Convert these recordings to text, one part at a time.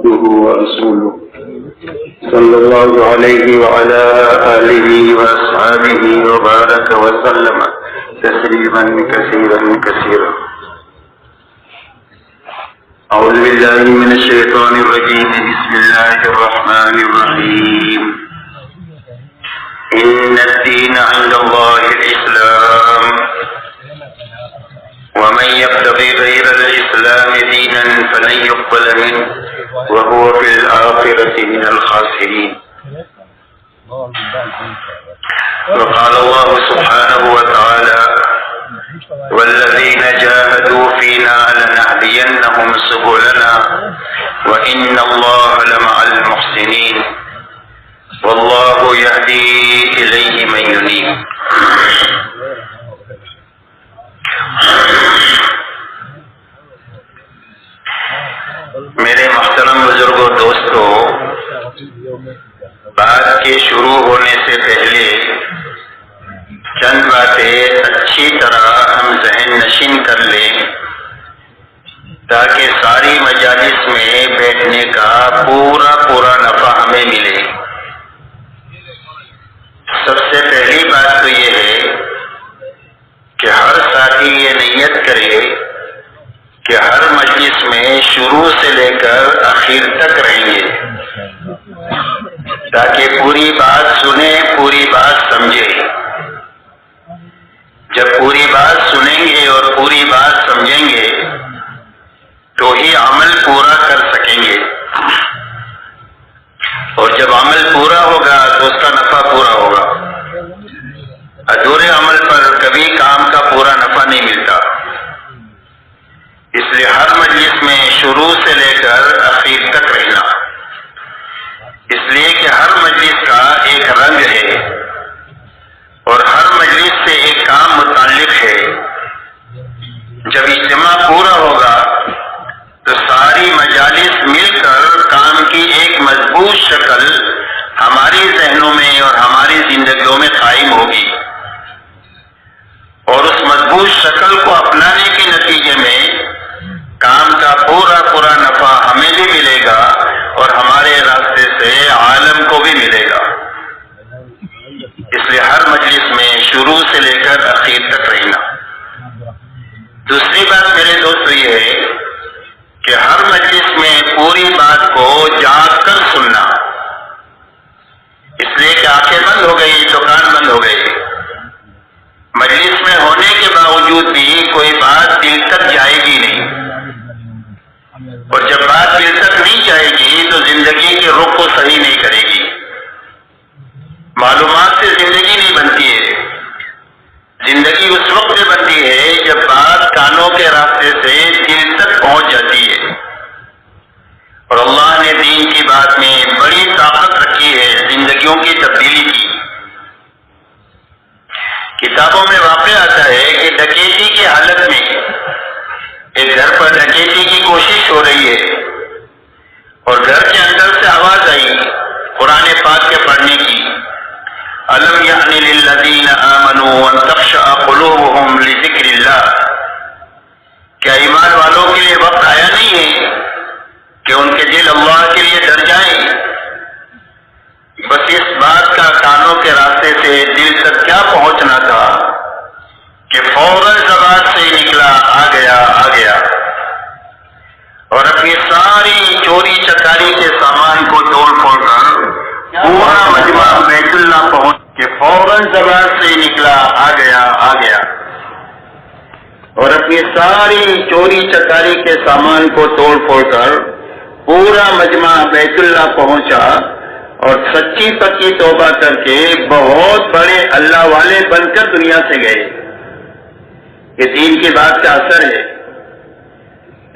عبده ورسوله صلى الله عليه وعلى آله وأصحابه وبارك وسلم تسليما كثيرا كثيرا. أعوذ بالله من الشيطان الرجيم. بسم الله الرحمن الرحيم. إن الدين عند الله الإسلام ومن يبتغي غير الإسلام دينا فلن يقبل منه وهو في الآخرة من الخاسرين. وقال الله سبحانه وتعالى: والذين جاهدوا فينا لنهدينهم سبلنا وإن الله لمع المحسنين والله يهدي إليه من ينيب. میرے محترم بزرگوں، دوستوں، بات کے شروع ہونے سے پہلے چند باتیں اچھی طرح ہم ذہن نشین کر لیں تاکہ ساری مجالس میں بیٹھنے کا پورا نفع ہمیں ملے. سب سے پہلی بات تو یہ ہے کہ ہر ساتھی یہ نیت کرے کہ ہر مجلس میں شروع سے لے کر آخر تک رہیں گے تاکہ پوری بات سنیں، پوری بات سمجھیں. جب پوری بات سنیں گے اور پوری بات سمجھیں گے تو ہی عمل پورا کر سکیں گے، اور جب عمل پورا ہوگا تو اس کا نفع پورا ہوگا. ادھورے عمل پر کبھی کام کا پورا نفع نہیں ملتا. اس لیے ہر مجلس میں شروع سے لے کر آخر تک رہنا، اس لیے کہ ہر مجلس کا ایک رنگ ہے اور ہر مجلس سے ایک کام متعلق ہے. جب اجتماع پورا ہوگا تو ساری مجالس مل کر کام کی ایک مضبوط شکل ہماری ذہنوں میں اور ہماری زندگیوں میں قائم ہوگی، اور اس مضبوط شکل کو اپنانے کے نتیجے میں کام کا پورا نفع ہمیں بھی ملے گا اور ہمارے راستے سے عالم کو بھی ملے گا. اس لیے ہر مجلس میں شروع سے لے کر آخر تک رہنا. دوسری بات میرے دوستو یہ ہے کہ ہر مجلس میں پوری بات کو جاگ کر سننا. اس لیے کہ آنکھیں بند ہو گئی تو کان بند ہو گئے. مجلس میں ہونے کے باوجود بھی کوئی بات دل تک جائے گی نہیں، اور جب بات دل تک نہیں جائے گی تو زندگی کے رخ کو صحیح نہیں کرے گی. معلومات سے زندگی نہیں بنتی ہے. زندگی اس وقت میں بنتی ہے جب بات کانوں کے راستے سے دل تک پہنچ جاتی ہے. اور اللہ نے دین کی بات میں بڑی طاقت رکھی ہے زندگیوں کی تبدیلی کی. کتابوں میں واقع آتا ہے کہ ڈکیتی کی حالت میں ایک گھر پر ڈکیتی کی کوشش ہو رہی ہے اور گھر کے اندر سے آواز آئی قرآن پاک کے پڑھنے کی: أَلَمْ يَعْنِ لِلَّذِينَ آمَنُوا أَن تَخْشَعَ قُلُوبُهُمْ لِذِكْرِ اللَّهِ. کیا ایمان والوں کے لیے وقت آیا نہیں ہے کہ ان کے دل اللہ کے لیے ڈر جائیں؟ بس اس بات کا کانوں کے راستے سے دل تک کیا پہنچنا تھا کہ فوراً زبان سے نکلا آ گیا اور اپنی ساری چوری چکاری کے سامان کو توڑ پھوڑ کر پورا مجمع بیت اللہ پہنچ کے فوراً زبان سے نکلا آ گیا اور اپنی ساری چوری چکاری کے سامان کو توڑ پھوڑ کر پورا مجمع بیت اللہ پہنچا اور سچی پکی توبہ کر کے بہت بڑے اللہ والے بن کر دنیا سے گئے. یہ دین کی بات کا اثر ہے،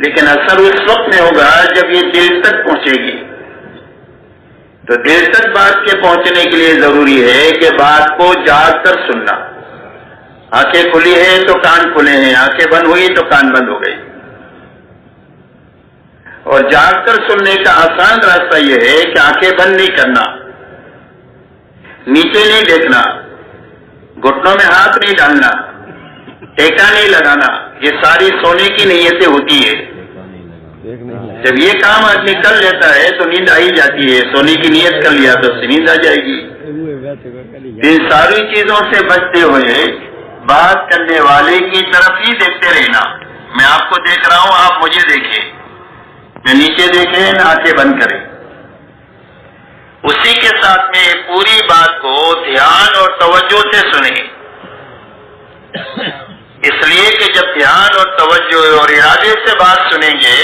لیکن اثر اس وقت میں ہوگا جب یہ دل تک پہنچے گی. تو دل تک بات کے پہنچنے کے لیے ضروری ہے کہ بات کو جاگ کر سننا. آنکھیں کھلی ہیں تو کان کھلے ہیں، آنکھیں بند ہوئی تو کان بند ہو گئی. اور جاگ کر سننے کا آسان راستہ یہ ہے کہ آنکھیں بند نہیں کرنا، نیچے نہیں دیکھنا، گھٹنوں میں ہاتھ نہیں ڈالنا، ٹیکا نہیں لگانا. یہ ساری سونے کی نیتیں ہوتی ہے. جب یہ کام آدمی کر لیتا ہے تو نیند آئی جاتی ہے، سونے کی نیت کر لیا تو اس سے نیند آ جائے گی۔ ان ساری چیزوں سے بچتے ہوئے بات کرنے والے کی طرف ہی دیکھتے رہنا۔ میں آپ کو دیکھ رہا ہوں، آپ مجھے دیکھیں، میں نیچے دیکھیں، نہ آنکھیں بند کریں۔ اسی کے ساتھ میں پوری بات کو دھیان اور توجہ سے سنیں، اس لیے کہ جب دھیان اور توجہ اور ارادے سے بات سنیں گے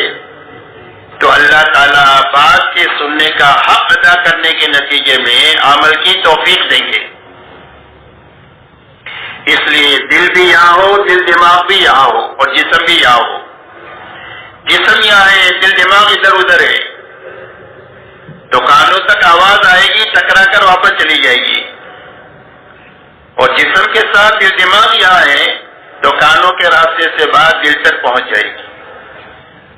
تو اللہ تعالیٰ بات کے سننے کا حق ادا کرنے کے نتیجے میں عمل کی توفیق دیں گے۔ اس لیے دل بھی یہاں ہو، دل دماغ بھی یہاں ہو اور جسم بھی یہاں ہو۔ جسم یہاں ہے، دل دماغ ادھر ادھر ہے، تو کانوں تک آواز آئے گی، ٹکرا کر واپس چلی جائے گی، اور جسم کے ساتھ دل دماغ یہاں ہے تو کانوں کے راستے سے بات دل تک پہنچ جائے گی۔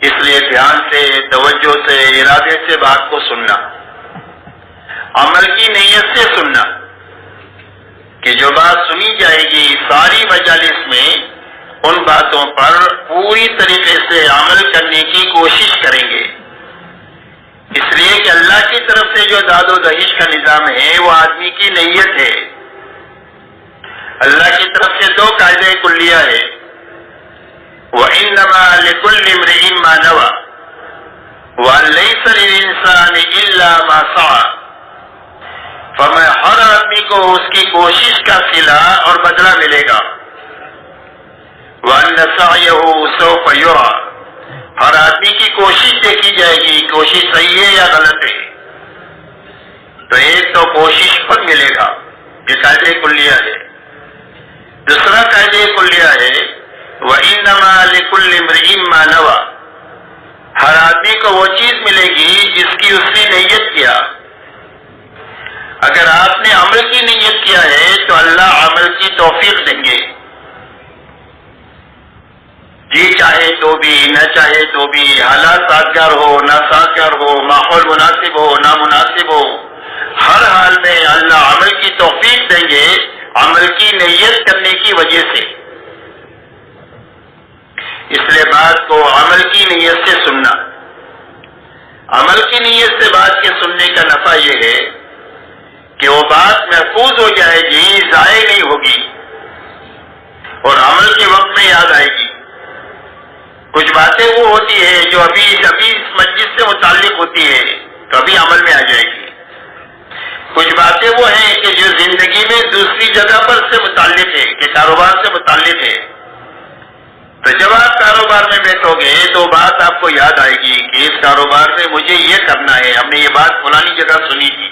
اس لیے دھیان سے، توجہ سے، ارادے سے بات کو سننا، عمل کی نیت سے سننا، کہ جو بات سنی جائے گی ساری مجالس میں ان باتوں پر پوری طریقے سے عمل کرنے کی کوشش کریں گے۔ اس لیے کہ اللہ کی طرف سے جو داد و دہیش کا نظام ہے وہ آدمی کی نیت ہے۔ اللہ کی طرف سے 2 قاعدے کلیہ ہے، وَإِنَّمَا لِكُلِّ امْرِئٍ مَّا نَوَىٰ وَلَيْسَ لِلْإِنسَانِ إِلَّا مَا سَعَىٰ۔ فرمایا ہر آدمی کو اس کی کوشش کا صلہ اور بدلہ ملے گا۔ وَأَنَّ سَعْيَهُ سَوْفَ يُرَىٰ، ہر آدمی کی کوشش دیکھی جائے گی، کوشش صحیح ہے یا غلط ہے۔ تو ایک تو کوشش پر ملے گا، یہ قاعدہ کلیہ ہے۔ دوسرا قاعدہ کلیہ ہے وَإِنَّمَا لِكُلِّ امْرِئٍ مَّا نَوَىٰ، ہر آدمی کو وہ چیز ملے گی جس کی اس نے نیت کیا۔ اگر آپ نے عمل کی نیت کیا ہے تو اللہ عمل کی توفیق دیں گے، جی چاہے تو بھی، نہ چاہے تو بھی، حالات سازگار ہو نہ سازگار ہو، ماحول مناسب ہو نہ مناسب ہو، ہر حال میں اللہ عمل کی توفیق دیں گے، عمل کی نیت کرنے کی وجہ سے۔ اس لیے بات کو عمل کی نیت سے سننا، عمل کی نیت سے بات کے سننے کا نفع یہ ہے کہ وہ بات محفوظ ہو جائے گی، ضائع نہیں ہوگی، اور عمل کے وقت میں یاد آئے گی۔ کچھ باتیں وہ ہوتی ہے جو ابھی اس مجلس سے متعلق ہوتی ہے تو ابھی عمل میں آ جائے گی، کچھ باتیں وہ ہیں کہ جو زندگی میں دوسری جگہ پر سے متعلق ہے، کہ کاروبار سے متعلق ہے، تو جب آپ کاروبار میں بیٹھو گے تو بات آپ کو یاد آئے گی کہ اس کاروبار میں مجھے یہ کرنا ہے، ہم نے یہ بات فلانی جگہ سنی تھی۔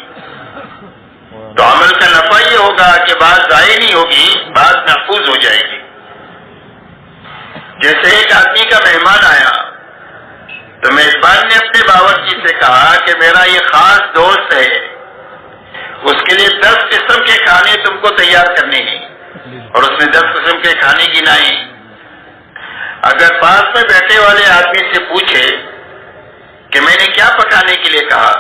تو عمل کا نفع یہ ہوگا کہ بات ضائع نہیں ہوگی، بات محفوظ ہو جائے گی۔ جیسے ایک آدمی کا مہمان آیا تو میزبان نے اپنے باورچی سے کہا کہ میرا یہ خاص دوست ہے، اس کے لیے 10 قسم کے کھانے تم کو تیار کرنے ہیں، اور اس نے 10 قسم کے کھانے گنائے۔ اگر پاس میں بیٹھے والے آدمی سے پوچھے کہ میں نے کیا پکانے کے لیے کہا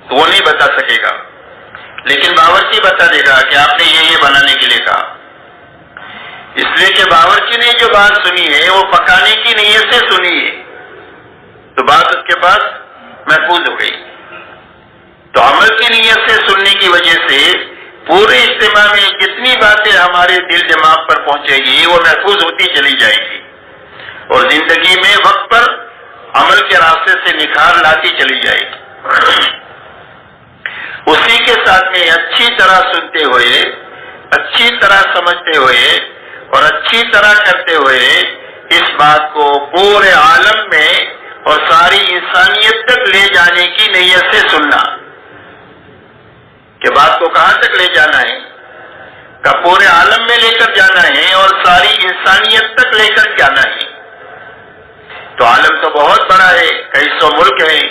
تو وہ نہیں بتا سکے گا، لیکن باورچی بتا دے گا کہ آپ نے یہ بنانے کے لیے کہا، اس لیے کہ باورچی نے جو بات سنی ہے وہ پکانے کی نیت سے سنی ہے، تو بات اس کے پاس محفوظ ہو گئی۔ تو عمل کی نیت سے سننے کی وجہ سے پورے اجتماع میں جتنی باتیں ہمارے دل دماغ پر پہنچے گی وہ محفوظ ہوتی چلی جائے گی، اور زندگی میں وقت پر عمل کے راستے سے نکھار لاتی چلی جائے گی۔ اسی کے ساتھ میں اچھی طرح سنتے ہوئے، اچھی طرح سمجھتے ہوئے اور اچھی طرح کرتے ہوئے اس بات کو پورے عالم میں اور ساری انسانیت تک لے جانے کی نیت سے سننا، کہ بات کو کہاں تک لے جانا ہے، کہ پورے عالم میں لے کر جانا ہے اور ساری انسانیت تک لے کر جانا ہے۔ تو عالم تو بہت بڑا ہے، کئی سو ملک ہیں،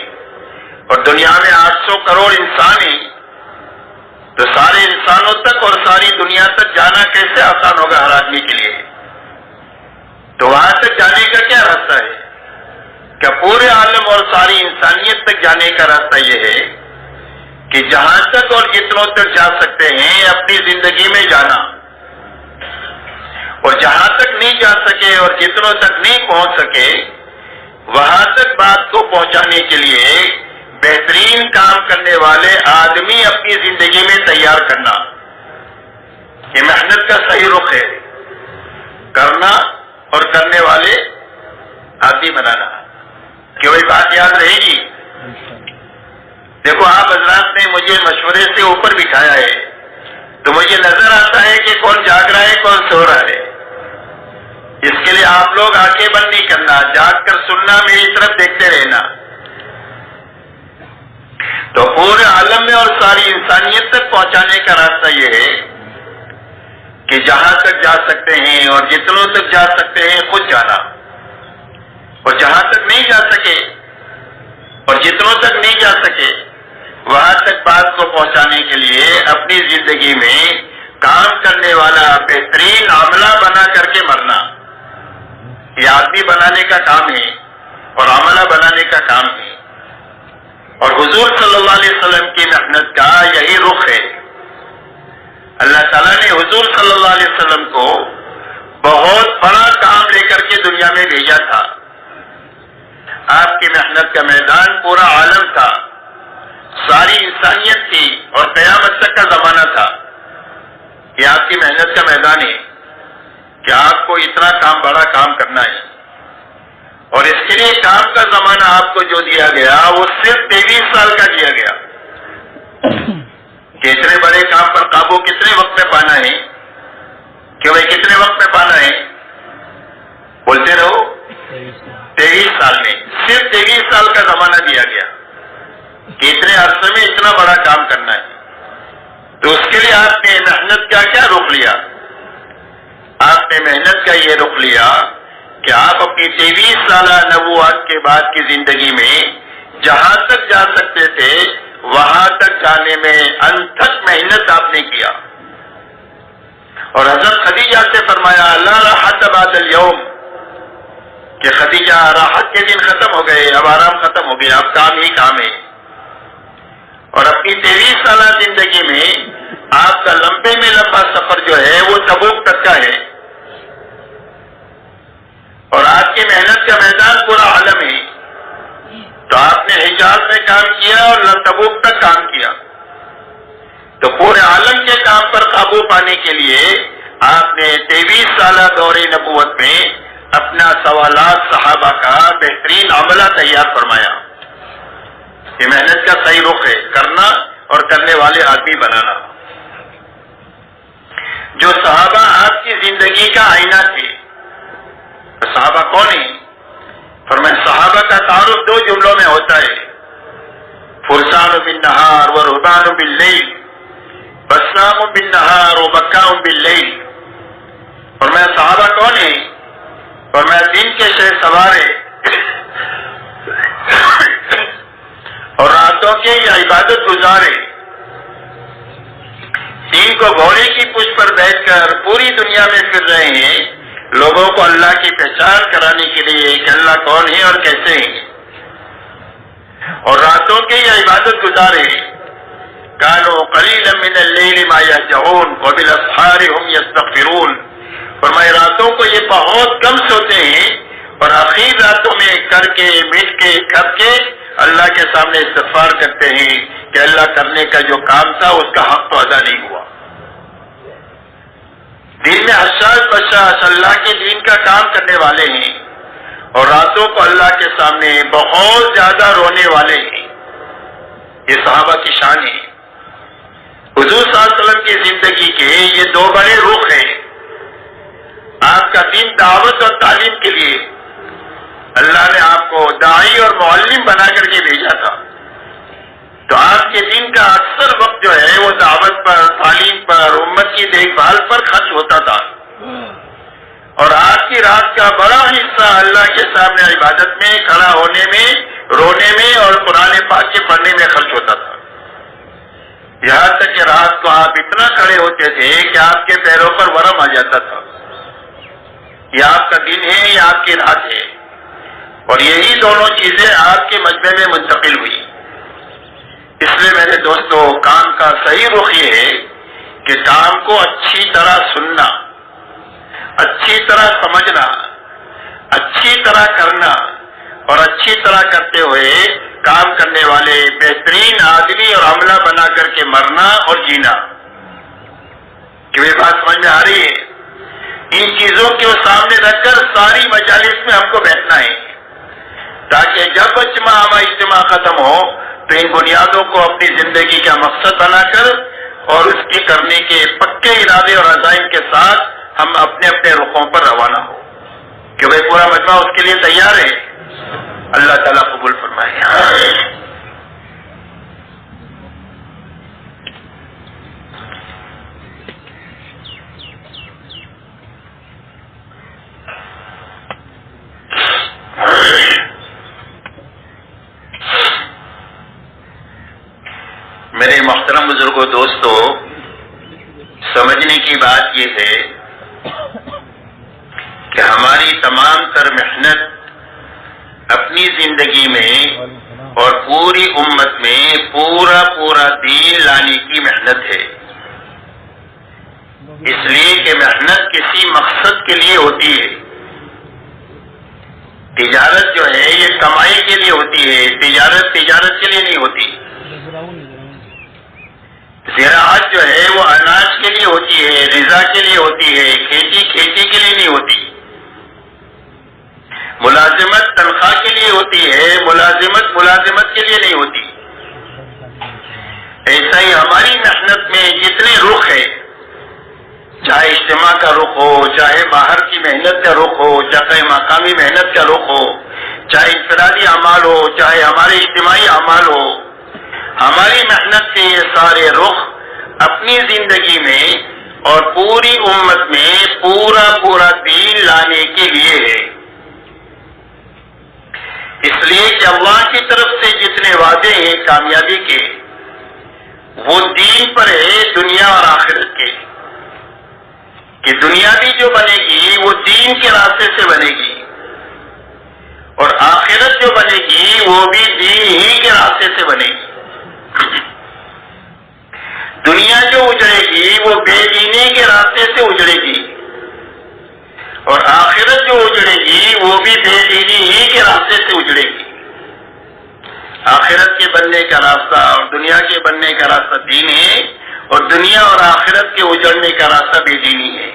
اور دنیا میں 800 کروڑ انسان ہیں، تو سارے انسانوں تک اور ساری دنیا تک جانا کیسے آسان ہوگا ہر آدمی کے لیے؟ تو وہاں تک جانے کا کیا راستہ ہے؟ کہ پورے عالم اور ساری انسانیت تک جانے کا راستہ یہ ہے کہ جہاں تک اور جتنوں تک جا سکتے ہیں اپنی زندگی میں جانا، اور جہاں تک نہیں جا سکے اور جتنوں تک نہیں پہنچ سکے وہاں تک بات کو پہنچانے کے لیے بہترین کام کرنے والے آدمی اپنی زندگی میں تیار کرنا، یہ محنت کا صحیح رخ ہے، کرنا اور کرنے والے آدمی بنانا۔ کہ وہی بات یاد رہے گی؟ دیکھو آپ حضرات نے مجھے مشورے سے اوپر بٹھایا ہے تو مجھے نظر آتا ہے کہ کون جاگ رہا ہے کون سو رہا ہے۔ اس کے لیے آپ لوگ آنکھیں بند نہیں کرنا، جاگ کر سننا، میری طرف دیکھتے رہنا۔ تو پورے عالم میں اور ساری انسانیت تک پہنچانے کا راستہ یہ ہے کہ جہاں تک جا سکتے ہیں اور جتنوں تک جا سکتے ہیں خود جانا، اور جہاں تک نہیں جا سکے اور جتنوں تک نہیں جا سکے وہاں تک بات کو پہنچانے کے لیے اپنی زندگی میں کام کرنے والا بہترین عملہ بنا کر کے مرنا۔ یہ آدمی بنانے کا کام ہے اور عملہ بنانے کا کام ہے، اور حضور صلی اللہ علیہ وسلم کی محنت کا یہی رخ ہے۔ اللہ تعالیٰ نے حضور صلی اللہ علیہ وسلم کو بہت بڑا کام لے کر کے دنیا میں بھیجا تھا۔ آپ کی محنت کا میدان پورا عالم تھا، ساری انسانیت تھی اور قیامت تک کا زمانہ تھا۔ یہ آپ کی محنت کا میدان ہے کہ آپ کو اتنا کام بڑا کام کرنا ہے، اور اس کے لیے کام کا زمانہ آپ کو جو دیا گیا وہ صرف 23 سال کا دیا گیا کہ اتنے بڑے کام پر قابو کتنے وقت میں پانا ہے، کہ بھائی کتنے وقت میں پانا ہے؟ بولتے رہو، 23 سال میں، صرف 23 سال کا زمانہ دیا گیا کہ اتنے عرصے میں اتنا بڑا کام کرنا ہے۔ تو اس کے لیے آپ نے محنت کا کیا رخ لیا؟ آپ نے محنت کا یہ رخ لیا کہ آپ اپنی 23 سالہ نبوت کے بعد کی زندگی میں جہاں تک جا سکتے تھے وہاں تک جانے میں انتھک محنت آپ نے کیا۔ اور حضرت خدیجہ سے فرمایا لا راحت بعد اليوم، کہ خدیجہ راحت کے دن ختم ہو گئے، اب آرام ختم ہو گیا، اب کام ہی کام ہے۔ اور اپنی 23 سالہ زندگی میں آپ کا لمبے میں لمبا سفر جو ہے وہ تبوک تک کا ہے، اور آپ کی محنت کا میدان پورا عالم ہے۔ تو آپ نے حجاز میں کام کیا اور تبوک تک کام کیا۔ تو پورے عالم کے کام پر قابو پانے کے لیے آپ نے 23 سالہ دور نبوت میں اپنا سوالات صحابہ کا بہترین عملہ تیار فرمایا۔ یہ محنت کا صحیح رخ ہے، کرنا اور کرنے والے آدمی بنانا۔ جو صحابہ آپ کی زندگی کا آئینہ تھے، صحابہ کون ہیں؟ فرمایا صحابہ کا تعارف 2 جملوں میں ہوتا ہے، فرسان بالنہار و رہبان باللیل، بسام بالنہار و بکاء باللیل۔ فرمایا صحابہ کون ہیں؟ فرمایا دن کے شہ سوارے اور راتوں کے یا عبادت گزارے، دین کو گھوڑے کی پشت پر بیٹھ کر پوری دنیا میں پھر رہے ہیں لوگوں کو اللہ کی پہچان کرانے کے لیے کہ اللہ کون ہے اور کیسے ہیں، اور راتوں کے یا عبادت گزارے کانوا قلیلا من اللیل ما یہجعون وبالاسحار هم یستغفرون۔ فرمائے راتوں کو یہ بہت کم سوتے ہیں اور اخیر راتوں میں کر کے مٹ کے کر کے اللہ کے سامنے استغفار کرتے ہیں کہ اللہ کرنے کا جو کام تھا اس کا حق تو ادا نہیں ہوا۔ دن میں حساس بشاش اللہ کے دین کا کام کرنے والے ہیں اور راتوں کو اللہ کے سامنے بہت زیادہ رونے والے ہیں۔ یہ صحابہ کی شان ہے۔ حضور صلی اللہ علیہ وسلم کی زندگی کے یہ 2 بڑے رخ ہیں۔ آپ کا دین دعوت اور تعلیم کے لیے اللہ نے آپ کو داعی اور معلم بنا کر کے بھیجا تھا، تو آپ کے دین کا اکثر وقت جو ہے وہ دعوت پر، تعلیم پر، امت کی دیکھ بھال پر خرچ ہوتا تھا، اور آج کی رات کا بڑا حصہ اللہ کے سامنے عبادت میں، کھڑا ہونے میں، رونے میں اور قرآن پاک کے پڑھنے میں خرچ ہوتا تھا۔ یہاں تک کہ رات کو آپ اتنا کھڑے ہوتے تھے کہ آپ کے پیروں پر ورم آ جاتا تھا۔ یہ آپ کا دن ہے، یہ آپ کی رات ہے، اور یہی دونوں چیزیں آپ کے مجمع میں منتقل ہوئی۔ اس لیے میرے دوستو، کام کا صحیح رخ یہ ہے کہ کام کو اچھی طرح سننا، اچھی طرح سمجھنا، اچھی طرح کرنا، اور اچھی طرح کرتے ہوئے کام کرنے والے بہترین آدمی اور عملہ بنا کر کے مرنا اور جینا. کہ یہ بات سمجھ میں آ رہی ہے؟ ان چیزوں کو سامنے رکھ کر ساری مجالس میں ہم کو بیٹھنا ہے تاکہ جب اجتماع ختم ہو تو ان بنیادوں کو اپنی زندگی کا مقصد بنا کر اور اس کی کرنے کے پکے ارادے اور عزائم کے ساتھ ہم اپنے اپنے رخوں پر روانہ ہو کہ بھائی پورا مجمع اس کے لیے تیار ہے. اللہ تعالیٰ قبول فرمائے. میرے محترم بزرگوں دوستو، سمجھنے کی بات یہ ہے کہ ہماری تمام تر محنت اپنی زندگی میں اور پوری امت میں پورا دین لانے کی محنت ہے. اس لیے کہ محنت کسی مقصد کے لیے ہوتی ہے. تجارت جو ہے یہ کمائی کے لیے ہوتی ہے، تجارت کے لیے نہیں ہوتی. زراعت جو ہے وہ اناج کے لیے ہوتی ہے، غذا کے لیے ہوتی ہے، کھیتی کے لیے نہیں ہوتی. ملازمت تنخواہ کے لیے ہوتی ہے، ملازمت کے لیے نہیں ہوتی. ایسا ہی ہماری محنت میں جتنے رخ ہے، چاہے اجتماع کا رخ ہو، چاہے باہر کی محنت کا رخ ہو، چاہے مقامی محنت کا رخ ہو، چاہے انفرادی اعمال ہو، چاہے ہمارے اجتماعی اعمال ہو، ہماری محنت کے یہ سارے رخ اپنی زندگی میں اور پوری امت میں پورا دین لانے کے لیے ہے. اس لیے کہ اللہ کی طرف سے جتنے وعدے ہیں کامیابی کے، وہ دین پر ہے، دنیا اور آخرت کے. کہ دنیا بھی جو بنے گی وہ دین کے راستے سے بنے گی اور آخرت جو بنے گی وہ بھی دین ہی کے راستے سے بنے گی. دنیا جو اجڑے گی وہ بے دینی کے راستے سے اجڑے گی اور آخرت جو اجڑے گی وہ بھی بے دینی ہی کے راستے سے اجڑے گی. آخرت کے بننے کا راستہ اور دنیا کے بننے کا راستہ دین ہے اور دنیا اور آخرت کے اجڑنے کا راستہ بے دینی ہے.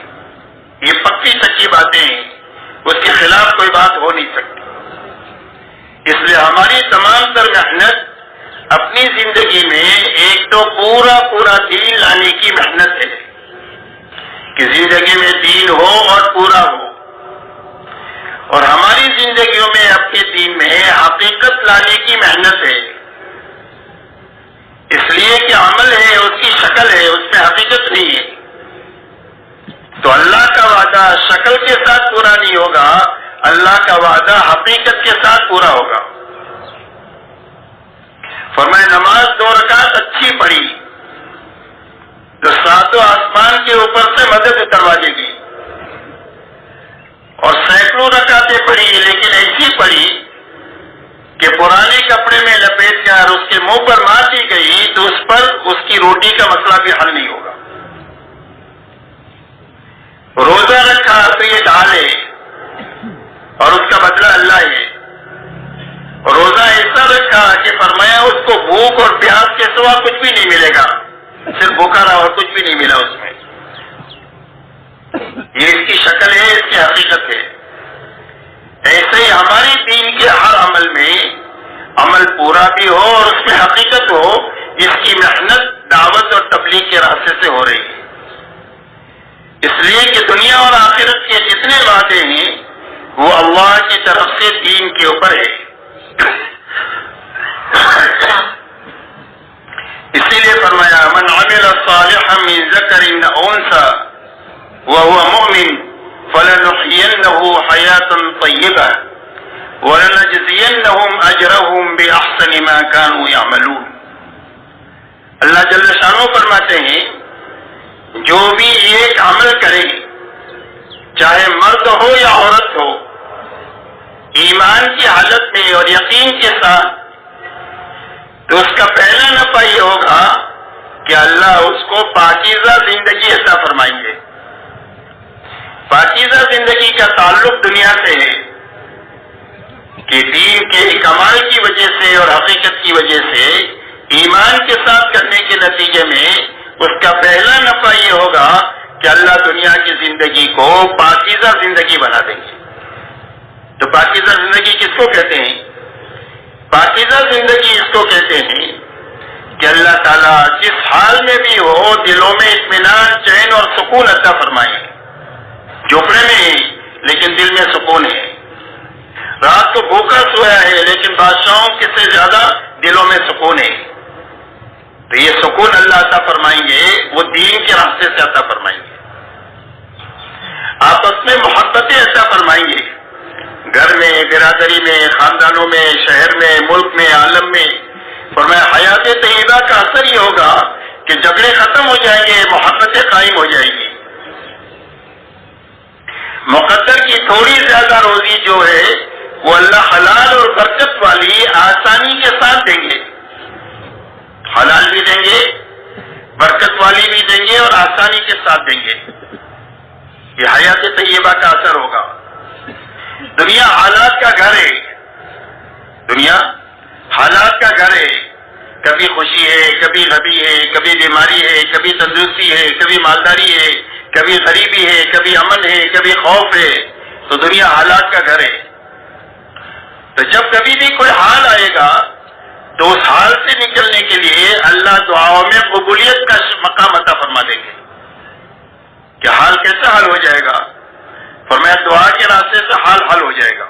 یہ پکی سچی باتیں ہیں، اس کے خلاف کوئی بات ہو نہیں سکتی. اس لیے ہماری تمام تر محنت اپنی زندگی میں ایک تو پورا دین لانے کی محنت ہے کہ زندگی میں دین ہو اور پورا ہو، اور ہماری زندگیوں میں اپنے دین میں حقیقت لانے کی محنت ہے. اس لیے کہ عمل ہے، اس کی شکل ہے، اس میں حقیقت نہیں ہے. تو اللہ کا وعدہ شکل کے ساتھ پورا نہیں ہوگا، اللہ کا وعدہ حقیقت کے ساتھ پورا ہوگا. فرمائے نماز 2 رکعت اچھی پڑھی تو 7 آسمان کے اوپر سے مدد اتروا دے گی، اور سینکڑوں رکعتیں پڑھی لیکن ایسی پڑھی کہ پرانے کپڑے میں لپیٹ کر اس کے منہ پر مار دی گئی تو اس پر اس کی روٹی کا مسئلہ بھی حل نہیں ہوگا. روزہ رکھا تو یہ ڈھال ہے اور اس کا بدلہ اللہ ہے. روزہ ایسا رکھا کہ فرمایا اس کو بھوک اور پیاس کے سوا کچھ بھی نہیں ملے گا، صرف بھوکا رہا اور کچھ بھی نہیں ملا اس میں. یہ اس کی شکل ہے، اس کی حقیقت ہے. ایسے ہی ہماری دین کے ہر عمل میں عمل پورا بھی ہو اور اس میں حقیقت ہو، اس کی محنت دعوت اور تبلیغ کے راستے سے ہو رہی ہے. اس لیے کہ دنیا اور آخرت کے جتنے وعدے ہیں وہ اللہ کی طرف سے دین کے اوپر ہے. اسی لیے فرمایا من عمل صالحا من ذکر او انثى وهو مؤمن فلنحيينه حياة طيبة وَلَنَجْزِيَنَّهُمْ أَجْرَهُمْ بِأَحْسَنِ مَا كَانُوا يَعْمَلُونَ. اللہ جل شانہ فرماتے ہیں جو بھی ایک عمل کرے چاہے مرد ہو یا عورت ہو ایمان کی حالت میں اور یقین کے ساتھ تو اس کا پہلا نفع یہ ہوگا کہ اللہ اس کو پاکیزہ زندگی عطا فرمائیں گے. پاکیزہ زندگی کا تعلق دنیا سے ہے کہ دین کے کمال کی وجہ سے اور حقیقت کی وجہ سے ایمان کے ساتھ کرنے کے نتیجے میں اس کا پہلا نفع یہ ہوگا کہ اللہ دنیا کی زندگی کو پاکیزہ زندگی بنا دیں گے. تو پاکیزہ زندگی کس کو کہتے ہیں؟ پاکیزہ زندگی اس کو کہتے ہیں کہ اللہ تعالیٰ جس حال میں بھی ہو دلوں میں اطمینان، چین اور سکون عطا فرمائے. جھوپڑے میں ہی لیکن دل میں سکون ہے، رات کو بھوکا سویا ہے لیکن بادشاہوں کے سے زیادہ دلوں میں سکون ہے. تو یہ سکون اللہ عطا فرمائیں گے، وہ دین کے راستے سے عطا فرمائیں گے. آپس میں محبتیں عطا فرمائیں گے، گھر میں، برادری میں، خاندانوں میں، شہر میں، ملک میں، عالم میں. فرمایا حیات طیبہ کا اثر یہ ہوگا کہ جھگڑے ختم ہو جائیں گے، محبتیں قائم ہو جائیں گی. مقدر کی تھوڑی زیادہ روزی جو ہے وہ اللہ حلال اور برکت والی آسانی کے ساتھ دیں گے. حلال بھی دیں گے، برکت والی بھی دیں گے اور آسانی کے ساتھ دیں گے. یہ حیات طیبہ کا اثر ہوگا. دنیا حالات کا گھر ہے، دنیا حالات کا گھر ہے. کبھی خوشی ہے، کبھی غمی ہے، کبھی بیماری ہے، کبھی تندرستی ہے، کبھی مالداری ہے، کبھی غریبی ہے، کبھی امن ہے، کبھی خوف ہے. تو دنیا حالات کا گھر ہے. تو جب کبھی بھی کوئی حال آئے گا تو اس حال سے نکلنے کے لیے اللہ دعاؤں میں قبولیت کا مقام عطا فرما دیں گے. کہ حال کیسا حل ہو جائے گا؟ فرمایا دعا کے راستے سے حال حل ہو جائے گا.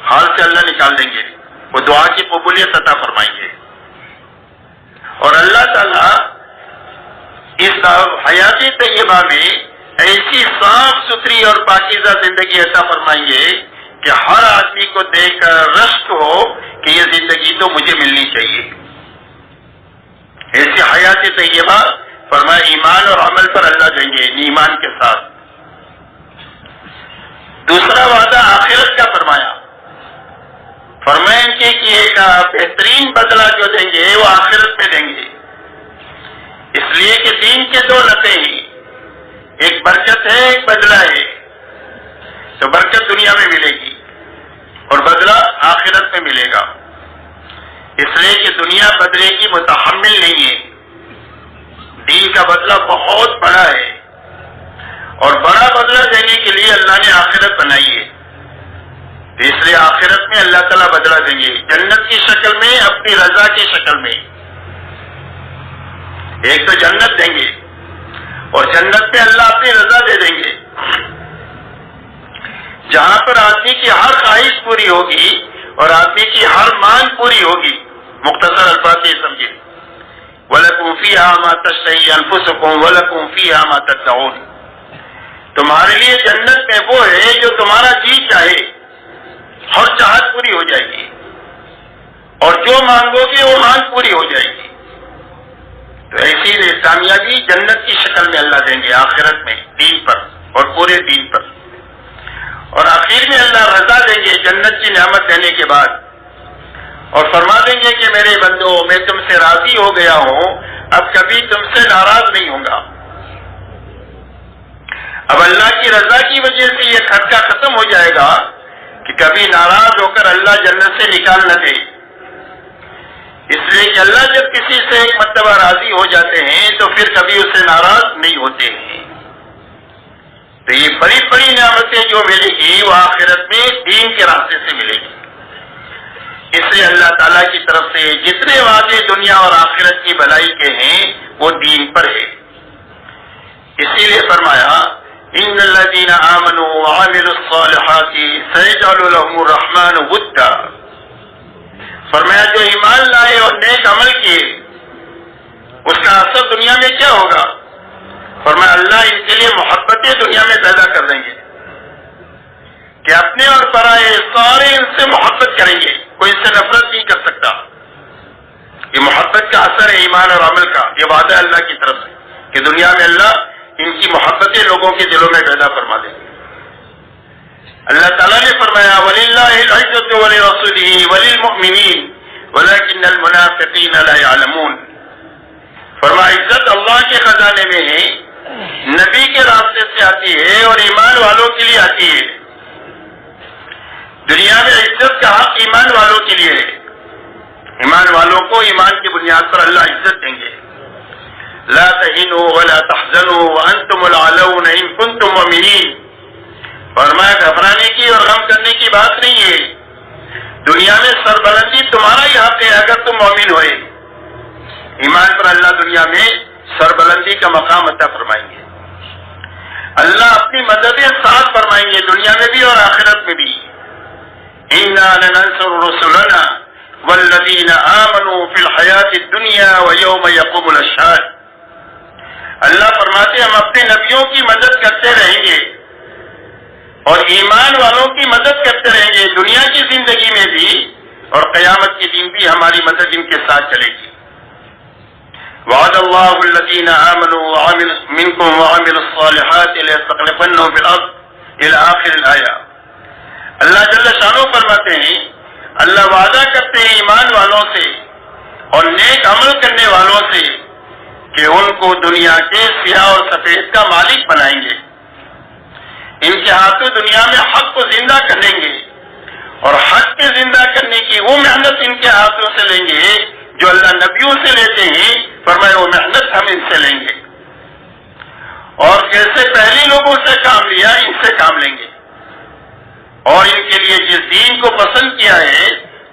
حال سے اللہ نکال دیں گے، وہ دعا کی قبولیت عطا فرمائیں گے. اور اللہ تعالیٰ اس حیات طیبہ میں ایسی صاف ستھری اور پاکیزہ زندگی عطا فرمائیں گے کہ ہر آدمی کو دیکھ کر رشک ہو کہ یہ زندگی تو مجھے ملنی چاہیے. ایسی حیات طیبہ فرمایا ایمان اور عمل پر اللہ دیں گے، ایمان کے ساتھ. دوسرا وعدہ آخرت کا فرمایا. فرمائیں کہ ایک بہترین بدلہ جو دیں گے وہ آخرت میں دیں گے. اس لیے کہ دین کے دو نفع ہیں، ایک برکت ہے، ایک بدلہ ہے. تو برکت دنیا میں ملے گی اور بدلہ آخرت میں ملے گا. اس لیے کہ دنیا بدلے کی متحمل نہیں ہے. دین کا بدلہ بہت بڑا ہے اور بڑا بدلہ دینے کے لیے اللہ نے آخرت بنائی ہے. اس لیے آخرت میں اللہ تعالیٰ بدلہ دیں گے، جنت کی شکل میں، اپنی رضا کی شکل میں. ایک تو جنت دیں گے اور جنت میں اللہ اپنی رضا دے دیں گے، جہاں پر آدمی کی ہر خواہش پوری ہوگی اور آدمی کی ہر مانگ پوری ہوگی. مختصر الفاظ یہ سمجھے، وَلَكُمْ فِيهَا مَا تَشْتَهِي أَنفُسُكُمْ وَلَكُمْ فِيهَا مَا تَدَّعُونَ. تمہارے لیے جنت میں وہ ہے جو تمہارا جی چاہے، ہر چاہت پوری ہو جائے گی اور جو مانگو گے وہ مانگ پوری ہو جائے گی. تو ایسی کامیابی جنت کی شکل میں اللہ دیں گے آخرت میں، دین پر اور پورے دین پر. اور آخر میں اللہ رضا دیں گے جنت کی نعمت دینے کے بعد، اور فرما دیں گے کہ میرے بندو میں تم سے راضی ہو گیا ہوں، اب کبھی تم سے ناراض نہیں ہوں گا. اب اللہ کی رضا کی وجہ سے یہ خرچہ ختم ہو جائے گا کہ کبھی ناراض ہو کر اللہ جنت سے نکال نہ دے. اس لیے کہ اللہ جب کسی سے ایک مرتبہ راضی ہو جاتے ہیں تو پھر کبھی اس سے ناراض نہیں ہوتے ہیں. تو یہ بڑی بڑی نعمتیں جو ملے گی وہ آخرت میں دین کے راستے سے ملے گی. اس لیے اللہ تعالیٰ کی طرف سے جتنے وعدے دنیا اور آخرت کی بھلائی کے ہیں وہ دین پر ہے. اسی لیے فرمایا ان الذين آمنوا وعملوا الصالحات سيجعل لهم الرحمن ودا. فرمایا جو ایمان لائے اور نیک عمل کیے اس کا اثر دنیا میں کیا ہوگا؟ فرمایا اللہ ان کے لیے محبتیں دنیا میں پیدا کر دیں گے کہ اپنے اور پرائے سارے ان سے محبت کریں گے، کوئی ان سے نفرت نہیں کر سکتا. یہ محبت کا اثر ہے ایمان اور عمل کا. یہ وعدہ اللہ کی طرف سے کہ دنیا میں اللہ ان کی محبتیں لوگوں کے دلوں میں پیدا فرما دیں گے. اللہ تعالیٰ نے فرمایا وَلِلَّهِ الْعِزَّةُ وَلِرَسُولِهِ وَلِلْمُؤْمِنِينَ وَلَكِنَّ الْمُنَافِقِينَ لَا يَعْلَمُونَ. فرمایا عزت اللہ کے خزانے میں ہے، نبی کے راستے سے آتی ہے اور ایمان والوں کے لیے آتی ہے. دنیا میں عزت کا حق ایمان والوں کے لیے ہے. ایمان والوں کو ایمان کی بنیاد پر اللہ عزت دیں گے. لا تہنوا ولا تحزنوا وانتم الاعلون ان کنتم مؤمنین. فرمایا گھبرانے کی اور غم کرنے کی بات نہیں ہے. دنیا میں سربلندی تمہارا ہی حق ہے اگر تم مومن ہوئے. ایمان پر اللہ دنیا میں سربلندی کا مقام عطا فرمائیں گے. اللہ اپنی مدد ساتھ فرمائیں گے دنیا میں بھی اور آخرت میں بھی. انا لننصر رسلنا والذین آمنوا فی الحیات الدنیا ویوم یقوم الاشہاد. اللہ فرماتے ہم اپنے نبیوں کی مدد کرتے رہیں گے اور ایمان والوں کی مدد کرتے رہیں گے دنیا کی زندگی میں بھی اور قیامت کے دن بھی ہماری مدد ان کے ساتھ چلے گی. وعد اللہ الذین آمنوا منکم وعملوا الصالحات لیستخلفنهم فی الارض الی آخر الآیہ. اللہ جل شانہ فرماتے ہیں اللہ وعدہ کرتے ہیں ایمان والوں سے اور نیک عمل کرنے والوں سے کہ ان کو دنیا کے سیاہ اور سفید کا مالک بنائیں گے. ان کے ہاتھوں دنیا میں حق کو زندہ کریں گے اور حق کے زندہ کرنے کی وہ محنت ان کے ہاتھوں سے لیں گے جو اللہ نبیوں سے لیتے ہیں. فرمایا وہ محنت ہم ان سے لیں گے اور جیسے پہلے لوگوں سے کام لیا ان سے کام لیں گے اور ان کے لیے جس دین کو پسند کیا ہے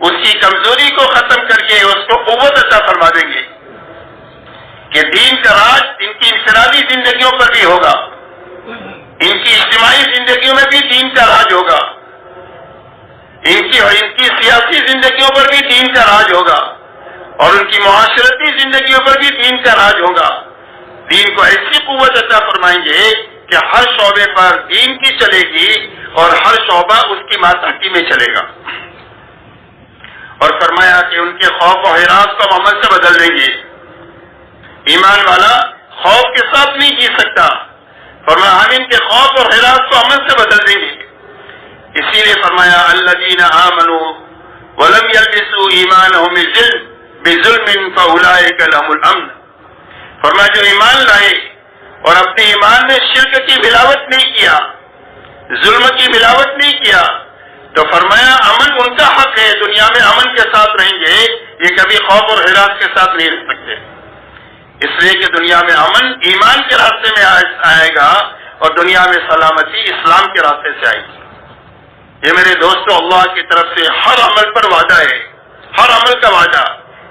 اس کی کمزوری کو ختم کر کے اس کو قوت عطا فرما دیں گے کہ دین کا راج ان کی انفرادی زندگیوں پر بھی ہوگا, ان کی اجتماعی زندگیوں میں بھی دین کا راج ہوگا, ان کی سیاسی زندگیوں پر بھی دین کا راج ہوگا اور ان کی معاشرتی زندگیوں پر بھی دین کا راج ہوگا. دین کو ایسی قوت عطا فرمائیں گے کہ ہر شعبے پر دین کی چلے گی اور ہر شعبہ اس کی ماتحتی میں چلے گا. اور فرمایا کہ ان کے خوف و ہراس کو ہم عمل سے بدل دیں گے. ایمان والا خوف کے ساتھ نہیں جی سکتا, فرمایا ہم ان کے خوف اور ہراس کو عمل سے بدل دیں گے. اسی لیے فرمایا الذین آمنوا ولم یلبسوا ایمانهم بظلم فاولئک لهم الامن. فرمایا جو ایمان لائے اور اپنے ایمان میں شرک کی ملاوٹ نہیں کیا, ظلم کی ملاوٹ نہیں کیا, تو فرمایا امن ان کا حق ہے, دنیا میں امن کے ساتھ رہیں گے, یہ کبھی خوف اور ہراس کے ساتھ نہیں رہ سکتے. اس لیے کہ دنیا میں امن ایمان کے راستے میں آئے گا اور دنیا میں سلامتی اسلام کے راستے سے آئے گی. یہ میرے دوستو اللہ کی طرف سے ہر عمل پر وعدہ ہے, ہر عمل کا وعدہ,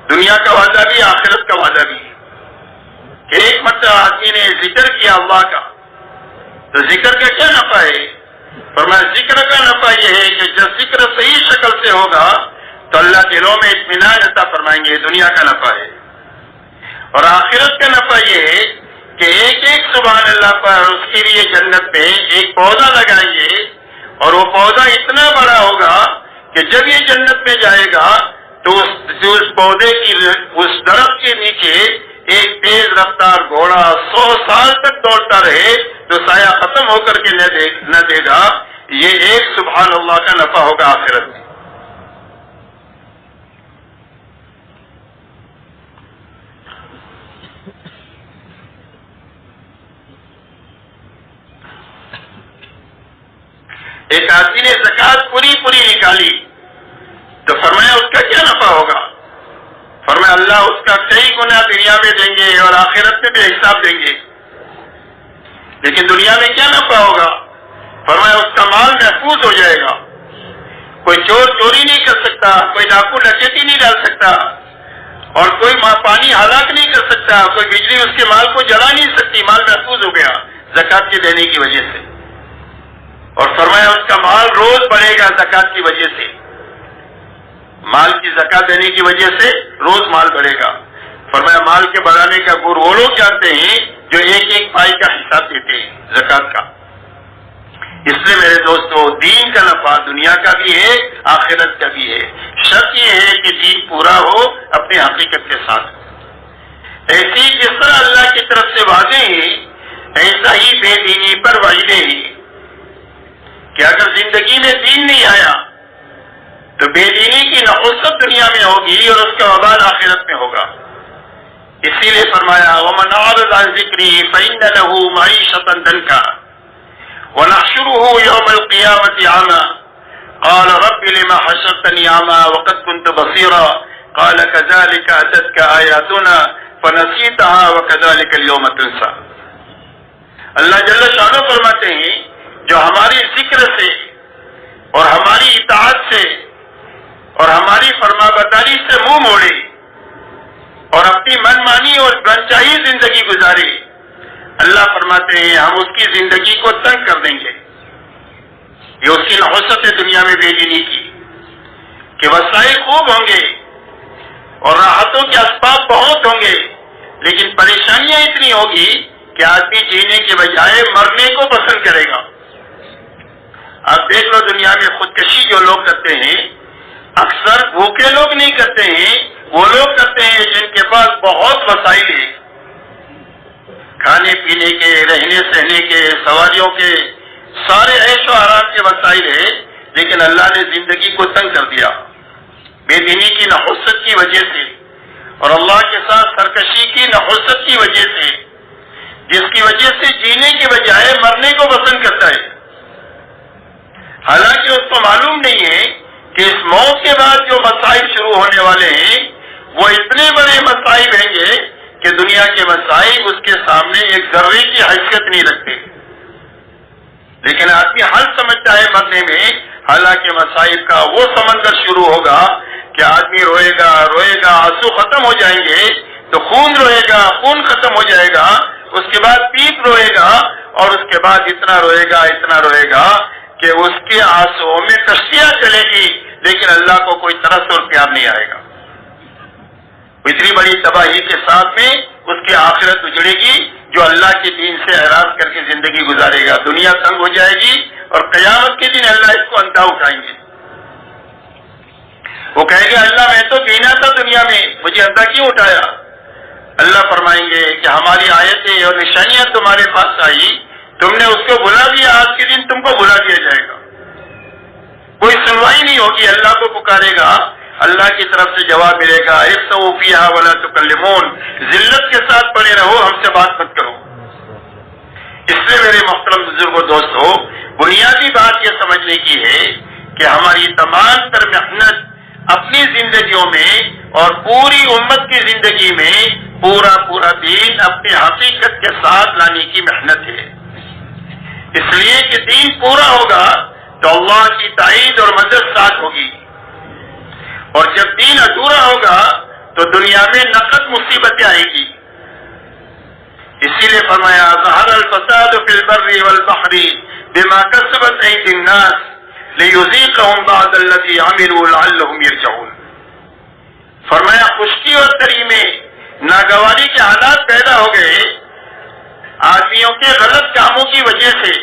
دنیا کا وعدہ بھی آخرت کا وعدہ بھی. کہ ایک مرتبہ آدمی نے ذکر کیا اللہ کا, تو ذکر کا کیا نفع ہے؟ فرمایا ذکر کا نفع یہ ہے کہ جب ذکر صحیح شکل سے ہوگا تو اللہ دلوں میں اطمینان عطا فرمائیں گے, دنیا کا نفع ہے. اور آخرت کا نفع یہ ہے کہ ایک ایک سبحان اللہ پر اس کے لیے جنت میں ایک پودا لگائیں گے اور وہ پودا اتنا بڑا ہوگا کہ جب یہ جنت میں جائے گا تو اس پودے کی اس درخت کے نیچے ایک تیز رفتار گھوڑا 100 سال تک دوڑتا رہے تو سایہ ختم ہو کر کے نہ دے گا. یہ ایک سبحان اللہ کا نفع ہوگا آخرت میں. ایک آدمی نے زکات پوری نکالی تو فرمایا اس کا کیا نفع ہوگا؟ فرمایا اللہ اس کا کئی گنا دنیا میں دیں گے اور آخرت میں بھی حساب دیں گے. لیکن دنیا میں کیا نفع ہوگا؟ فرمایا اس کا مال محفوظ ہو جائے گا, کوئی چور چوری نہیں کر سکتا, کوئی ڈاکو ڈکیتی نہیں ڈال سکتا اور کوئی پانی ہلاک نہیں کر سکتا, کوئی بجلی اس کے مال کو جلا نہیں سکتی. مال محفوظ ہو گیا زکات کے دینے کی وجہ سے. اور فرمایا اس کا مال روز بڑھے گا زکات کی وجہ سے, مال کی زکات دینے کی وجہ سے روز مال بڑھے گا. فرمایا مال کے بڑھانے کا گور وہ لوگ جانتے ہیں جو ایک ایک پائی کا حساب دیتے ہیں زکات کا. اس لیے میرے دوستو دین کا نفع دنیا کا بھی ہے آخرت کا بھی ہے. شرط یہ ہے کہ دین پورا ہو اپنے حقیقت کے ساتھ. ایسی جس طرح اللہ کی طرف سے وعدے ہیں ایسا ہی بے دینی پر وعیدیں ہیں کہ اگر زندگی میں دین نہیں آیا تو بے دینی کی نحوست دنیا میں ہوگی اور اس کا وبال آخرت میں ہوگا. اسی لیے فرمایا وَمَنْ أَعْرَضَ عَنْ ذِكْرِي فَإِنَّ لَهُ مَعِيشَةً ضَنْكًا وَنَحْشُرُهُ يَوْمَ الْقِيَامَةِ أَعْمَى قال رب لما حشرتني اعمى وقد كنت بصيرا قال كذلك اتتك آیاتنا فنسیتها وكذلك اليوم تنسى. اللہ جل شانہ فرماتے ہیں جو ہماری ذکر سے اور ہماری اطاعت سے اور ہماری فرما برداری سے منہ موڑے اور اپنی من مانی اور بنچائی زندگی گزارے، اللہ فرماتے ہیں ہم اس کی زندگی کو تنگ کر دیں گے. یہ اس کی نحوست ہے دنیا میں بے دینی کی کہ وسائل خوب ہوں گے اور راحتوں کے اسباب بہت ہوں گے، لیکن پریشانیاں اتنی ہوگی کہ آدمی جینے کے بجائے مرنے کو پسند کرے گا. آپ دیکھ لو دنیا میں خودکشی جو لوگ کرتے ہیں اکثر بھوکے لوگ نہیں کرتے ہیں، وہ لوگ کرتے ہیں جن کے پاس بہت وسائل ہیں، کھانے پینے کے، رہنے سہنے کے، سواریوں کے، سارے عیش و آرام کے وسائل ہیں، لیکن اللہ نے زندگی کو تنگ کر دیا بے دینی کی نحوست کی وجہ سے اور اللہ کے ساتھ سرکشی کی نحوست کی وجہ سے، جس کی وجہ سے جینے کے بجائے مرنے کو پسند کرتا ہے. حالانکہ اس کو معلوم نہیں ہے کہ اس موت کے بعد جو مسائل شروع ہونے والے ہیں وہ اتنے بڑے مسائل ہیں گے کہ دنیا کے مسائل اس کے سامنے ایک ذرے کی حیثیت نہیں رکھتے. لیکن آدمی حل سمجھتا ہے مرنے میں، حالانکہ مسائل کا وہ سمندر شروع ہوگا کہ آدمی روئے گا روئے گا، آنسو ختم ہو جائیں گے تو خون روئے گا، خون ختم ہو جائے گا، اس کے بعد پیپ روئے گا اور اس کے بعد اتنا روئے گا کہ اس کے آنسوؤں میں کشتیاں چلے گی، لیکن اللہ کو کوئی ترس اور پیار نہیں آئے گا. اتنی بڑی تباہی کے ساتھ میں اس کی آخرت اجڑے گی جو اللہ کے دین سے اعراض کر کے زندگی گزارے گا. دنیا تنگ ہو جائے گی اور قیامت کے دن اللہ اس کو اندھا اٹھائیں گے. وہ کہے گا اللہ میں تو بینا تھا دنیا میں، مجھے اندھا کیوں اٹھایا؟ اللہ فرمائیں گے کہ ہماری آیتیں اور نشانیاں تمہارے پاس آئی، تم نے اس کو بلا دیا، آج کے دن تم کو بلا دیا جائے گا. کوئی سنوائی نہیں ہوگی، اللہ کو پکارے گا، اللہ کی طرف سے جواب ملے گا اِسْتَوُوا فِيهَا وَلَا تُكَلِّمُونَ، ذلت کے ساتھ پڑے رہو، ہم سے بات مت کرو. اس لیے میرے محترم بزرگوں دوستو، بنیادی بات یہ سمجھنے کی ہے کہ ہماری تمام تر محنت اپنی زندگیوں میں اور پوری امت کی زندگی میں پورا دین اپنی حقیقت کے ساتھ لانے کی محنت ہے. اس لیے کہ دین پورا ہوگا تو اللہ کی تائید اور مدد ساتھ ہوگی، اور جب دین ادھورا ہوگا تو دنیا میں نقد مصیبتیں آئے گی. اسی لیے فرمایا ظہر الفساد فی البر والبحر بما کسبت ایدی الناس لیذیقہم بعض الذی عملوا لعلہم یرجعون. فرمایا خشکی اور تری میں ناگواری کے حالات پیدا ہو گئے آدمیوں کے غلط کاموں کی وجہ سے،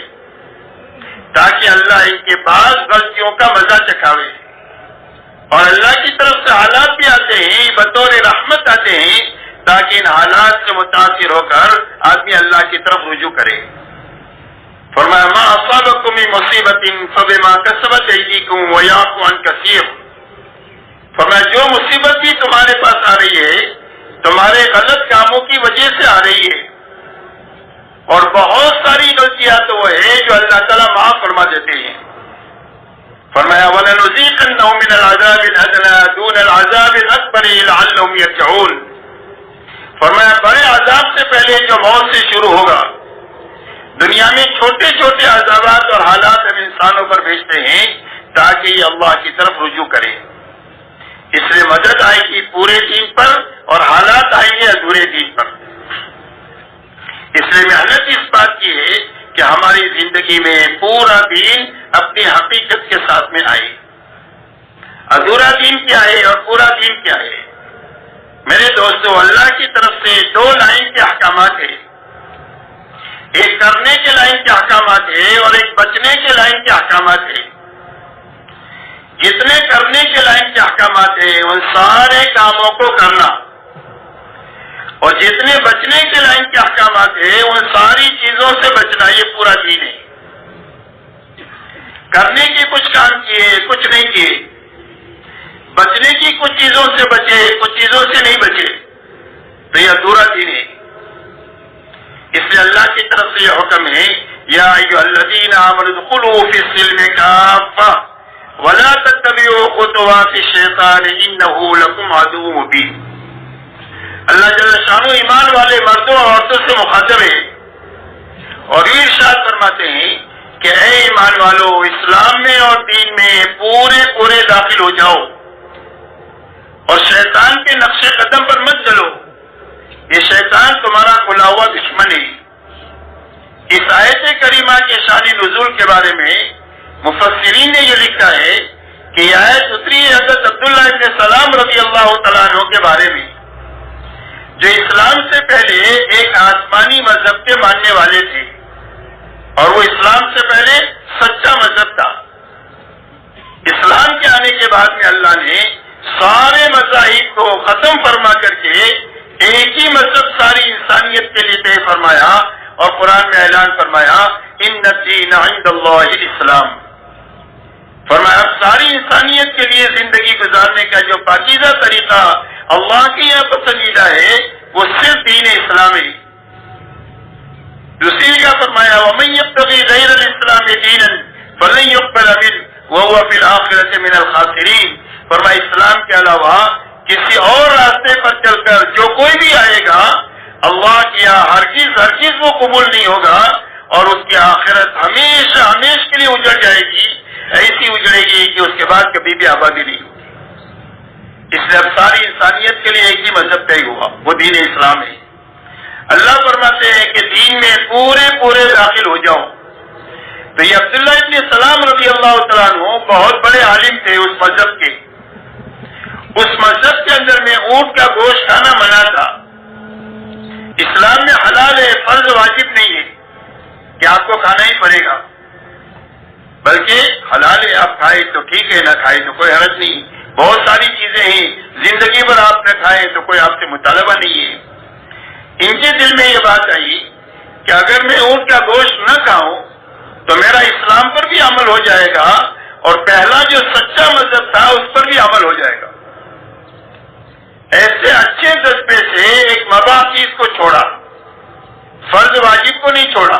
تاکہ اللہ ان کے بعض غلطیوں کا مزہ چکھاوے. اور اللہ کی طرف سے حالات بھی آتے ہیں بطور رحمت آتے ہیں تاکہ ان حالات سے متاثر ہو کر آدمی اللہ کی طرف رجوع کرے. فرمایا ما اصابکم من مصیبت فبما کسبت ایدیکم ویعفو عن کثیر. فرمایا جو مصیبت بھی تمہارے پاس آ رہی ہے تمہارے غلط کاموں کی وجہ سے آ رہی ہے، اور بہت ساری غلطیاں تو وہ ہے جو اللہ تعالیٰ معاف فرما دیتے ہیں. فرمایا وَلَنُذِيقَنَّهُم مِّنَ الْعَذَابِ الْأَدْنَىٰ دُونَ الْعَذَابِ الْأَكْبَرِ لَعَلَّهُمْ يَرْجِعُونَ. فرمایا بڑے عذاب سے پہلے جو موت سے شروع ہوگا، دنیا میں چھوٹے چھوٹے عذابات اور حالات ہم انسانوں پر بھیجتے ہیں تاکہ یہ اللہ کی طرف رجوع کرے. اس لیے مدد آئے گی پورے دین پر اور حالات آئیں گے ادھورے دین پر. اس لیے محنت اس بات کی ہے کہ ہماری زندگی میں پورا دین اپنی حقیقت کے ساتھ میں آئے. ادھورا دین کیا ہے اور پورا دین کیا ہے؟ میرے دوستو، اللہ کی طرف سے دو لائن کے احکامات ہیں. ایک کرنے کے لائن کے احکامات ہے اور ایک بچنے کے لائن کے احکامات ہے. جتنے کرنے کے لائن کے احکامات ہیں ان سارے کاموں کو کرنا، اور جتنے بچنے کے لائن کے احکامات ہیں ان ساری چیزوں سے بچنا، یہ پورا دین ہے. کرنے کے کچھ کام کیے کچھ نہیں کیے، بچنے کی کچھ چیزوں سے بچے کچھ چیزوں سے نہیں بچے، تو یہ ادھورا دین ہے. اس لیے اللہ کی طرف سے یہ حکم ہے یا ایھا الذین آمنوا ادخلوا فی السلم کافہ، وَلَا تَتَّبِعُوا خُطُوَاتِ الشَّيْطَانِ إِنَّهُ لَكُمْ عَدُوٌّ مُبِينٌ۔ اللہ جل شانہ ایمان والے مردوں اور عورتوں سے مخاطب ہے اور یہ ارشاد فرماتے ہیں کہ اے ایمان والو، اسلام میں اور دین میں پورے داخل ہو جاؤ اور شیطان کے نقش قدم پر مت چلو، یہ شیطان تمہارا کھلا ہوا دشمن ہے۔ اس آیت کریمہ کے شان نزول کے بارے میں مفسرین نے یہ لکھا ہے کہ یہ آیت اتری حضرت عبداللہ ابن سلام رضی اللہ تعالیٰ عنہ کے بارے میں، جو اسلام سے پہلے ایک آسمانی مذہب کے ماننے والے تھے اور وہ اسلام سے پہلے سچا مذہب تھا۔ اسلام کے آنے کے بعد میں اللہ نے سارے مذاہب کو ختم فرما کر کے ایک ہی مذہب ساری انسانیت کے لیے طے فرمایا اور قرآن میں اعلان فرمایا ان الدین عند اللہ الاسلام۔ فرمایا اب ساری انسانیت کے لیے زندگی گزارنے کا جو پاکیزہ طریقہ اللہ کے یہاں پسندیدہ ہے وہ صرف دین اسلام ہے۔ دوسری جگہ فرمایا وَمَن يَبْتَغِي غَيْرَ الْإِسْلَامِ دِينًا فَلَن يُقْبَلَ مِنْهُ وَهُوَ فِي الْآخِرَةِ مِنَ الْخَاسِرِينَ۔ فرمایا اسلام کے علاوہ کسی اور راستے پر چل کر جو کوئی بھی آئے گا اللہ کے یہاں ہرگز وہ قبول نہیں ہوگا اور اس کی آخرت ہمیشہ کے لیے اجڑ جائے گی، ایسی اجڑے گی کہ اس کے بعد کبھی بھی آبادی نہیں ہوگی۔ اس لیے اب ساری انسانیت کے لیے ایک ہی مذہب طے ہوا، وہ دین اسلام ہے۔ اللہ فرماتے ہیں کہ دین میں پورے داخل ہو جاؤ۔ تو یہ عبداللہ ابن سلام رضی اللہ تعالیٰ عنہ بہت بڑے عالم تھے اس مذہب کے۔ اس مذہب کے اندر میں اونٹ کا گوشت کھانا منع تھا۔ اسلام میں حلال ہے، فرض واجب نہیں ہے کہ آپ کو کھانا ہی پڑے گا، بلکہ حلال ہے، آپ کھائے تو ٹھیک ہے، نہ کھائے تو کوئی حرج نہیں۔ بہت ساری چیزیں ہیں زندگی بھر آپ نہ کھائے تو کوئی آپ سے مطالبہ نہیں ہے۔ ان کے دل میں یہ بات آئی کہ اگر میں اونٹ کا گوشت نہ کھاؤں تو میرا اسلام پر بھی عمل ہو جائے گا اور پہلا جو سچا مذہب تھا اس پر بھی عمل ہو جائے گا۔ ایسے اچھے جذبے سے ایک مباح چیز کو چھوڑا، فرض واجب کو نہیں چھوڑا،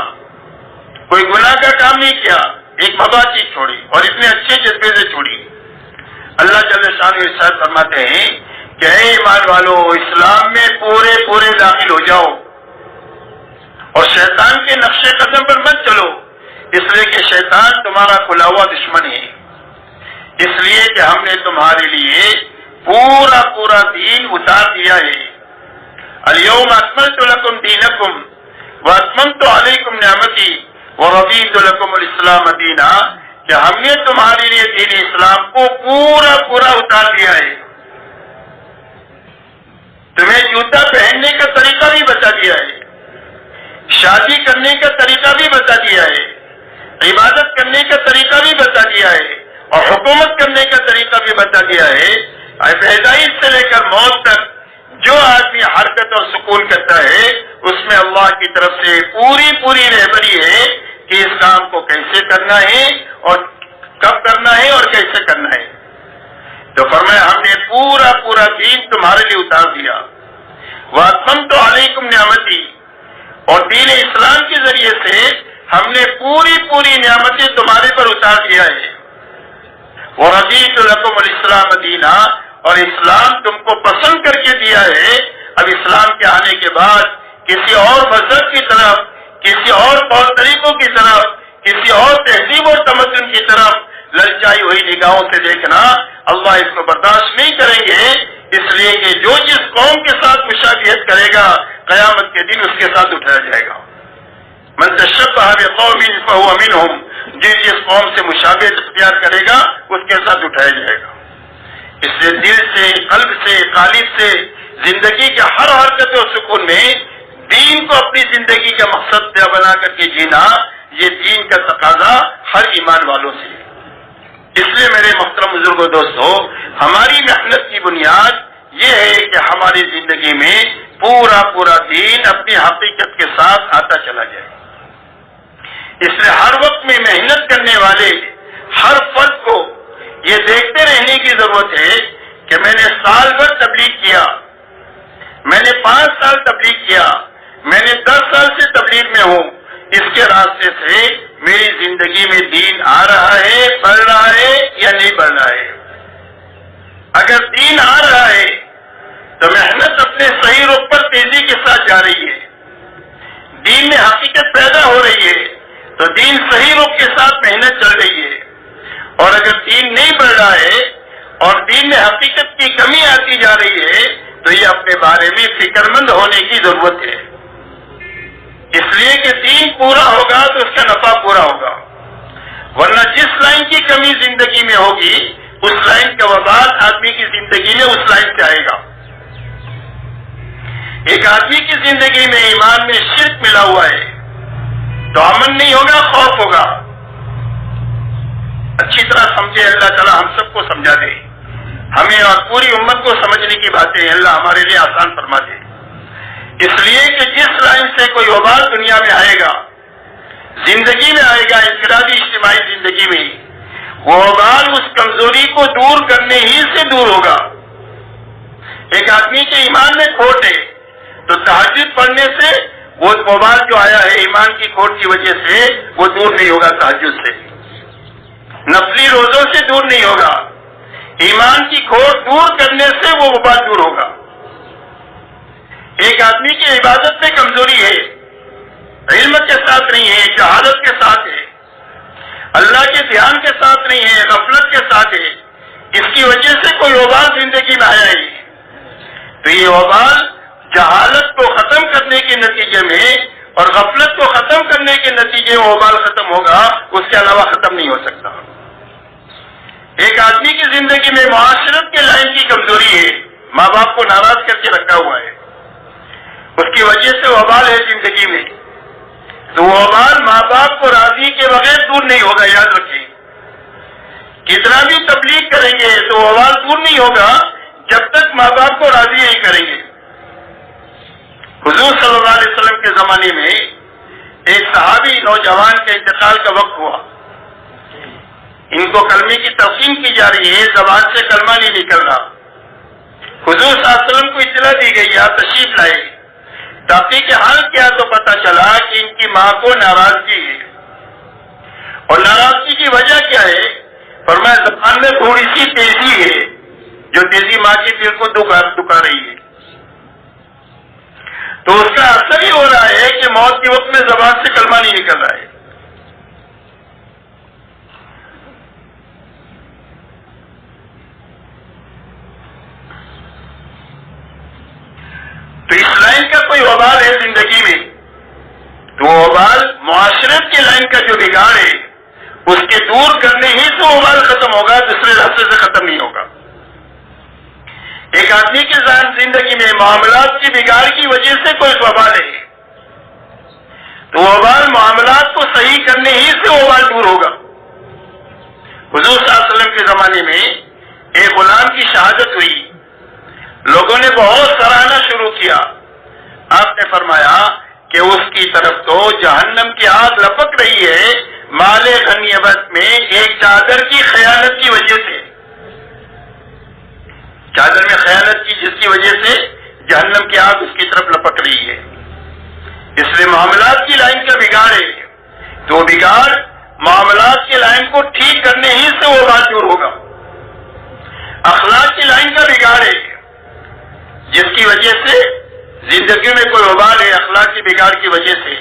کوئی گناہ کا کام نہیں کیا، ایک مباح چیز چھوڑی اور اتنے اچھے جذبے سے چھوڑی۔ اللہ جل شانہ ارشاد فرماتے ہیں کہ اے ایمان والو، اسلام میں پورے داخل ہو جاؤ اور شیطان کے نقش قدم پر مت چلو، اس لیے کہ شیطان تمہارا کھلا ہوا دشمن ہے۔ اس لیے کہ ہم نے تمہارے لیے پورا دین اتار دیا ہے۔ الیوم اکملت لکم دینکم واتممت علیکم نعمتی ورضیت لکم الاسلام دینا، کہ ہم نے تمہارے لیے دین اسلام کو پورا اتار دیا ہے۔ تمہیں جوتا پہننے کا طریقہ بھی بتا دیا ہے، شادی کرنے کا طریقہ بھی بتا دیا ہے، عبادت کرنے کا طریقہ بھی بتا دیا ہے اور حکومت کرنے کا طریقہ بھی بتا دیا ہے۔ پیدائش سے لے کر موت تک جو آدمی حرکت اور سکون کرتا ہے اس میں اللہ کی طرف سے پوری رہبری ہے کہ اس کام کو کیسے کرنا ہے اور کب کرنا ہے اور کیسے کرنا ہے۔ تو فرمایا ہم نے پورا دین تمہارے لیے اتار دیا۔ وَأَتْمَمْتُ عَلَيْكُمْ نِعْمَتِي، اور دین اسلام کے ذریعے سے ہم نے پوری نعمتیں تمہارے پر اتار دیا ہے۔ وَرَضِيتُ لَكُمُ الْإِسْلَامَ دِينًا، اور اسلام تم کو پسند کر کے دیا ہے۔ اب اسلام کے آنے کے بعد کسی اور مذہب کی طرف، کسی اور طور طریقوں کی طرف، کسی اور تہذیب اور تمدن کی طرف للچائی ہوئی نگاہوں سے دیکھنا اللہ اس کو برداشت نہیں کریں گے، اس لیے کہ جو جس قوم کے ساتھ مشابہت کرے گا قیامت کے دن اس کے ساتھ اٹھایا جائے گا۔ من تشبہ بقوم فہو منہم، جس قوم سے مشابہت اختیار کرے گا اس کے ساتھ اٹھایا جائے گا۔ اس سے دل سے، قلب سے، قالب سے زندگی کے ہر حرکت و سکون میں دین کو اپنی زندگی کا مقصد بنا کر کے جینا، یہ دین کا تقاضا ہر ایمان والوں سے ہے۔ اس لیے میرے محترم بزرگوں دوستو، ہماری محنت کی بنیاد یہ ہے کہ ہماری زندگی میں پورا دین اپنی حقیقت کے ساتھ آتا چلا جائے۔ اس لیے ہر وقت میں محنت کرنے والے ہر فرد کو یہ دیکھتے رہنے کی ضرورت ہے کہ میں نے سال بھر تبلیغ کیا، میں نے 5 سال تبلیغ کیا، میں نے 10 سال سے تبلیغ میں ہوں، اس کے راستے سے میری زندگی میں دین آ رہا ہے، بڑھ رہا ہے یا نہیں بڑھ رہا ہے۔ اگر دین آ رہا ہے تو محنت اپنے صحیح رخ پر تیزی کے ساتھ جا رہی ہے، دین میں حقیقت پیدا ہو رہی ہے تو دین صحیح رخ کے ساتھ محنت چل رہی ہے۔ اور اگر دین نہیں بڑھ رہا ہے اور دین میں حقیقت کی کمی آتی جا رہی ہے تو یہ اپنے بارے میں فکر مند ہونے کی ضرورت ہے، اس لیے کہ دین پورا ہوگا تو اس کا نفع پورا ہوگا، ورنہ جس لائن کی کمی زندگی میں ہوگی اس لائن کا وبال آدمی کی زندگی میں اس لائن سے آئے گا۔ ایک آدمی کی زندگی میں ایمان میں شرک ملا ہوا ہے تو امن نہیں ہوگا، خوف ہوگا۔ اچھی طرح سمجھے، اللہ تعالیٰ ہم سب کو سمجھا دے، ہمیں اور پوری امت کو سمجھنے کی باتیں اللہ ہمارے لیے آسان فرما دے، اس لیے کہ جس لائن سے کوئی وبال دنیا میں آئے گا، زندگی میں آئے گا، انفرادی اجتماعی زندگی میں، وہ وبال اس کمزوری کو دور کرنے ہی سے دور ہوگا۔ ایک آدمی کے ایمان میں کھوٹ ہے تو تہجد پڑھنے سے وہ وبال جو آیا ہے ایمان کی کھوٹ کی وجہ سے وہ دور نہیں ہوگا، تہجد سے، نفلی روزوں سے دور نہیں ہوگا، ایمان کی کھوٹ دور کرنے سے وہ وبال دور ہوگا۔ ایک آدمی کی عبادت میں کمزوری ہے، علم کے ساتھ نہیں ہے، جہالت کے ساتھ ہے، اللہ کے دھیان کے ساتھ نہیں ہے، غفلت کے ساتھ ہے، اس کی وجہ سے کوئی وبال زندگی میں آیا ہے تو یہ وبال جہالت کو ختم کرنے کے نتیجے میں اور غفلت کو ختم کرنے کے نتیجے میں وبال ختم ہوگا، اس کے علاوہ ختم نہیں ہو سکتا۔ ایک آدمی کی زندگی میں معاشرت کے لائن کی کمزوری ہے، ماں باپ کو ناراض کر کے رکھا ہوا ہے، اس کی وجہ سے وبال ہے زندگی میں، تو وبال ماں باپ کو راضی کے بغیر دور نہیں ہوگا، یاد رکھیں۔ کتنا بھی تبلیغ کریں گے تو وبال دور نہیں ہوگا جب تک ماں باپ کو راضی نہیں کریں گے۔ حضور صلی اللہ علیہ وسلم کے زمانے میں ایک صحابی نوجوان کے انتقال کا وقت ہوا، ان کو کلمے کی تلقین کی جا رہی ہے، زبان سے کلمہ نہیں نکل رہا۔ حضور صلی اللہ علیہ وسلم کو اطلاع دی گئی، آپ تشریف لائے، تحقیق کے حال کیا تو پتا چلا کہ ان کی ماں کو ناراضگی ہے، اور ناراضگی کی وجہ کیا ہے؟ فرمایا زبان میں تھوڑی سی تیزی ہے، جو تیزی ماں کے دل کو دکھا رہی ہے، تو اس کا اثر ہی ہو رہا ہے کہ موت کے وقت میں زبان سے کلمہ نہیں نکل رہا ہے۔ تو اس لائن کا کوئی وبال ہے زندگی میں تو وہ وبال معاشرت کی لائن کا جو بگاڑ ہے اس کے دور کرنے ہی سے وبال ختم ہوگا، دوسرے راستے سے ختم نہیں ہوگا۔ ایک آدمی کی زندگی میں معاملات کی بگاڑ کی وجہ سے کوئی وبال ہے تو وبال معاملات کو صحیح کرنے ہی سے وبال دور ہوگا۔ حضور صلی اللہ علیہ وسلم کے زمانے میں ایک غلام کی شہادت ہوئی، لوگوں نے بہت سراہنا شروع کیا، آپ نے فرمایا کہ اس کی طرف تو جہنم کی آگ لپک رہی ہے مال غنیمت میں ایک چادر کی خیانت کی وجہ سے، چادر میں خیانت کی جس کی وجہ سے جہنم کی آگ اس کی طرف لپک رہی ہے۔ اس لیے معاملات کی لائن کا بگاڑ ہے تو بگاڑ معاملات کی لائن کو ٹھیک کرنے ہی سے وہ بات دور ہوگا۔ اخلاق کی لائن کا بگاڑ ہے جس کی وجہ سے زندگی میں کوئی وبال ہے اخلاق کی بگاڑ کی وجہ سے،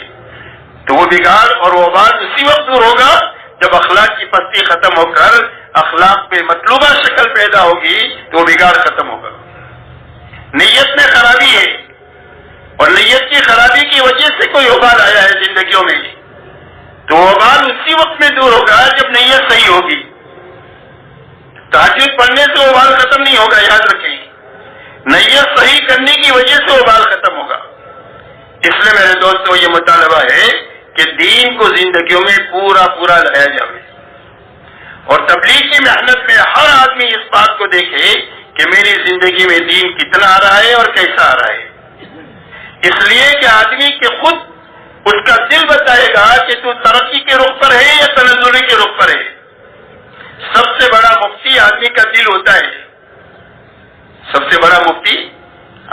تو وہ بگاڑ اور وبال اسی وقت دور ہوگا جب اخلاق کی پستی ختم ہو کر اخلاق پہ مطلوبہ شکل پیدا ہوگی تو وہ بگاڑ ختم ہوگا۔ نیت میں خرابی ہے اور نیت کی خرابی کی وجہ سے کوئی وبال آیا ہے زندگیوں میں تو وبال اسی وقت میں دور ہوگا جب نیت صحیح ہوگی۔ تہجد پڑھنے سے وبال ختم نہیں ہوگا، یاد رکھیں، نیت صحیح کرنے کی وجہ سے وبال ختم ہوگا۔ اس لیے میرے دوستوں یہ مطالبہ ہے کہ دین کو زندگیوں میں پورا لایا جائے اور تبلیغ کی محنت میں ہر آدمی اس بات کو دیکھے کہ میری زندگی میں دین کتنا آ رہا ہے اور کیسا آ رہا ہے، اس لیے کہ آدمی کے خود اس کا دل بتائے گا کہ تو ترقی کے رخ پر ہے یا تنزلی کے رخ پر ہے۔ سب سے بڑا مفتی آدمی کا دل ہوتا ہے، سب سے بڑا مفتی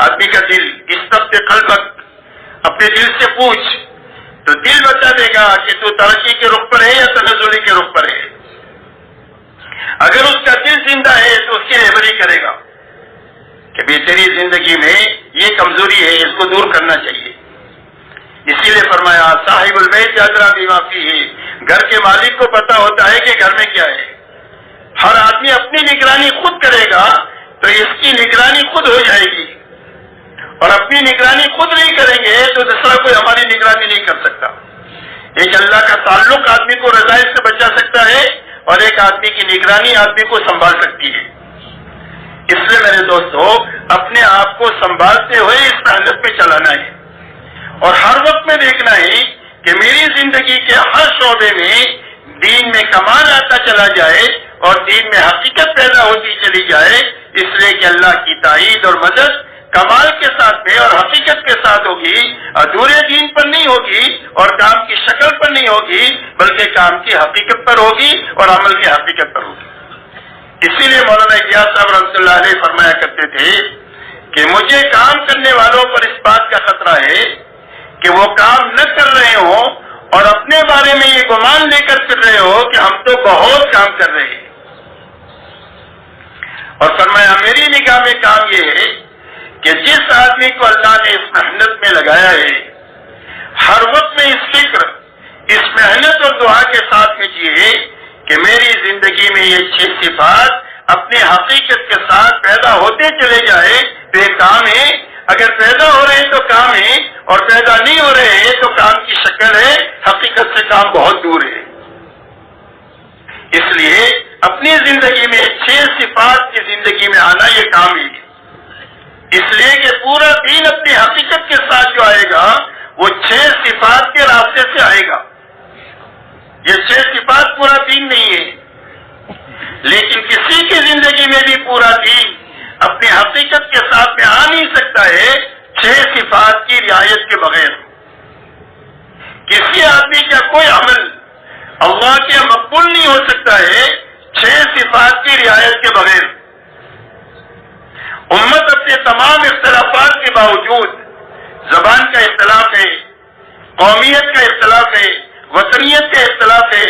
آدمی کا دل۔ استفت قلبک، اپنے دل سے پوچھ تو دل بتا دے گا کہ تو ترقی کے رخ پر ہے یا تنزلی کے رخ پر ہے. اگر اس کا دل زندہ ہے تو اس کی رہبری کرے گا کہ بھی تیری زندگی میں یہ کمزوری ہے، اس کو دور کرنا چاہیے. اسی لیے فرمایا صاحب البیت ادری بما فیہ، گھر کے مالک کو پتا ہوتا ہے کہ گھر میں کیا ہے. ہر آدمی اپنی نگرانی خود کرے گا تو اس کی نگرانی خود ہو جائے گی، اور اپنی نگرانی خود نہیں کریں گے تو دوسرا کوئی ہماری نگرانی نہیں کر سکتا. ایک اللہ کا تعلق آدمی کو رذائل سے بچا سکتا ہے اور ایک آدمی کی نگرانی آدمی کو سنبھال سکتی ہے. اس لیے میرے دوستو اپنے آپ کو سنبھالتے ہوئے اس محنت میں چلانا ہے اور ہر وقت میں دیکھنا ہے کہ میری زندگی کے ہر شعبے میں دین میں کمال آتا چلا جائے اور دین میں حقیقت پیدا ہوتی چلی جائے. اس لیے کہ اللہ کی تائید اور مدد کمال کے ساتھ میں اور حقیقت کے ساتھ ہوگی، ادھورے دین پر نہیں ہوگی اور کام کی شکل پر نہیں ہوگی، بلکہ کام کی حقیقت پر ہوگی اور عمل کی حقیقت پر ہوگی. اسی لیے مولانا الیاس صاحب رحمۃ اللہ علیہ فرمایا کرتے تھے کہ مجھے کام کرنے والوں پر اس بات کا خطرہ ہے کہ وہ کام نہ کر رہے ہوں اور اپنے بارے میں یہ گمان لے کر پھر رہے ہو کہ ہم تو بہت کام کر رہے ہیں. اور فرمایا میری نگاہ میں کام یہ ہے کہ جس آدمی کو اللہ نے اس محنت میں لگایا ہے ہر وقت میں اس فکر، اس محنت اور دعا کے ساتھ میں جیے کہ میری زندگی میں یہ 6 صفات اپنے حقیقت کے ساتھ پیدا ہوتے چلے جائے تو یہ کام ہے. اگر پیدا ہو رہے ہیں تو کام ہے اور پیدا نہیں ہو رہے ہیں تو کام کی شکل ہے، حقیقت سے کام بہت دور ہے. اس لیے اپنی زندگی میں 6 صفات کی زندگی میں آنا یہ کام ہے. اس لیے کہ پورا دین اپنی حقیقت کے ساتھ جو آئے گا وہ 6 صفات کے راستے سے آئے گا. یہ 6 صفات پورا دین نہیں ہے، لیکن کسی کی زندگی میں بھی پورا دین اپنی حقیقت کے ساتھ میں آ نہیں سکتا ہے 6 صفات کی رعایت کے بغیر. کسی آدمی کا کوئی عمل اللہ کے مقبول نہیں ہو سکتا ہے 6 صفات کی رعایت کے بغیر. امت اپنے تمام اختلافات کے باوجود، زبان کا اختلاف ہے، قومیت کا اختلاف ہے، وطنیت کے اختلاف ہے،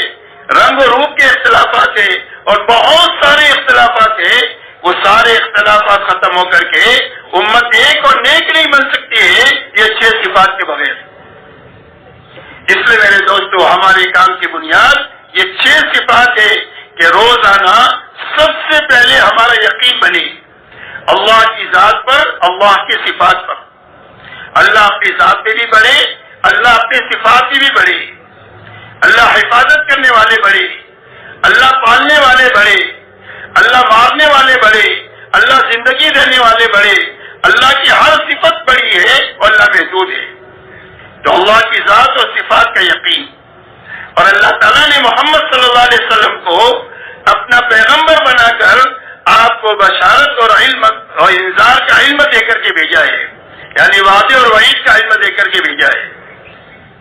رنگ و روپ کے اختلافات ہے اور بہت سارے اختلافات ہیں، وہ سارے اختلافات ختم ہو کر کے امت ایک اور نیک نہیں بن سکتی ہے یہ 6 صفات کے بغیر. اس لیے میرے دوستو ہمارے کام کی بنیاد یہ 6 صفات ہے کہ روزانہ سب سے پہلے ہمارا یقین بنے اللہ کی ذات پر، اللہ کی صفات پر. اللہ اپنی ذات پہ بھی بڑھے، اللہ اپنے صفات پہ بھی بڑھے. اللہ حفاظت کرنے والے بڑھے، اللہ پالنے والے بڑھے، اللہ مارنے والے بڑھے، اللہ زندگی دینے والے بڑھے. اللہ کی ہر صفت بڑی ہے اور اللہ محدود ہے. تو اللہ کی ذات اور صفات کا یقین، اور اللہ تعالیٰ نے محمد صلی اللہ علیہ وسلم کو اپنا پیغمبر بنا کر آپ کو بشارت اور علم اور انذار کا علم دے کر کے بھیجا ہے، یعنی وعدے اور وعید کا علم دے کر کے بھیجا ہے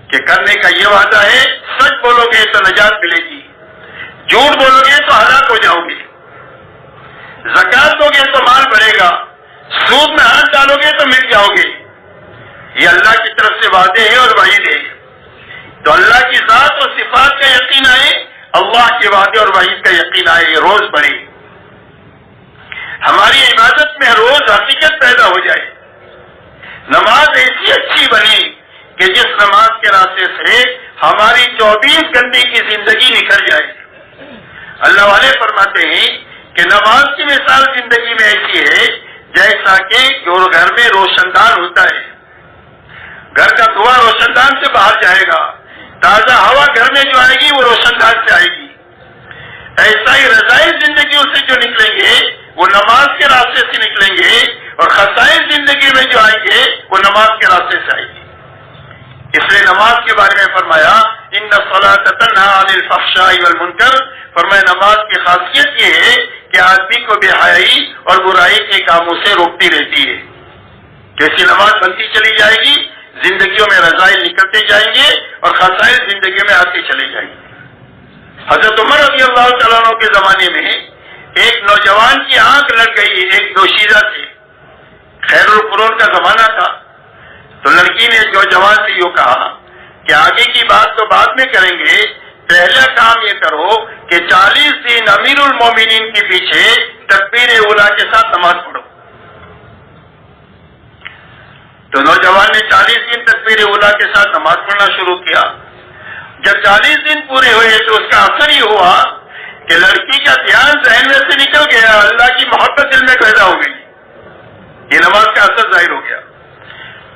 کہ کرنے کا یہ وعدہ ہے، سچ بولو گے تو نجات ملے گی، جھوٹ بولو گے تو ہلاک ہو جاؤ گے، زکات دو گے تو مال بڑھے گا، سود میں ہاتھ ڈالو گے تو مل جاؤ گے. یہ اللہ کی طرف سے وعدے ہیں اور وعید ہے. تو اللہ کی ذات اور صفات کا یقین آئے، اللہ کے وعدے اور وعید کا یقین آئے، یہ روز بڑھے. ہماری عبادت میں روز حقیقت پیدا ہو جائے. نماز ایسی اچھی بنے کہ جس نماز کے راستے سے ہماری 24 گھنٹے کی زندگی نکل جائے. اللہ والے فرماتے ہیں کہ نماز کی مثال زندگی میں ایسی ہے جیسا کہ گھر میں روشن دان ہوتا ہے. گھر کا دھواں روشن دان سے باہر جائے گا، تازہ ہوا گھر میں جو آئے گی وہ روشن دان سے آئے گی. ایسا ہی رضائی زندگیوں سے جو نکلیں گے وہ نماز کے راستے سے نکلیں گے، اور خسائر زندگی میں جو آئیں گے وہ نماز کے راستے سے آئیں گے. اس لیے نماز کے بارے میں فرمایا ان الصلاۃ تنہی عن الفحشاء والمنکر. فرمایا نماز کی خاصیت یہ ہے کہ آدمی کو بے حیائی اور برائی کے کاموں سے روکتی رہتی ہے. جیسی نماز بنتی چلی جائے گی زندگیوں میں رذائل نکلتے جائیں گے اور خسائر زندگی میں آتے چلے جائیں گے. حضرت عمر رضی اللہ تعالیٰ عنہ کے زمانے میں ایک نوجوان کی آنکھ لگ گئی ایک دوشیزہ سے. خیر القرون کا زمانہ تھا. تو لڑکی نے نوجوان سے یوں کہا کہ آگے کی بات تو بعد میں کریں گے، پہلا کام یہ کرو کہ 40 دن امیر المومنین کے پیچھے تکبیر اولیٰ کے ساتھ نماز پڑھو۔ تو نوجوان نے 40 دن تکبیر اولیٰ کے ساتھ نماز پڑھنا شروع کیا۔ جب 40 دن پورے ہوئے تو اس کا اثر یہ ہوا کہ لڑکی کا دھیان ذہن میں سے نکل گیا، اللہ کی محبت دل میں پیدا ہو گئی۔ یہ نماز کا اثر ظاہر ہو گیا۔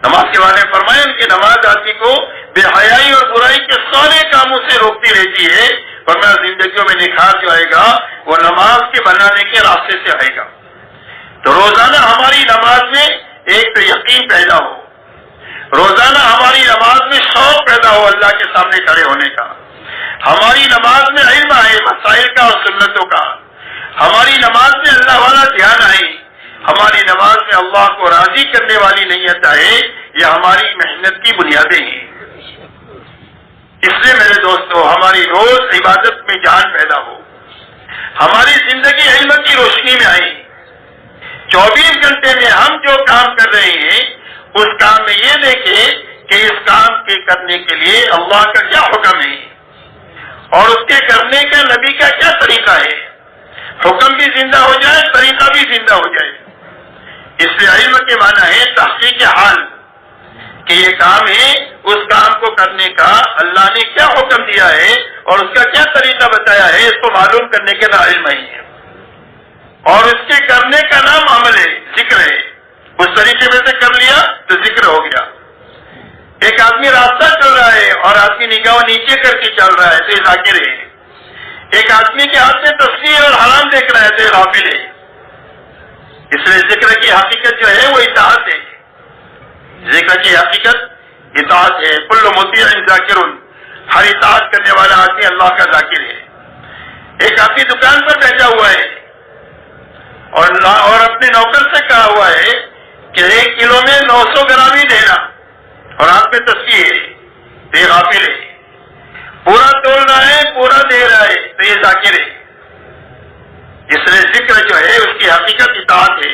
نماز کے بارے میں فرمایا ان کی نماز آدمی کو بے حیائی اور برائی کے سارے کاموں سے روکتی رہتی ہے، اور میں زندگیوں میں نکھار جو آئے گا وہ نماز کے بنانے کے راستے سے آئے گا۔ تو روزانہ ہماری نماز میں ایک تو یقین پیدا ہو، روزانہ ہماری نماز میں شوق پیدا ہو اللہ کے سامنے کھڑے ہونے کا، ہماری نماز میں علم آئے مسائل کا اور سنتوں کا، ہماری نماز میں اللہ والا دھیان آئے، ہماری نماز میں اللہ کو راضی کرنے والی نیت آئے، یہ ہماری محنت کی بنیادیں ہیں۔ اس لیے میرے دوستو ہماری روز عبادت میں جان پیدا ہو، ہماری زندگی علم کی روشنی میں آئی، 24 گھنٹے میں ہم جو کام کر رہے ہیں اس کام میں یہ دیکھیں کہ اس کام کے کرنے کے لیے اللہ کا کیا حکم ہے اور اس کے کرنے کا نبی کا کیا طریقہ ہے۔ حکم بھی زندہ ہو جائے، طریقہ بھی زندہ ہو جائے۔ اس لیے علم کے معنی ہے تحقیق حال، کہ یہ کام ہے، اس کام کو کرنے کا اللہ نے کیا حکم دیا ہے اور اس کا کیا طریقہ بتایا ہے، اس کو معلوم کرنے کے نام علم ہی ہے، اور اس کے کرنے کا نام عمل ہے، ذکر ہے۔ اس طریقے میں سے کر لیا تو ذکر ہو گیا۔ ایک آدمی راستہ چل رہا ہے اور آدمی نگاہ نیچے کر کے چل رہا ہے تو یہ ذاکر ہے۔ ایک آدمی کے ہاتھ میں تصویر اور حرام دیکھ رہا ہے تو یہ غافل ہے۔ اس لیے ذکر کی حقیقت جو ہے وہ اطاعت ہے، ذکر کی حقیقت اطاعت ہے۔ کل مطیع ذاکر، ہر اطاعت کرنے والا آدمی اللہ کا ذاکر ہے۔ ایک آدمی دکان پر بیٹھا ہوا ہے اور اپنے نوکر سے کہا ہوا ہے کہ 1 کلو میں 900 گرام ہی دینا، اور ہاتھ میں تصویر ہے تو یہ غافل ہے۔ پورا تول رہا ہے، پورا دے رہا ہے تو یہ ذاکر ہے۔ اس لیے ذکر جو ہے اس کی حقیقت اطاعت ہے،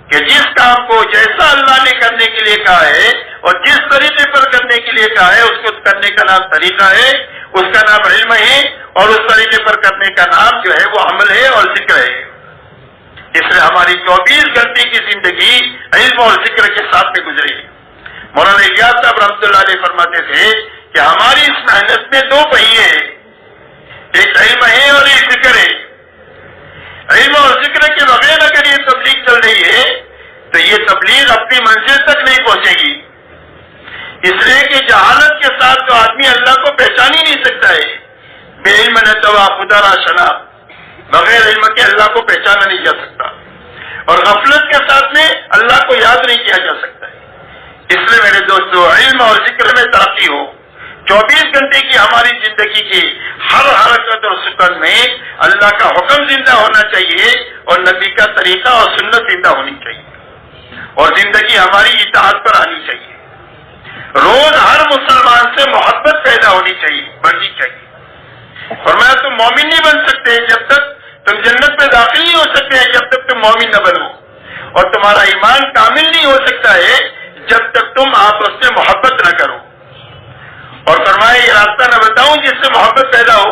کہ جس کام کو جیسا اللہ نے کرنے کے لیے کہا ہے اور جس طریقے پر کرنے کے لیے کہا ہے اس کو کرنے کا نام طریقہ ہے، اس کا نام علم ہے، اور اس طریقے پر کرنے کا نام جو ہے وہ عمل ہے اور ذکر ہے۔ اس لیے ہماری 24 گھنٹے کی زندگی علم اور ذکر کے ساتھ میں گزرے۔ مولانا الیاس صاحب رحمۃ اللہ علیہ فرماتے تھے کہ ہماری اس محنت میں 2 پہیے ہیں، ایک علم ہے اور ایک ذکر ہے۔ علم اور ذکر کے بغیر اگر یہ تبلیغ چل رہی ہے تو یہ تبلیغ اپنی منزل تک نہیں پہنچے گی، اس لیے کہ جہالت کے ساتھ تو آدمی اللہ کو پہچان ہی نہیں سکتا ہے۔ بے علم نتوا خدا را شناخت، بغیر علم کے اللہ کو پہچانا نہیں جا سکتا، اور غفلت کے ساتھ میں اللہ کو یاد نہیں کیا جا سکتا ہے۔ اس لیے میرے دوستو علم اور ذکر میں ترقی ہو۔ 24 گھنٹے کی ہماری زندگی کی ہر حرکت اور سکون میں اللہ کا حکم زندہ ہونا چاہیے اور نبی کا طریقہ اور سنت زندہ ہونی چاہیے، اور زندگی ہماری اطاعت پر آنی چاہیے۔ روز ہر مسلمان سے محبت پیدا ہونی چاہیے، بڑھنی چاہیے۔ فرمایا تم مومن نہیں بن سکتے جب تک تم جنت میں داخل نہیں ہو سکتے ہیں جب تک تم مومن نہ بنو، اور تمہارا ایمان کامل نہیں ہو سکتا ہے جب تک تم آپس میں محبت نہ کرو۔ اور فرمایا یہ راستہ نہ بتاؤں جس سے محبت پیدا ہو۔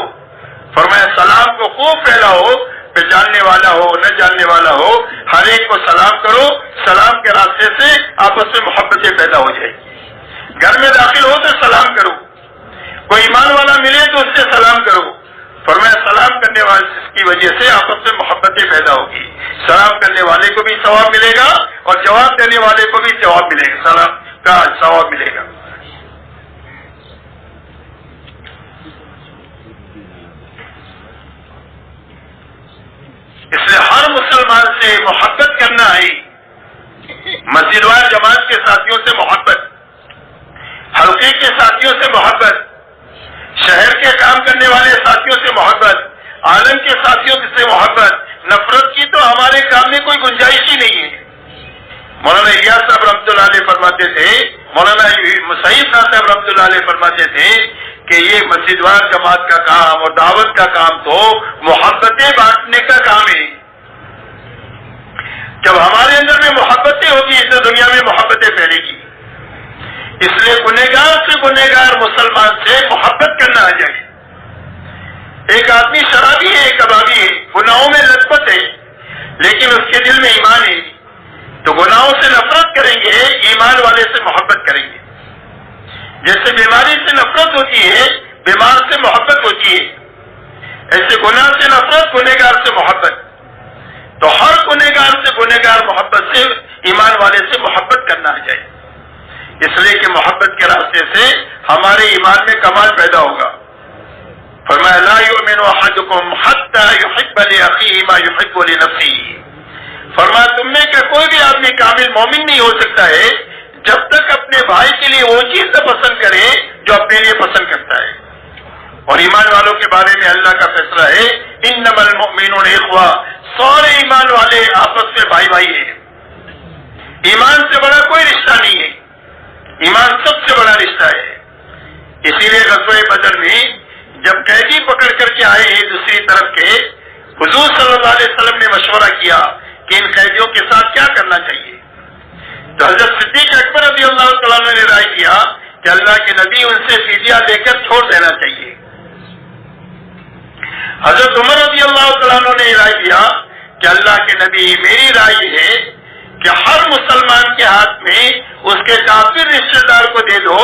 فرمایا سلام کو خوب پھیلاؤ، پھر جاننے والا ہو نہ جاننے والا ہو ہر ایک کو سلام کرو، سلام کے راستے سے آپس میں محبتیں پیدا ہو جائے گی۔ گھر میں داخل ہو تو سلام کرو، کوئی ایمان والا ملے تو اس سے سلام کرو۔ فرمایا سلام کرنے والے کی وجہ سے آپس میں محبتیں پیدا ہوگی، سلام کرنے والے کو بھی ثواب ملے گا اور جواب دینے والے کو بھی جواب ملے گا، سلام کا ثواب ملے گا۔ اس لیے ہر مسلمان سے محبت کرنا ہے، مسجد وار جماعت کے ساتھیوں سے محبت، حلقے کے ساتھیوں سے محبت، شہر کے کام کرنے والے ساتھیوں سے محبت، عالم کے ساتھیوں سے محبت۔ نفرت کی تو ہمارے کام میں کوئی گنجائش ہی نہیں ہے۔ مولانا الیاس صاحب رحمۃ اللہ علیہ فرماتے تھے، مولانا مسعید صاحب رحمۃ اللہ علیہ فرماتے تھے کہ یہ مسجد وار جماعت کا کام اور دعوت کا کام تو محبتیں بانٹنے کا کام ہے۔ جب ہمارے اندر میں محبتیں ہوگی تو دنیا میں محبتیں پھیلے گی۔ اس لیے گنہگار سے گنہگار مسلمان سے محبت کرنا آ جائے. ایک آدمی شرابی ہے، کبابی ہے، گناہوں میں لت پت ہے، لیکن اس کے دل میں ایمان ہے، تو گناہوں سے نفرت کریں گے، ایمان والے سے محبت کریں گے. جیسے بیماری سے نفرت ہوتی ہے، بیمار سے محبت ہوتی ہے، ایسے گناہ سے نفرت، گنہگار سے محبت. تو ہر گنہگار سے گنہگار محبت سے، ایمان والے سے محبت کرنا آ جائے. اس لیے کہ محبت کے راستے سے ہمارے ایمان میں کمال پیدا ہوگا. فرمایا لا یؤمن احدکم حتی یحب لاخیہ ما یحب لنفسہ. فرمایا تم میں کہ کوئی بھی آدمی کامل مومن نہیں ہو سکتا ہے جب تک اپنے بھائی کے لیے وہ چیز نہ پسند کرے جو اپنے لیے پسند کرتا ہے. اور ایمان والوں کے بارے میں اللہ کا فیصلہ ہے انما المؤمنون اخوہ، سارے ایمان والے آپس میں بھائی بھائی ہیں. ایمان سے بڑا کوئی رشتہ نہیں ہے، ایمان سب سے بڑا رشتہ ہے. اسی لیے غزوہ بدر میں جب قیدی پکڑ کر کے آئے ہیں دوسری طرف کے، حضور صلی اللہ علیہ وسلم نے مشورہ کیا کہ ان قیدیوں کے ساتھ کیا کرنا چاہیے. تو حضرت صدیق اکبر رضی اللہ تعالیٰ نے رائے کیا کہ اللہ کے نبی ان سے فدیہ لے کر چھوڑ دینا چاہیے. حضرت عمر رضی اللہ تعالیٰ نے رائے دیا کہ اللہ کے نبی میری رائے ہے کہ ہر مسلمان کے ہاتھ میں اس کے کافر رشتے دار کو دے دو.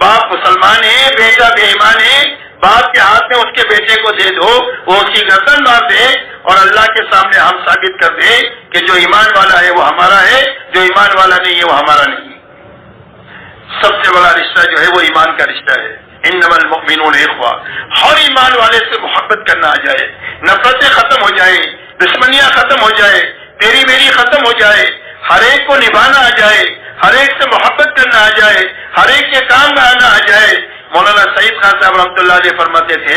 باپ مسلمان ہے، بیٹا بے ایمان ہے، باپ کے ہاتھ میں اس کے بیٹے کو دے دو، وہ اس کی گردن مار دے اور اللہ کے سامنے ہم ثابت کر دے کہ جو ایمان والا ہے وہ ہمارا ہے، جو ایمان والا نہیں ہے وہ ہمارا نہیں. سب سے بڑا رشتہ جو ہے وہ ایمان کا رشتہ ہے. انما المؤمنون اخوہ، ہر ایمان والے سے محبت کرنا آ جائے، نفرتیں ختم ہو جائے، دشمنیاں ختم ہو جائے، تیری میری ختم ہو جائے، ہر ایک کو نبھانا آ جائے، ہر ایک سے محبت کرنا آ جائے، ہر ایک کے کام میں آنا آ جائے. مولانا سعید خان صاحب رحمۃ اللہ علیہ فرماتے تھے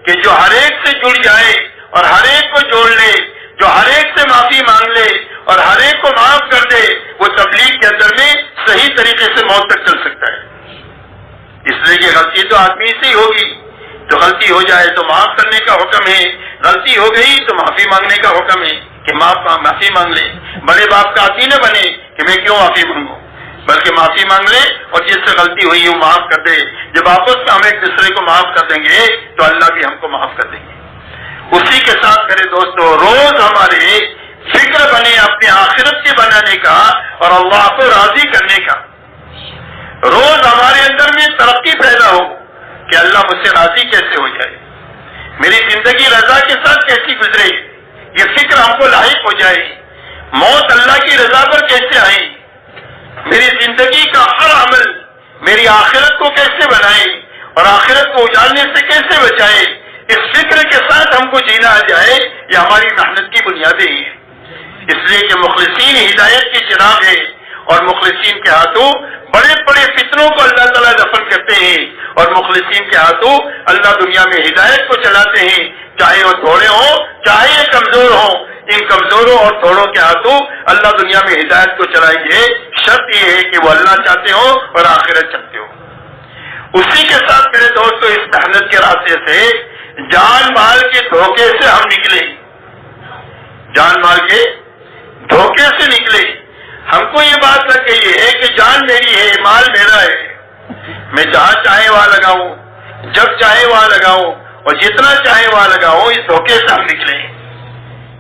کہ جو ہر ایک سے جڑ جائے اور ہر ایک کو جوڑ لے، جو ہر ایک سے معافی مانگ لے اور ہر ایک کو معاف کر دے، وہ تبلیغ کے اندر میں صحیح طریقے سے موت تک چل سکتا ہے. اس لیے کہ غلطی تو آدمی سے ہی ہوگی، تو غلطی ہو جائے تو معاف کرنے کا حکم ہے، غلطی ہو گئی تو معافی مانگنے کا حکم ہے کہ معافی مانگ لے. بڑے باپ کا عادی نہ بنے کہ میں کیوں معافی مانگوں، بلکہ معافی مانگ لے اور جس سے غلطی ہوئی وہ معاف کر دے. جب آپس میں ہم ایک دوسرے کو معاف کر دیں گے تو اللہ بھی ہم کو معاف کر دیں گے. اسی کے ساتھ میرے دوستو روز ہمارے فکر بنے اپنے آخرت کے بنانے کا اور اللہ کو راضی کرنے کا. روز ہمارے اندر میں ترقی پیدا ہو کہ اللہ مجھ سے راضی کیسے ہو جائے، میری زندگی رضا کے ساتھ کیسی گزرے، یہ فکر ہم کو لاحق ہو جائے. موت اللہ کی رضا پر کیسے آئے، میری زندگی کا ہر عمل میری آخرت کو کیسے بنائے اور آخرت کو اجالنے سے کیسے بچائے، اس فکر کے ساتھ ہم کو جینا آ جائے. یہ ہماری محنت کی بنیادیں ہیں. اس لیے کہ مخلصین ہدایت کے چراغ ہے اور مخلصین کے ہاتھوں بڑے بڑے فتنوں کو اللہ تعالیٰ دفن کرتے ہیں اور مخلصین کے ہاتھوں اللہ دنیا میں ہدایت کو چلاتے ہیں، چاہے وہ تھوڑے ہوں چاہے یہ کمزور ہوں. ان کمزوروں اور تھوڑوں کے ہاتھوں اللہ دنیا میں ہدایت کو چلائیں گے. شرط یہ ہے کہ وہ اللہ چاہتے ہو اور آخرت چاہتے ہو. اسی کے ساتھ میرے دوستو اس محنت کے راستے سے جان مال کے دھوکے سے ہم نکلے، جان مال کے دھوکے سے نکلے. ہم کو یہ بات لگ گئی ہے کہ جان میری ہے، مال میرا ہے، میں جہاں چاہے وہاں لگاؤں، جب چاہے وہاں لگاؤں اور جتنا چاہے وہاں لگاؤں. اس دھوکے سے ہم نکلے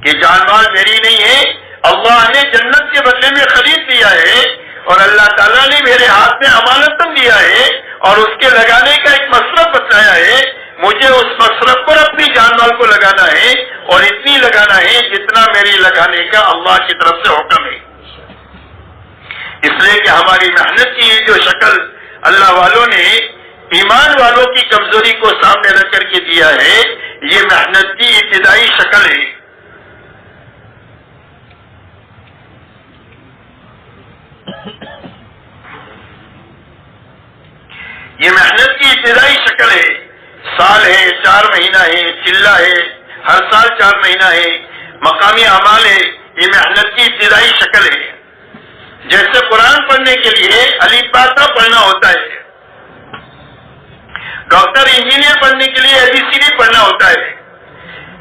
کہ جان مال میری نہیں ہے، اللہ نے جنت کے بدلے میں خرید لیا ہے اور اللہ تعالیٰ نے میرے ہاتھ میں امانتاً دیا ہے اور اس کے لگانے کا ایک مصرف بتایا ہے. مجھے اس مصرف پر اپنی جان مال کو لگانا ہے اور اتنی لگانا ہے جتنا میری لگانے کا اللہ کی طرف سے حکم ہے. اس لیے کہ ہماری محنت کی جو شکل اللہ والوں نے ایمان والوں کی کمزوری کو سامنے رکھ کر کے دیا ہے، یہ محنت کی ابتدائی شکل ہے. یہ محنت کی ابتدائی شکل ہے. سال ہے، 4 مہینہ ہے، چلہ ہے، ہر سال 4 مہینہ ہے، مقامی اعمال ہے. یہ محنت کی ابتدائی شکل ہے. جیسے قرآن پڑھنے کے لیے الف با تا پڑھنا ہوتا ہے، ڈاکٹر انجینئر بننے کے لیے ABCD پڑھنا ہوتا ہے،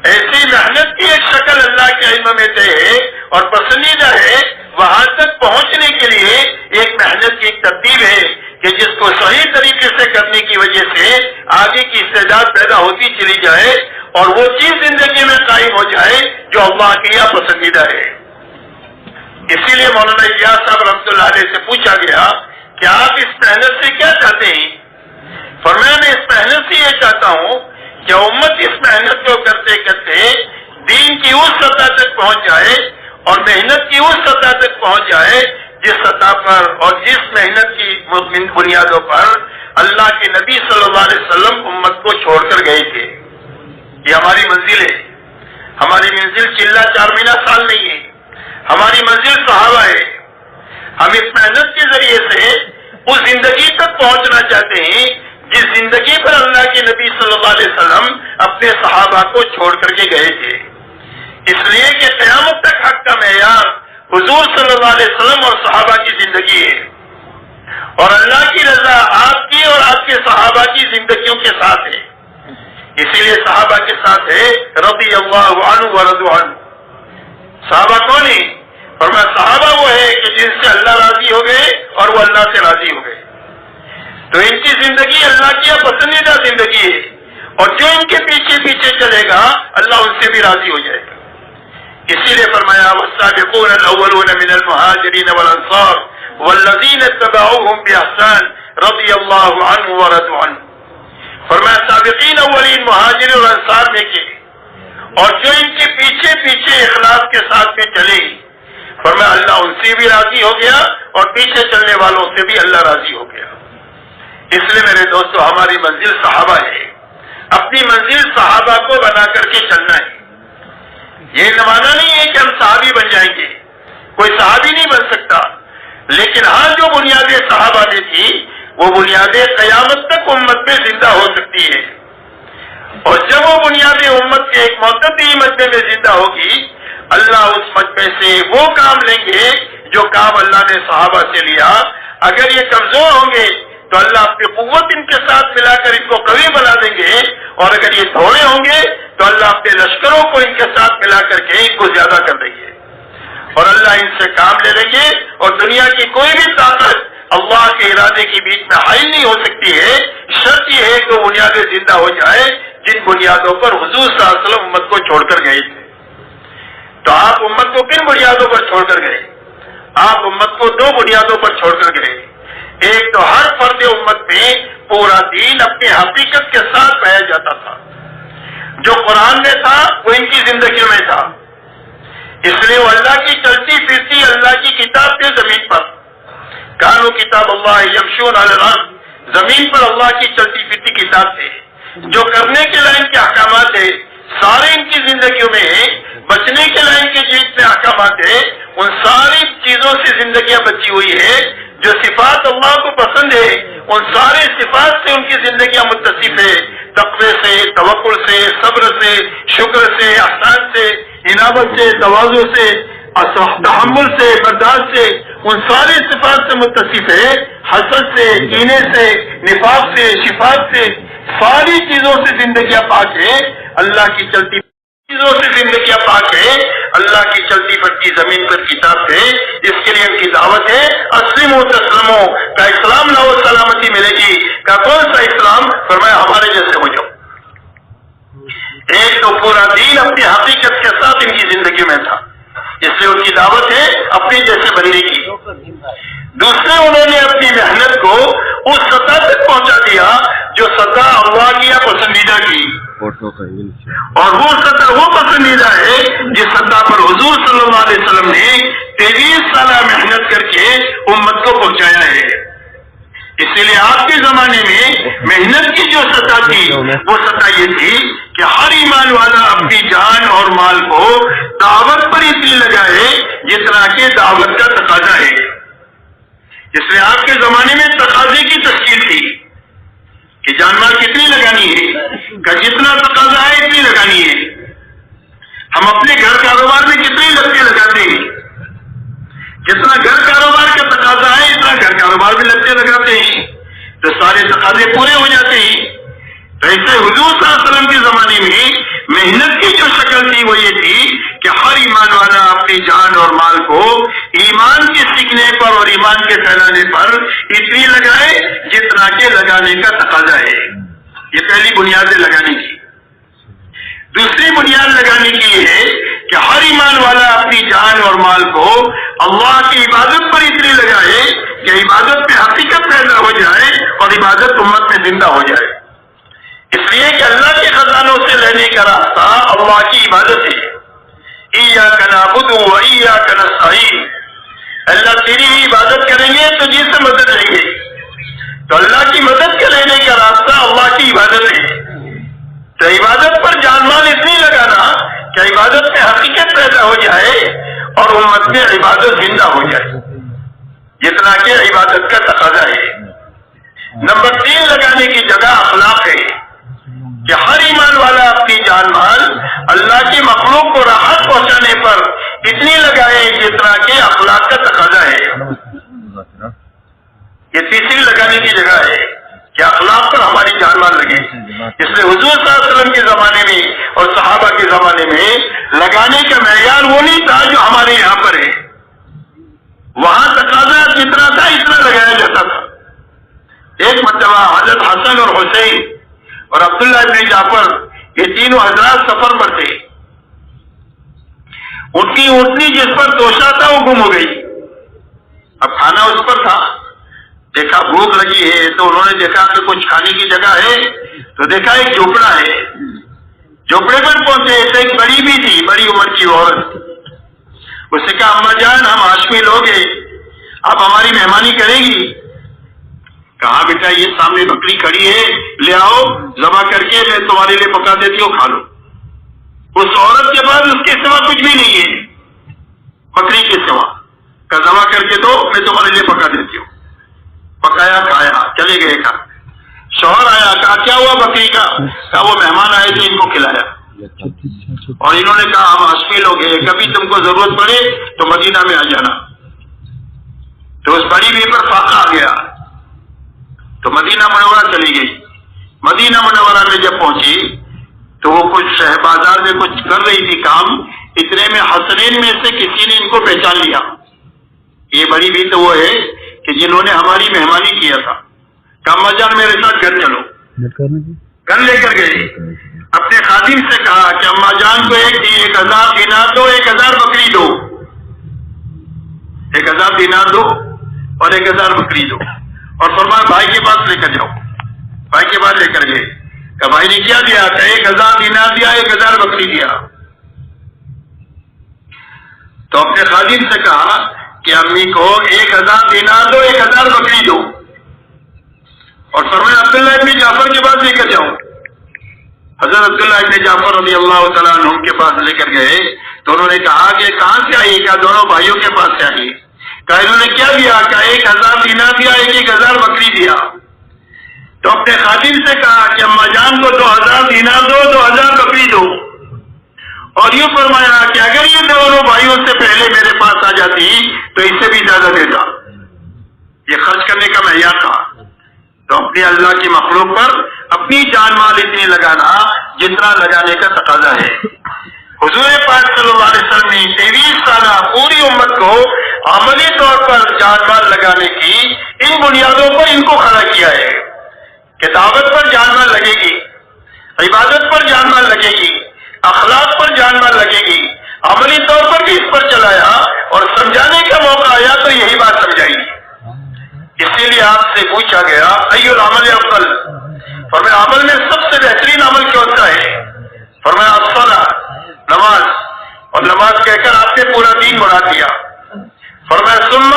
ایسی محنت کی ایک شکل اللہ کے علم میں طے ہے اور پسندیدہ ہے. وہاں تک پہنچنے کے لیے ایک محنت کی ایک ترتیب ہے کہ جس کو صحیح طریقے سے کرنے کی وجہ سے آگے کی استعداد پیدا ہوتی چلی جائے اور وہ چیز زندگی میں قائم ہو جائے جو اللہ کے یہاں پسندیدہ ہے۔ اسی لیے مولانا الیاس صاحب رحمۃ اللہ علیہ سے پوچھا گیا کہ آپ اس محنت سے کیا چاہتے ہیں؟ فرمایا میں اس محنت سے یہ چاہتا ہوں کہ امت اس محنت کو کرتے کرتے دین کی اس سطح تک پہنچ جائے اور محنت کی اس سطح تک پہنچ جائے جس سطح پر اور جس محنت کی بنیادوں پر اللہ کے نبی صلی اللہ علیہ وسلم امت کو چھوڑ کر گئے تھے۔ یہ ہماری منزل ہے۔ ہماری منزل چلہ 4 مہینہ سال نہیں ہے، ہماری منزل صحابہ ہے۔ ہم اس محنت کے ذریعے سے اس زندگی تک پہنچنا چاہتے ہیں جس زندگی پر اللہ کے نبی صلی اللہ علیہ وسلم اپنے صحابہ کو چھوڑ کر کے گئے تھے، اس لیے کہ قیامت تک حق کا معیار حضور صلی اللہ علیہ وسلم اور صحابہ کی زندگی ہے، اور اللہ کی رضا آپ کی اور آپ کے صحابہ کی زندگیوں کے ساتھ ہے۔ اسی لیے صحابہ کے ساتھ ہے رضی اللہ عنہ ورضوا عنہ۔ صحابہ کون ہیں؟ فرمایا صحابہ وہ ہے کہ جن سے اللہ راضی ہو گئے اور وہ اللہ سے راضی ہو گئے، تو ان کی زندگی اللہ کی پسندیدہ زندگی ہے، اور جو ان کے پیچھے پیچھے چلے گا اللہ ان سے بھی راضی ہو جائے گا۔ اسی لیے فرمایا والسابقون الاولون من المہاجرین والانصار والذین اتبعوهم باحسان رضی اللہ عنہ ورضوا عنہ۔ فرمایا سابقین اولین مہاجر اور انصار میں کے اور جو ان کے پیچھے پیچھے اخلاص کے ساتھ میں چلے، فرمایا اللہ ان سے بھی راضی ہو گیا اور پیچھے چلنے والوں سے بھی اللہ راضی ہو گیا۔ اس لیے میرے دوستو ہماری منزل صحابہ ہے، اپنی منزل صحابہ کو بنا کر کے چلنا ہے۔ یہ معنی نہیں ہے کہ ہم صحابی بن جائیں گے، کوئی صحابی نہیں بن سکتا، لیکن ہاں جو بنیادیں صحابہ میں تھی وہ بنیادیں قیامت تک امت میں زندہ ہو سکتی ہے، اور جب وہ بنیادیں امت کے ایک معتدل مجمع میں زندہ ہوگی اللہ اس مجمع سے وہ کام لیں گے جو کام اللہ نے صحابہ سے لیا۔ اگر یہ کمزور ہوں گے تو اللہ اپنی قوت ان کے ساتھ ملا کر ان کو قوی بنا دیں گے، اور اگر یہ تھوڑے ہوں گے تو اللہ اپنے لشکروں کو ان کے ساتھ ملا کر کے ان کو زیادہ کر دیں گے، اور اللہ ان سے کام لے لیں گے، اور دنیا کی کوئی بھی طاقت اللہ کے ارادے کے بیچ میں حائل نہیں ہو سکتی ہے۔ شرط یہ ہے کہ بنیادیں زندہ ہو جائے جن بنیادوں پر حضور صلی اللہ علیہ وسلم امت کو چھوڑ کر گئے تھے۔ تو آپ امت کو کن بنیادوں پر چھوڑ کر گئے؟ آپ امت کو 2 بنیادوں پر چھوڑ کر گئے۔ ایک تو ہر فرد امت میں پورا دین اپنی حقیقت کے ساتھ پایا جاتا تھا، جو قرآن میں تھا وہ ان کی زندگیوں میں تھا، اس لیے وہ اللہ کی چلتی پھرتی اللہ کی کتاب تھے زمین پر۔ کانو کتاب اللہ یمشون علی الارض، زمین پر اللہ کی چلتی پھرتی کتاب تھے، جو کرنے کے لائن کے احکامات ہیں سارے ان کی زندگیوں میں ہیں، بچنے کے لائن کے جتنے احکامات ہیں ان ساری چیزوں سے زندگیاں بچی ہوئی ہے۔ جو صفات اللہ کو پسند ہے ان سارے صفات سے ان کی زندگیاں متصف ہے، تقوی سے، توکل سے، صبر سے، شکر سے، احسان سے، انابت سے، تواضع سے، تحمل سے، برداشت سے، ان سارے صفات سے متصف ہے۔ حسد سے، کینے سے، نفاق سے، شفاعت سے، ساری چیزوں سے زندگیاں پاک ہے۔ اللہ کی چلتی چیزوں سے زندگیاں پاک ہے، اللہ کی چلتی پھرتی زمین پر کتاب ہے۔ اس کے لیے ان کی دعوت ہے اسلموا تسلموا، کا اسلام لاؤ سلامتی ملے گی۔ کا کون سا اسلام؟ فرمایا ہمارے جیسے ہو جاؤ۔ ایک تو پورا دین اپنی حقیقت کے ساتھ ان کی زندگی میں تھا، اس لیے ان کی دعوت ہے اپنی جیسے بننے کی۔ دوسرے انہوں نے اپنی محنت کو اس سطح تک پہنچا دیا جو سطح اللہ کی یا پسندیدہ کی، اور وہ سطح وہ پسندیدہ ہے جس سطح پر حضور صلی اللہ علیہ وسلم نے 23 سالہ محنت کر کے امت کو پہنچایا ہے۔ اسی لیے آپ کے زمانے میں محنت کی جو سطح تھی وہ سطح یہ تھی کہ ہر ایمان والا اپنی جان اور مال کو دعوت پر اتنی لگائے جتنا کہ دعوت کا تقاضا ہے۔ اس لیے آپ کے زمانے میں تقاضے کی تشکیل تھی کہ جان مال کتنی لگانی ہے، کہ جتنا تقاضا ہے اتنی لگانی ہے۔ ہم اپنے گھر کاروبار میں کتنی لگتے لگاتے ہیں، جتنا گھر کاروبار کا تقاضا ہے اتنا گھر کاروبار میں لگتے لگاتے ہیں، تو سارے تقاضے پورے ہو جاتے ہیں۔ تو ایسے حضور صلی اللہ علیہ وسلم کے زمانے میں محنت کی جو شکل تھی وہ یہ تھی کہ ہر ایمان والا اپنی جان اور مال کو ایمان کے سیکھنے پر اور ایمان کے پھیلانے پر اتنی لگائے جتنا کہ لگانے کا تقاضا ہے. یہ پہلی بنیاد ہے لگانے کی. دوسری بنیاد لگانے کی یہ ہے کہ ہر ایمان والا اپنی جان اور مال کو اللہ کی عبادت پر اتنی لگائے کہ عبادت میں حقیقت پیدا ہو جائے اور عبادت امت میں زندہ ہو جائے. اس لیے کہ اللہ کے خزانوں سے لینے کا راستہ اللہ کی عبادت ہے. ایاک نعبد و ایاک نستعین. اللہ تیری ہی عبادت کریں گے تو جس سے مدد لیں گے. تو اللہ کی مدد کے لینے کا راستہ اللہ کی عبادت ہے. تو عبادت پر جان مال اتنی لگانا کہ عبادت میں حقیقت پیدا ہو جائے اور امت میں عبادت زندہ ہو جائے جتنا کہ عبادت کا تقاضا ہے. نمبر 3 لگانے کی جگہ اخلاق ہے کہ ہر ایمان والا اپنی جان مال اللہ کی مخلوق کو راحت پہنچانے پر اتنی لگائے جتنا کہ اخلاق کا تقاضا ہے. یہ تیسری لگانے کی جگہ ہے کہ اخلاق پر ہماری جان مال لگے. اس لیے حضور صلی اللہ علیہ وسلم کے زمانے میں اور صحابہ کے زمانے میں لگانے کا معیار وہ نہیں تھا جو ہمارے یہاں پر ہے. وہاں تقاضا جتنا تھا اتنا لگایا جاتا تھا. ایک مرتبہ حضرت حسن اور حسین اور عبداللہ ابن جعفر یہ تینوں حضرات سفر پر تھے. ان کی اونٹنی جس پر توشا تھا وہ گم ہو گئی. اب کھانا اس پر تھا. دیکھا بھوک لگی ہے تو انہوں نے دیکھا کہ کچھ کھانے کی جگہ ہے تو دیکھا ایک جھوپڑا ہے. جھوپڑے پر پہنچے تو ایک بڑی بھی تھی, بڑی عمر کی عورت. اس سے کہا اما جان ہم ہاشمی لوگ ہیں, آپ ہماری مہمانی کریں گی؟ کہا بیٹا یہ سامنے بکری کھڑی ہے, لے آؤ ذبح کر کے میں تمہارے لیے پکا دیتی ہوں, کھا لو. اس عورت کے بعد اس کے سوا کچھ بھی نہیں ہے بکری کے سوا. کہ ذبح کر کے دو میں تمہارے لیے پکا دیتی ہوں. پکایا کھایا چلے گئے. کا شوہر آیا, کہا کیا ہوا بکری کا؟ کہا وہ مہمان آئے تھے ان کو کھلایا. اور انہوں نے کہا ہم ہاشمی لوگ ہیں, کبھی تم کو ضرورت پڑے تو مدینہ میں آ جانا. تو اس بڑی بی پر فاقہ آ گیا تو مدینہ منورہ چلی گئی. مدینہ منورہ میں جب پہنچی تو وہ کچھ بازار میں کچھ کر رہی تھی کام. اتنے میں حسنین میں سے کسی نے ان کو پہچان لیا. یہ بڑی بی تو وہ ہے کہ جنہوں نے ہماری مہمانی کیا تھا. اما جان میرے ساتھ گھر چلو. گھر لے کر گئے. اپنے خادم سے کہا کہ اما جان کو 1000 دینار دو, 1000 بکری دو. 1000 دینار دو اور 1000 بکری دو. اور فرمایا بھائی کے پاس لے کر جاؤ. بھائی کے پاس لے کر گئے. کہ بھائی نے کیا دیا؟ کہ 1000 دینار دیا, 1000 بکری دیا. تو اپنے خادم سے کہا کہ امی کو 1000 دینار دو, 1000 بکری دو. اور فرمایا عبداللہ ابن جعفر کے پاس لے کر جاؤ. حضرت عبداللہ ابن جعفر رضی اللہ تعالیٰ عنہ کے پاس لے کر گئے تو انہوں نے کہا کہ کہاں سے آئی؟ کہا دونوں بھائیوں کے پاس سے آئی. کہا انہوں نے کیا دیا؟ کہا 1000 دینار دیا, 1000 بکری دیا. تو اپنے خادم سے کہا کہ اما جان کو 2000 دینار دو, 2000 بکری دو. اور یوں فرمایا کہ اگر یہ دونوں بھائیوں سے پہلے میرے پاس آ جاتی تو اس سے بھی زیادہ دیتا. یہ خرچ کرنے کا معیار تھا. تو اپنی اللہ کی مخلوق پر اپنی جان مال اتنی لگانا جتنا لگانے کا تقاضا ہے. حضور پاک صلی اللہ علیہ وسلم نے 23 سالہ پوری امت کو عملی طور پر جان مال لگانے کی ان بنیادوں کو ان کو کھڑا کیا ہے کہ دعوت پر جان مال لگے گی, عبادت پر جان مال لگے گی, اخلاق پر جان مال لگے گی. عملی طور پر بھی اس پر چلایا اور سمجھانے کا موقع آیا تو یہی بات سمجھائی. اسی لیے آپ سے پوچھا گیا ای العمل افضل, فرمایا عمل میں سب سے بہترین عمل کون سا ہے؟ فرمایا الصلاۃ, نماز. اور نماز کہہ کر آپ نے پورا دین بنا دیا. فرمایا ثم,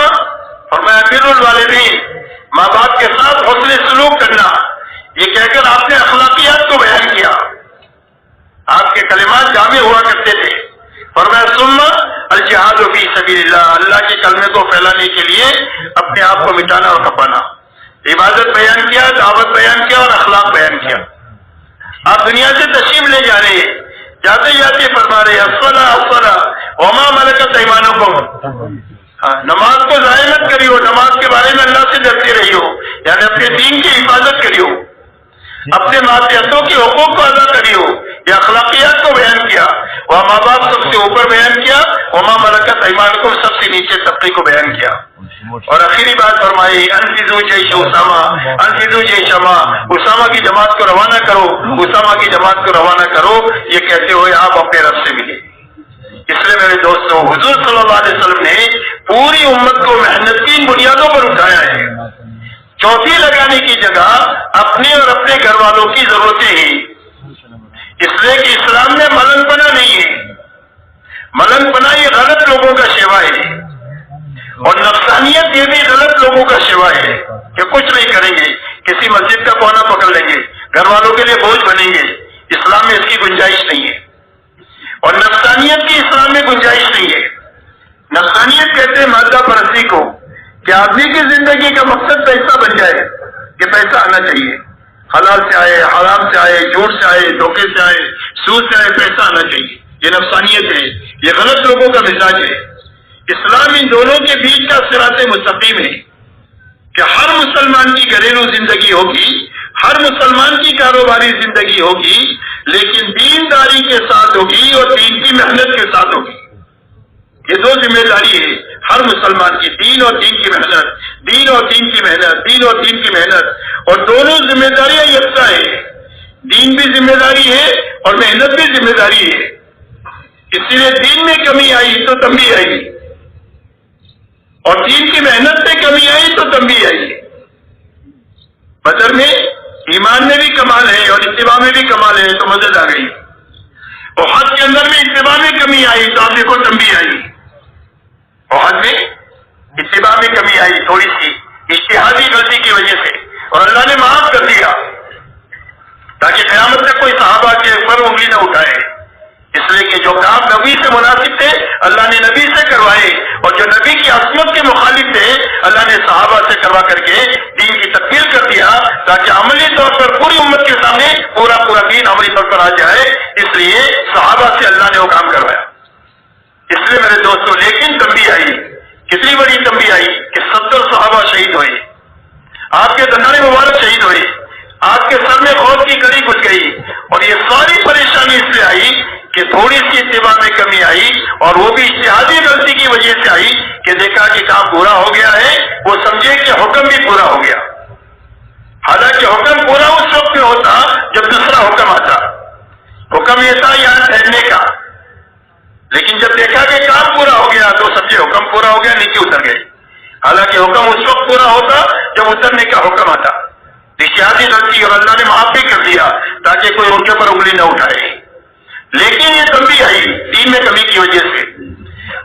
فرمایا بر الوالدین, ماں باپ کے ساتھ حسن سلوک کرنا. یہ کہہ کر آپ نے اخلاقیات کو بیان کیا. آپ کے کلمات جامع ہوا کرتے تھے. فرمایا ثم الجہاد فی سبیل اللہ, اللہ کے کلمے کو پھیلانے کے لیے اپنے آپ کو مٹانا اور کھپانا. عبادت بیان کیا, دعوت بیان کیا اور اخلاق بیان کیا. آپ دنیا سے تشریف لے جا رہے, جاتے جاتے فرما رہے الصلاۃ الصلاۃ وما ملکت ایمانکم. نماز کو ضائع مت کریو, نماز کے بارے میں اللہ سے ڈرتے رہیو, یعنی اپنے دین کی حفاظت کریو, اپنے ماتحتوں کے حقوق کو ادا کریو. یہ اخلاقیات کو بیان کیا. وہاں ماں باپ سب سے اوپر بیان کیا، وما ملکت ایمانکم سب سے نیچے طبقے کو بیان کیا، اور آخری بات فرمائی انفذوا جیش اسامہ، انفذوا جیش اسامہ کی جماعت کو روانہ کرو، اسامہ کی جماعت کو روانہ کرو، یہ کہتے ہوئے آپ اپنے رب سے ملے۔ اس لیے میرے دوستوں، حضور صلی اللہ علیہ وسلم نے پوری امت کو محنت کی بنیادوں پر اٹھایا ہے۔ چوتھی لگانے کی جگہ اپنے اور اپنے گھر والوں کی ضرورتیں ہیں، اس لیے کہ اسلام میں ملنگ پنا نہیں ہے، ملنگ پنا یہ غلط لوگوں کا شیوا ہے، اور نفسانیت یہ بھی غلط لوگوں کا شیوا ہے کہ کچھ نہیں کریں گے، کسی مسجد کا کونا پکڑ لیں گے، گھر والوں کے لیے بوجھ بنیں گے۔ اسلام میں اس کی گنجائش نہیں ہے، اور نفسانیت کی اسلام میں گنجائش نہیں ہے۔ نفسانیت کہتے ہیں مادہ پرستی کو، کہ آدمی کی زندگی کا مقصد پیسہ بن جائے، کہ پیسہ آنا چاہیے، حلال سے آئے، حرام سے آئے، جھوٹ سے آئے، دھوکے سے آئے، سود سے آئے، پیسہ آنا چاہیے۔ یہ نفسانیت ہے، یہ غلط لوگوں کا مزاج ہے۔ اسلام ان دونوں کے بیچ کا صراط مستقیم ہے کہ ہر مسلمان کی گھریلو زندگی ہوگی، ہر مسلمان کی کاروباری زندگی ہوگی، لیکن دینداری کے ساتھ ہوگی اور دین کی محنت کے ساتھ ہوگی۔ یہ دو ذمہ داری ہے ہر مسلمان کی، دین اور دین کی محنت، دین اور دین کی محنت، دین اور دین کی محنت، اور دونوں ذمہ داریاں یکساں ہیں۔ دین بھی ذمہ داری ہے اور محنت بھی ذمہ داری ہے، اسی لیے دین میں کمی آئی تو تنبیہ آئی، اور دین کی محنت میں کمی آئی تو تنبیہ آئی۔ بدر میں ایمان میں بھی کمال ہے اور اتباع میں بھی کمال ہے تو مدد آ گئی، اور حج کے اندر میں اتباع میں کمی آئی تو آپ دیکھو تنبیہ آئی، اور حج میں اتباع میں کمی آئی تھوڑی سی اجتہادی غلطی کی وجہ سے، اور اللہ نے معاف کر دیا تاکہ قیامت تک کوئی صحابہ کے اوپر انگلی نہ اٹھائے، اس لیے کہ جو کام نبی سے مناسب تھے اللہ نے نبی سے کروائے، اور جو نبی کی عصمت کے مخالف تھے اللہ نے صحابہ سے کروا کر کے دین کی تکمیل کر دیا، تاکہ عملی طور پر پوری امت کے سامنے پورا دین عملی طور پر آ جائے۔ اس لیے صحابہ سے اللہ نے وہ کام کروایا۔ اس لیے میرے دوستوں، لیکن تنبیہ آئی، کتنی بڑی تنبیہ آئی کہ 70 صحابہ شہید ہوئے، آپ کے دندان مبارک شہید ہوئے، آپ کے سر میں خوف کی کڑی گھس گئی، اور یہ ساری پریشانی اس لیے آئی کہ تھوڑی سی اتباع میں کمی آئی، اور وہ بھی اجتہادی غلطی کی وجہ سے آئی کہ دیکھا کہ کام پورا ہو گیا ہے، وہ سمجھے کہ حکم بھی پورا ہو گیا، حالانکہ حکم پورا اس وقت میں ہوتا جب دوسرا حکم آتا۔ حکم یہ تھا یہاں ٹھہرنے کا، لیکن جب دیکھا کہ کام پورا ہو گیا تو سمجھے حکم پورا ہو گیا، نیچے اتر گئے، حالانکہ حکم اس وقت پورا ہوتا جب اترنے کا حکم آتا۔ اجتہادی غلطی، اور اللہ نے معاف بھی کر دیا تاکہ کوئی ان کے اوپر انگلی نہ اٹھائے، لیکن یہ تنبیہ آئی دین میں کمی کی وجہ سے۔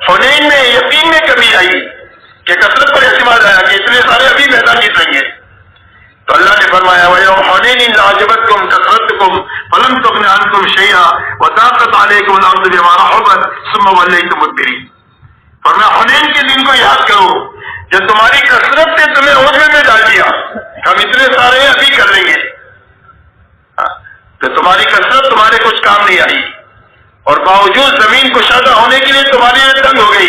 حنین میں یقین میں کمی آئی کہ کثرت پر اعتماد آیا کہ اتنے سارے ابھی میدان جیت رہیں گے، تو اللہ نے فرمایا وَيَوْمَ حُنَيْنٍ إِذْ أَعْجَبَتْكُمْ كَثْرَتُكُمْ فَلَمْ تُغْنِ عَنْكُمْ شَيْئًا وَضَاقَتْ عَلَيْكُمُ الْأَرْضُ بِمَا رَحُبَتْ ثُمَّ وَلَّيْتُمْ مُدْبِرِينَ۔ فرمایا حنین کے دن کو یاد کرو جب تمہاری کثرت نے تمہیں عہدے میں ڈال دیا، ہم اتنے سارے ہیں ابھی کر لیں گے، تو تمہاری کثرت تمہارے کچھ کام نہیں آئی، اور باوجود زمین کشادہ ہونے کے لیے تمہارے لیے تنگ ہو گئی،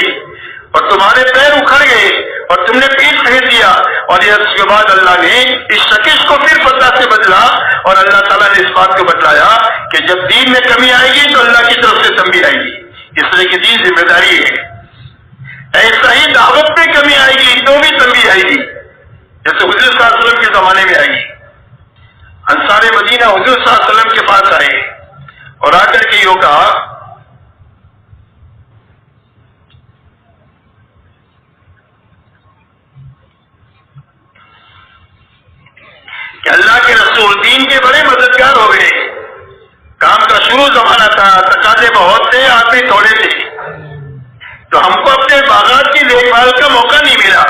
اور تمہارے پیر اکھڑ گئے، اور تم نے پیٹ پھیر دیا، اور اس کے بعد اللہ نے اس شکش کو پھر فتح سے بدلا، اور اللہ تعالیٰ نے اس بات کو بتلایا کہ جب دین میں کمی آئے گی تو اللہ کی طرف سے تنبیہ آئے گی، اس لیے کہ دین ذمہ داری ہے۔ ایسا ہی دعوت میں کمی آئے گی تو بھی تنبیہ آئے گی، جیسے حضور صلی اللہ علیہ وسلم کے زمانے میں آئی۔ انصار مدینہ حضور صلی اللہ علیہ وسلم کے پاس آئے اور آ کر کے یوں کہا کہ اللہ کے رسول دین کے بڑے مددگار ہو گئے، کام کا شروع زمانہ تھا، تقاضے بہت تھے، آدمی تھوڑے تھے، تو ہم کو اپنے باغات کی دیکھ بھال کا موقع نہیں ملا،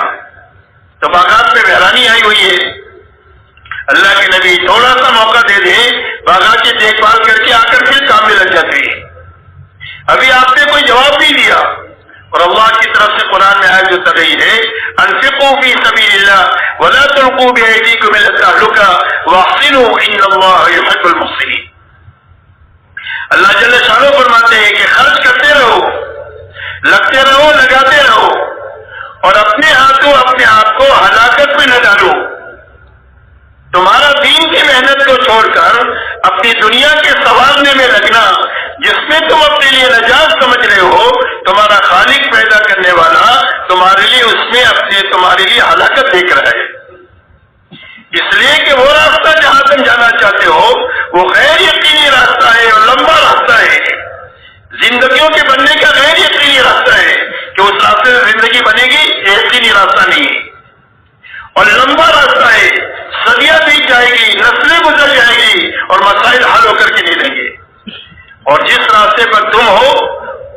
تو باغات میں ویرانی آئی ہوئی ہے، اللہ کے نبی تھوڑا سا موقع دے دیں، باغات کی دیکھ بھال کر کے آ کر پھر کام میں لگ جاتے ہیں۔ ابھی آپ نے کوئی جواب نہیں دیا، اور اللہ کی طرف سے قرآن میں آیت اتر رہی ہے انفقوا فی سبیل اللہ ولا تلقوا بأیدیکم الی التہلکہ واحسنوا ان اللہ یحب المحسنین۔ اللہ جل شانہ فرماتے ہیں کہ خرچ کرتے رہو، لگتے رہو، لگاتے رہو، اور اپنے ہاتھوں اپنے آپ کو ہلاکت میں نہ ڈالو۔ تمہارا دین کی محنت کو چھوڑ کر اپنی دنیا کے سنوارنے میں لگنا جس میں تم اپنے لیے نجات سمجھ رہے ہو، تمہارا خالق پیدا کرنے والا تمہارے لیے اس میں تمہارے لیے ہلاکت دیکھ رہا ہے، اس لیے کہ وہ راستہ جہاں تم جانا چاہتے ہو وہ غیر یقینی راستہ ہے اور لمبا راستہ ہے، زندگیوں کے بننے کا غیر یقینی راستہ ہے کہ اس راستے سے زندگی بنے گی، یقینی راستہ نہیں ہے، اور لمبا راستہ ہے، صدیاں بیت جائے گی، نسلیں گزر جائے گی اور مسائل حل ہو کر کے نہیں رہیں گے، اور جس راستے پر تم ہو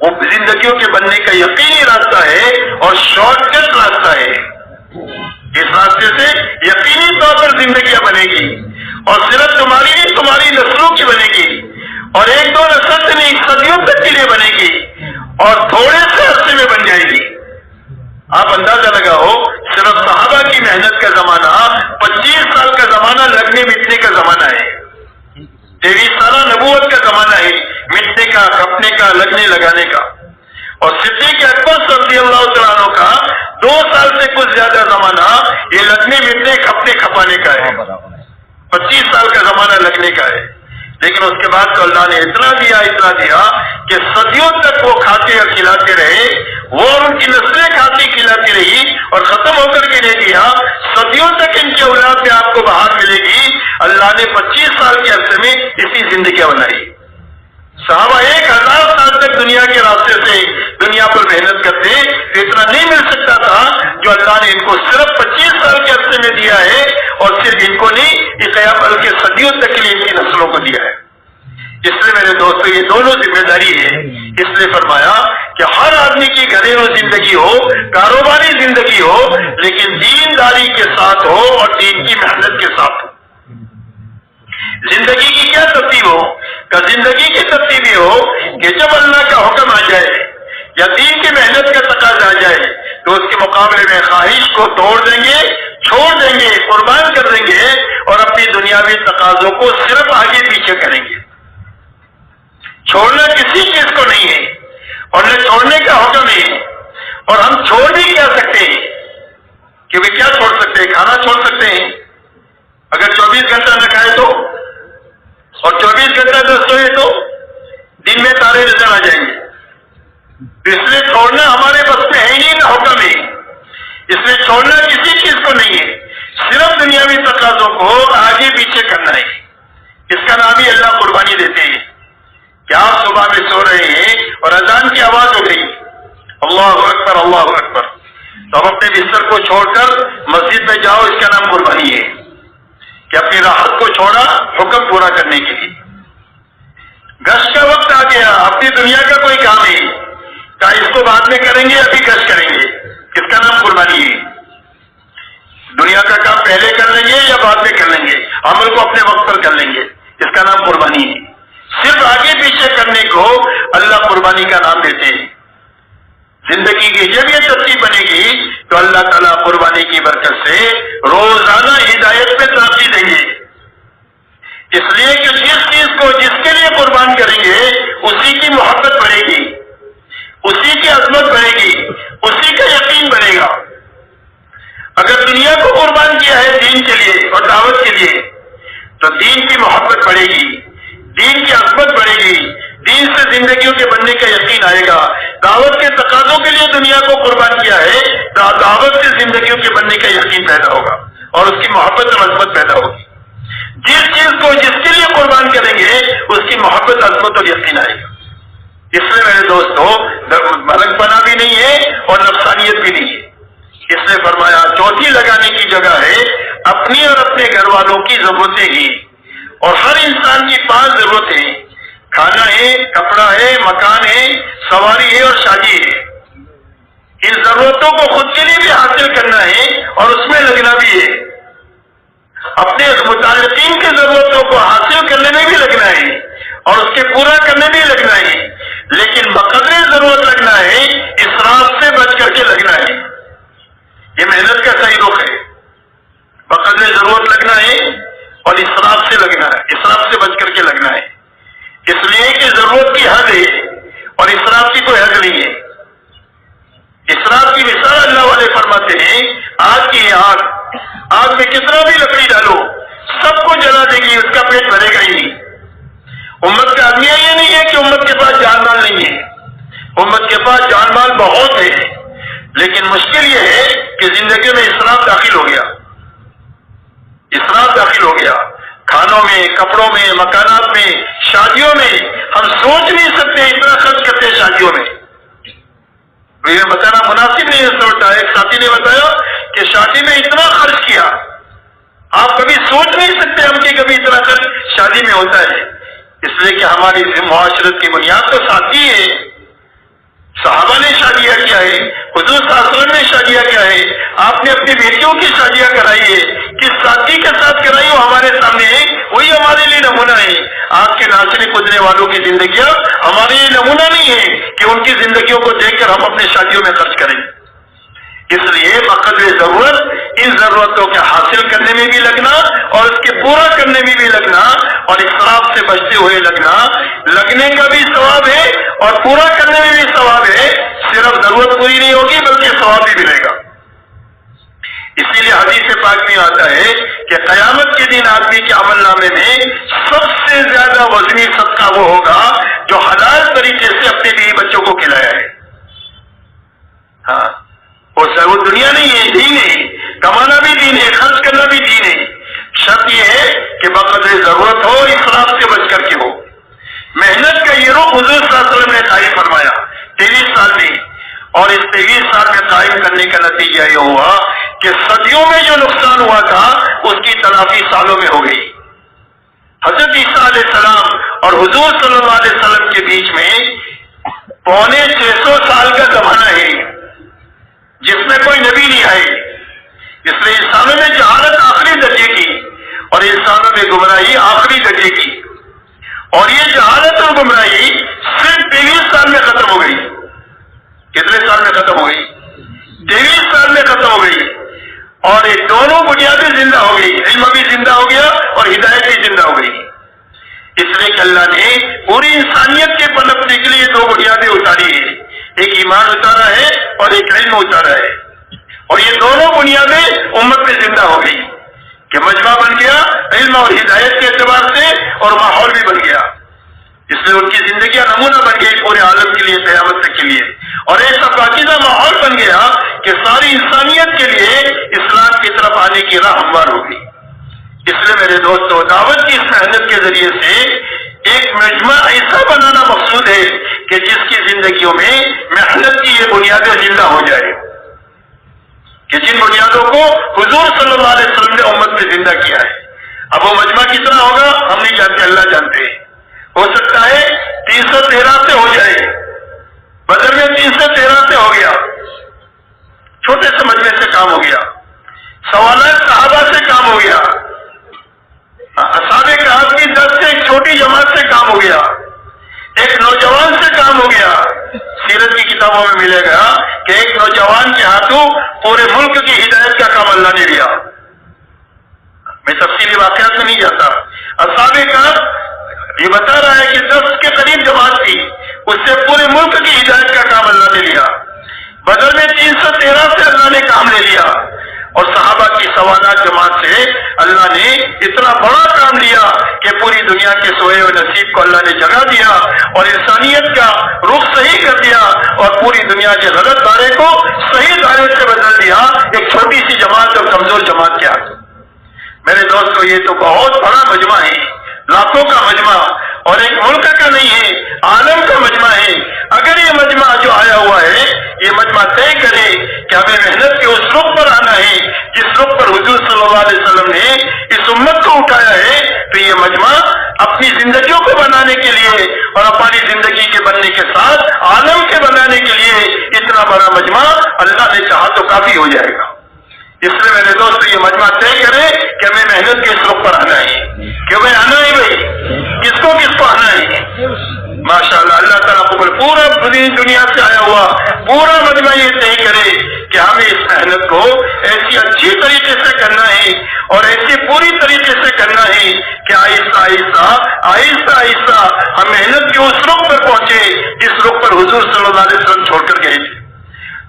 وہ زندگیوں کے بننے کا یقینی راستہ ہے اور شارٹ کٹ راستہ ہے، اس راستے سے یقینی طور پر زندگیاں بنے گی، اور صرف تمہاری نہیں تمہاری نسلوں کی بنے گی، اور ایک دو نسل سے نہیں صدیوں تک کے لیے بنے گی، اور تھوڑے سے عرصے میں بن جائے گی۔ آپ اندازہ لگاؤ، صرف صحابہ کی محنت کا زمانہ 25 سال کا زمانہ لگنے مٹنے کا زمانہ ہے، 23 سالہ نبوت کا زمانہ ہے، مٹنے کا، کھپنے کا، لگنے لگانے کا، اور صدیق اکبر رضی اللہ تعالیٰ عنہ کا 2 سال سے کچھ زیادہ زمانہ یہ لگنے مٹنے کھپنے کھپانے کا ہے، 25 سال کا زمانہ لگنے کا ہے، لیکن اس کے بعد تو اللہ نے اتنا دیا کہ صدیوں تک وہ کھاتے اور کھلاتے رہے، وہ ان کی نسلیں کھاتی کھلاتی رہی اور ختم ہو کر کے نہیں دیا، صدیوں تک ان کی اولاد میں آپ کو بہار ملے گی۔ اللہ نے 25 سال کے عرصے میں اسی زندگیاں بنائی۔ صحابہ 1000 سال تک دنیا کے راستے سے دنیا پر محنت کرتے، اتنا نہیں مل سکتا تھا جو اللہ نے ان کو صرف 25 سال کے عرصے میں دیا ہے، اور صرف ان کو نہیں، بلکہ صدیوں تک کے لیے ان کی نسلوں کو دیا ہے۔ اس لیے میرے دوستو یہ دونوں ذمہ داری ہے، اس لیے فرمایا کہ ہر آدمی کی گھریلو زندگی ہو، کاروباری زندگی ہو، لیکن دینداری کے ساتھ ہو اور دین کی محنت کے ساتھ ہو۔ زندگی کی کیا ترتیب ہو؟ کہ زندگی کی ترتیب یہ ہو کہ جب اللہ کا حکم آ جائے یا دین کی محنت کا تقاضا آ جائے تو اس کے مقابلے میں خواہش کو توڑ دیں گے، چھوڑ دیں گے، قربان کر دیں گے، اور اپنی دنیاوی تقاضوں کو صرف آگے پیچھے کریں گے۔ چھوڑنا کسی چیز کو نہیں ہے، اور نہ چھوڑنے کا حکم ہے، اور ہم چھوڑ بھی کیا سکتے ہیں، کیونکہ کیا چھوڑ سکتے ہیں؟ کھانا چھوڑ سکتے ہیں، اگر 24 گھنٹہ نہ کھائے تو، اور 24 گھنٹہ نہ سوئے تو دن میں تارے نظر آ جائیں گے، اس لیے چھوڑنا ہمارے بس میں ہے ہی نہیں، نہ حکم ہے، اس لیے چھوڑنا کسی چیز کو نہیں ہے، صرف دنیاوی تقاضوں کو آگے پیچھے کرنا ہے۔ اس کا نام ہی اللہ قربانی دیتے ہیں کہ آپ صبح میں سو رہے ہیں اور اذان کی آواز ہو گئی، اللہ اکبر اللہ اکبر، تو اب اپنے بستر کو چھوڑ کر مسجد میں جاؤ، اس کا نام قربانی ہے کہ اپنی راحت کو چھوڑا حکم پورا کرنے کے لیے۔ گشت کا وقت آ گیا، اپنی دنیا کا کوئی کام ہے، کہا اس کو بعد میں کریں گے، ابھی گشت کریں گے، اس کا نام قربانی ہے۔ دنیا کا کام پہلے کر لیں گے یا بعد میں کر لیں گے، عمل کو اپنے وقت پر کر لیں گے، اس کا نام قربانی ہے۔ صرف آگے پیچھے کرنے کو اللہ قربانی کا نام دیتے ہیں۔ زندگی کی جب یہ ترتیب بنے گی تو اللہ تعالیٰ قربانی کی برکت سے روزانہ ہدایت پہ ترقی دیں گے، اس لیے کہ جس چیز کو جس کے لیے قربان کریں گے اسی کی محبت بڑھے گی، اسی کی عظمت بڑھے گی، اسی کا یقین بڑھے گا۔ اگر دنیا کو قربان کیا ہے دین کے لیے اور دعوت کے لیے تو دین کی محبت بڑھے گی، دین کی عظمت بڑھے گی، دین سے زندگیوں کے بننے کا یقین آئے گا۔ دعوت کے تقاضوں کے لیے دنیا کو قربان کیا ہے، دعوت سے زندگیوں کے بننے کا یقین پیدا ہوگا اور اس کی محبت اور عظمت پیدا ہوگی۔ جس چیز کو جس کے لیے قربان کریں گے اس کی محبت، عظمت اور یقین آئے گا۔ اس لیے میرے دوستو ملک پنا بھی نہیں ہے اور نفسانیت بھی نہیں ہے، اس نے فرمایا چوتھی لگانے کی جگہ ہے اپنی اور اپنے گھر والوں کی ضرورتیں ہی، اور ہر انسان کی 5 ضرورتیں، کھانا ہے، کپڑا ہے، مکان ہے، سواری ہے اور شادی ہے۔ ان ضرورتوں کو خود کے لیے بھی حاصل کرنا ہے اور اس میں لگنا بھی ہے، اپنے متعلقین کی ضرورتوں کو حاصل کرنے میں بھی لگنا ہے اور اس کے پورا کرنے میں بھی لگنا ہے، لیکن بقدر ضرورت لگنا ہے، اسراف سے بچ کر کے لگنا ہے۔ یہ محنت کا صحیح رخ ہے، بقدر ضرورت لگنا ہے اور اسراف سے لگنا ہے، اسراف سے بچ کر کے لگنا ہے، اس لیے کہ ضرورت کی حد ہے اور اسراف کی کوئی حد نہیں ہے۔ اسراف کی مثال اللہ والے فرماتے ہیں آگ کی آگ میں کتنا بھی لکڑی ڈالو سب کو جلا دے گی، اس کا پیٹ بھرے گا ہی نہیں، امت کا المیہ یہ نہیں ہے کہ امت کے پاس جان مال نہیں ہے، امت کے پاس جان مال بہت ہے، لیکن مشکل یہ ہے کہ زندگی میں اسراف داخل ہو گیا، اسراف داخل ہو گیا، کھانوں میں، کپڑوں میں، مکانات میں، شادیوں میں۔ ہم سوچ نہیں سکتے اتنا خرچ کرتے ہیں شادیوں میں، یہ بتانا مناسب نہیں ہے۔ سوچا ایک ساتھی نے بتایا کہ شادی میں اتنا خرچ کیا، آپ کبھی سوچ نہیں سکتے ہم کہ کبھی اتنا خرچ شادی میں ہوتا ہے، اس لیے کہ ہماری معاشرت کی بنیاد تو ساتھی ہے۔ صحابہ نے شادیاں کیا ہے، حضور صلی اللہ علیہ وسلم نے شادیاں کیا ہے، آپ نے اپنی بیٹیوں کی شادیاں کرائی ہے، کس ساتھی کے ساتھ کرائی وہ ہمارے سامنے ہے، وہی ہمارے لیے نمونہ ہے۔ آپ کے ناچنے کودنے والوں کی زندگیاں ہمارے لیے نمونہ نہیں ہے کہ ان کی زندگیوں کو دیکھ کر ہم اپنے شادیوں میں خرچ کریں۔ اس لیے بقدر ضرورت ان ضرورتوں کے حاصل کرنے میں بھی لگنا اور اس کے پورا کرنے میں بھی لگنا اور اسراف سے بچتے ہوئے لگنے کا بھی ثواب ہے اور پورا کرنے میں بھی ثواب ہے۔ صرف ضرورت پوری نہیں ہوگی بلکہ ثواب بھی ملے گا۔ اسی لیے حدیث پاک میں آتا ہے کہ قیامت کے دن آدمی کے عمل نامے میں سب سے زیادہ وزنی صدقہ وہ ہوگا جو حلال طریقے سے اپنے بیوی بچوں کو کھلایا ہے۔ ہاں، وہ دنیا نہیں ہے، دین ہے، کمانا بھی دین ہے، خرچ کرنا بھی دین ہے۔ شرط یہ ہے کہ بقدر ضرورت ہو، اسراف سے بچ کر کے ہو۔ محنت کا یہ رخ حضور صلی اللہ علیہ وسلم نے قائم فرمایا 23 سال میں، اور اس 23 سال میں قائم کرنے کا نتیجہ یہ ہوا کہ صدیوں میں جو نقصان ہوا تھا اس کی تلافی سالوں میں ہو گئی۔ حضرت عیسیٰ علیہ السلام اور حضور صلی اللہ علیہ وسلم کے بیچ میں 650 سال کا زمانہ ہے جس میں کوئی نبی نہیں آئے، اس لیے انسانوں میں جہالت آخری درجے کی اور انسانوں میں گمراہی آخری درجے کی، اور یہ جہالت اور گمراہی صرف 23 سال میں ختم ہو گئی۔ کتنے سال میں ختم ہو گئی؟ 23 سال میں ختم ہو گئی، اور یہ دونوں بنیادیں زندہ ہو گئی، علم بھی زندہ ہو گیا اور ہدایت بھی زندہ ہو گئی۔ اس لیے کہ اللہ نے پوری انسانیت کے پنپنے کے لیے 2 بنیادیں اتاری ہیں، ایک ایمان اتارا ہے اور ایک علم اتارا ہے، اور یہ دونوں بنیادیں امت میں زندہ ہو گئی کہ مجمع بن گیا علم اور ہدایت کے اعتبار سے، اور ماحول بھی بن گیا۔ اس لیے ان کی زندگیاں نمونہ بن گئی پورے عالم کے لیے، قیامت تک کے لیے، اور ایسا پاکیزہ ماحول بن گیا کہ ساری انسانیت کے لیے اسلام کی طرف آنے کی راہ ہموار ہو گئی۔ اس لیے میرے دوستو، دعوت کی اس محنت کے ذریعے سے ایک مجمع ایسا بنانا مقصود ہے کہ جس کی زندگیوں میں محنت کی یہ بنیادیں زندہ ہو جائے، کہ جن بنیادوں کو حضور صلی اللہ علیہ وسلم نے امت میں زندہ کیا ہے۔ اب وہ مجمع کتنا ہوگا ہم نہیں جانتے، اللہ جانتے ہیں۔ ہو سکتا ہے 313 سے ہو جائے، بدر میں 313 سے ہو گیا، چھوٹے سے مجمع سے کام ہو گیا، سوالات صحابہ سے کام ہو گیا، اصحاب کہف کی 10 سے ایک چھوٹی جماعت سے کام ہو گیا، ایک نوجوان سے کام ہو گیا۔ سیرت کی کتابوں میں ملے گا کہ ایک نوجوان کے ہاتھوں پورے ملک کی ہدایت کا کام اللہ نے لیا۔ میں تفصیلی واقعات میں نہیں جاتا۔ اصحاب کہف یہ بتا رہا ہے کہ 10 کے قریب جماعت تھی، اس سے پورے ملک کی ہدایت کا کام اللہ نے لیا۔ بدر میں 313 سے اللہ نے کام لے لیا، اور صحابہ کی سوالات جماعت سے اللہ نے اتنا بڑا کام لیا کہ پوری دنیا کے سوئے ہوئے نصیب کو اللہ نے جگہ دیا اور انسانیت کا رخ صحیح کر دیا، اور پوری دنیا کے غلط دائرے کو صحیح دائرے سے بدل دیا ایک چھوٹی سی جماعت اور کمزور جماعت کے ہاتھ۔ میرے دوستو، یہ تو بہت بڑا مجمع ہے، لاکھوں کا مجمع، اور ایک ملک کا نہیں ہے، عالم کا مجمع ہے۔ اگر یہ مجمع جو آیا ہوا ہے یہ مجمع طے کرے کہ ہمیں محنت کے اس رخ پر آنا ہے جس رخ پر حضور صلی اللہ علیہ وسلم نے اس امت کو اٹھایا ہے، تو یہ مجمع اپنی زندگیوں کو بنانے کے لیے اور اپنی زندگی کے بننے کے ساتھ عالم کے بنانے کے لیے اتنا بڑا مجمع اللہ نے چاہا تو کافی ہو جائے گا۔ اس لیے میرے دوست یہ مجمع طے کرے کہ ہمیں محنت کے اس رخ پر آنا ہے، کہ بھائی آنا ہے، بھائی کس کو آنا ہے۔ ماشاءاللہ، اللہ تعالیٰ کو پورا دنیا سے آیا ہوا پورا مجمع یہ طے کرے کہ ہمیں اس محنت کو ایسی اچھی طریقے سے کرنا ہے اور ایسی پوری طریقے سے کرنا ہے کہ آہستہ آہستہ آہستہ ہم محنت کے اس رخ پر پہنچے جس رخ پر حضور صلی اللہ علیہ وسلم چھوڑ کر گئے تھے۔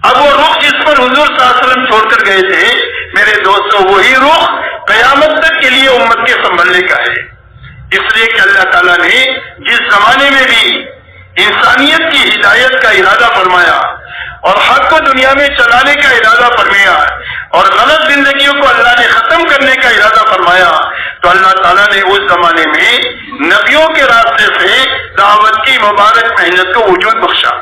اب وہ رخ جس پر حضور صلی اللہ علیہ وسلم چھوڑ کر گئے تھے میرے دوستوں، وہی رخ قیامت تک کے لیے امت کے سنبھلنے کا ہے۔ اس لیے کہ اللہ تعالیٰ نے جس زمانے میں بھی انسانیت کی ہدایت کا ارادہ فرمایا اور حق کو دنیا میں چلانے کا ارادہ فرمایا اور غلط زندگیوں کو اللہ نے ختم کرنے کا ارادہ فرمایا، تو اللہ تعالیٰ نے اس زمانے میں نبیوں کے راستے سے دعوت کی مبارک محنت کو وجود بخشا۔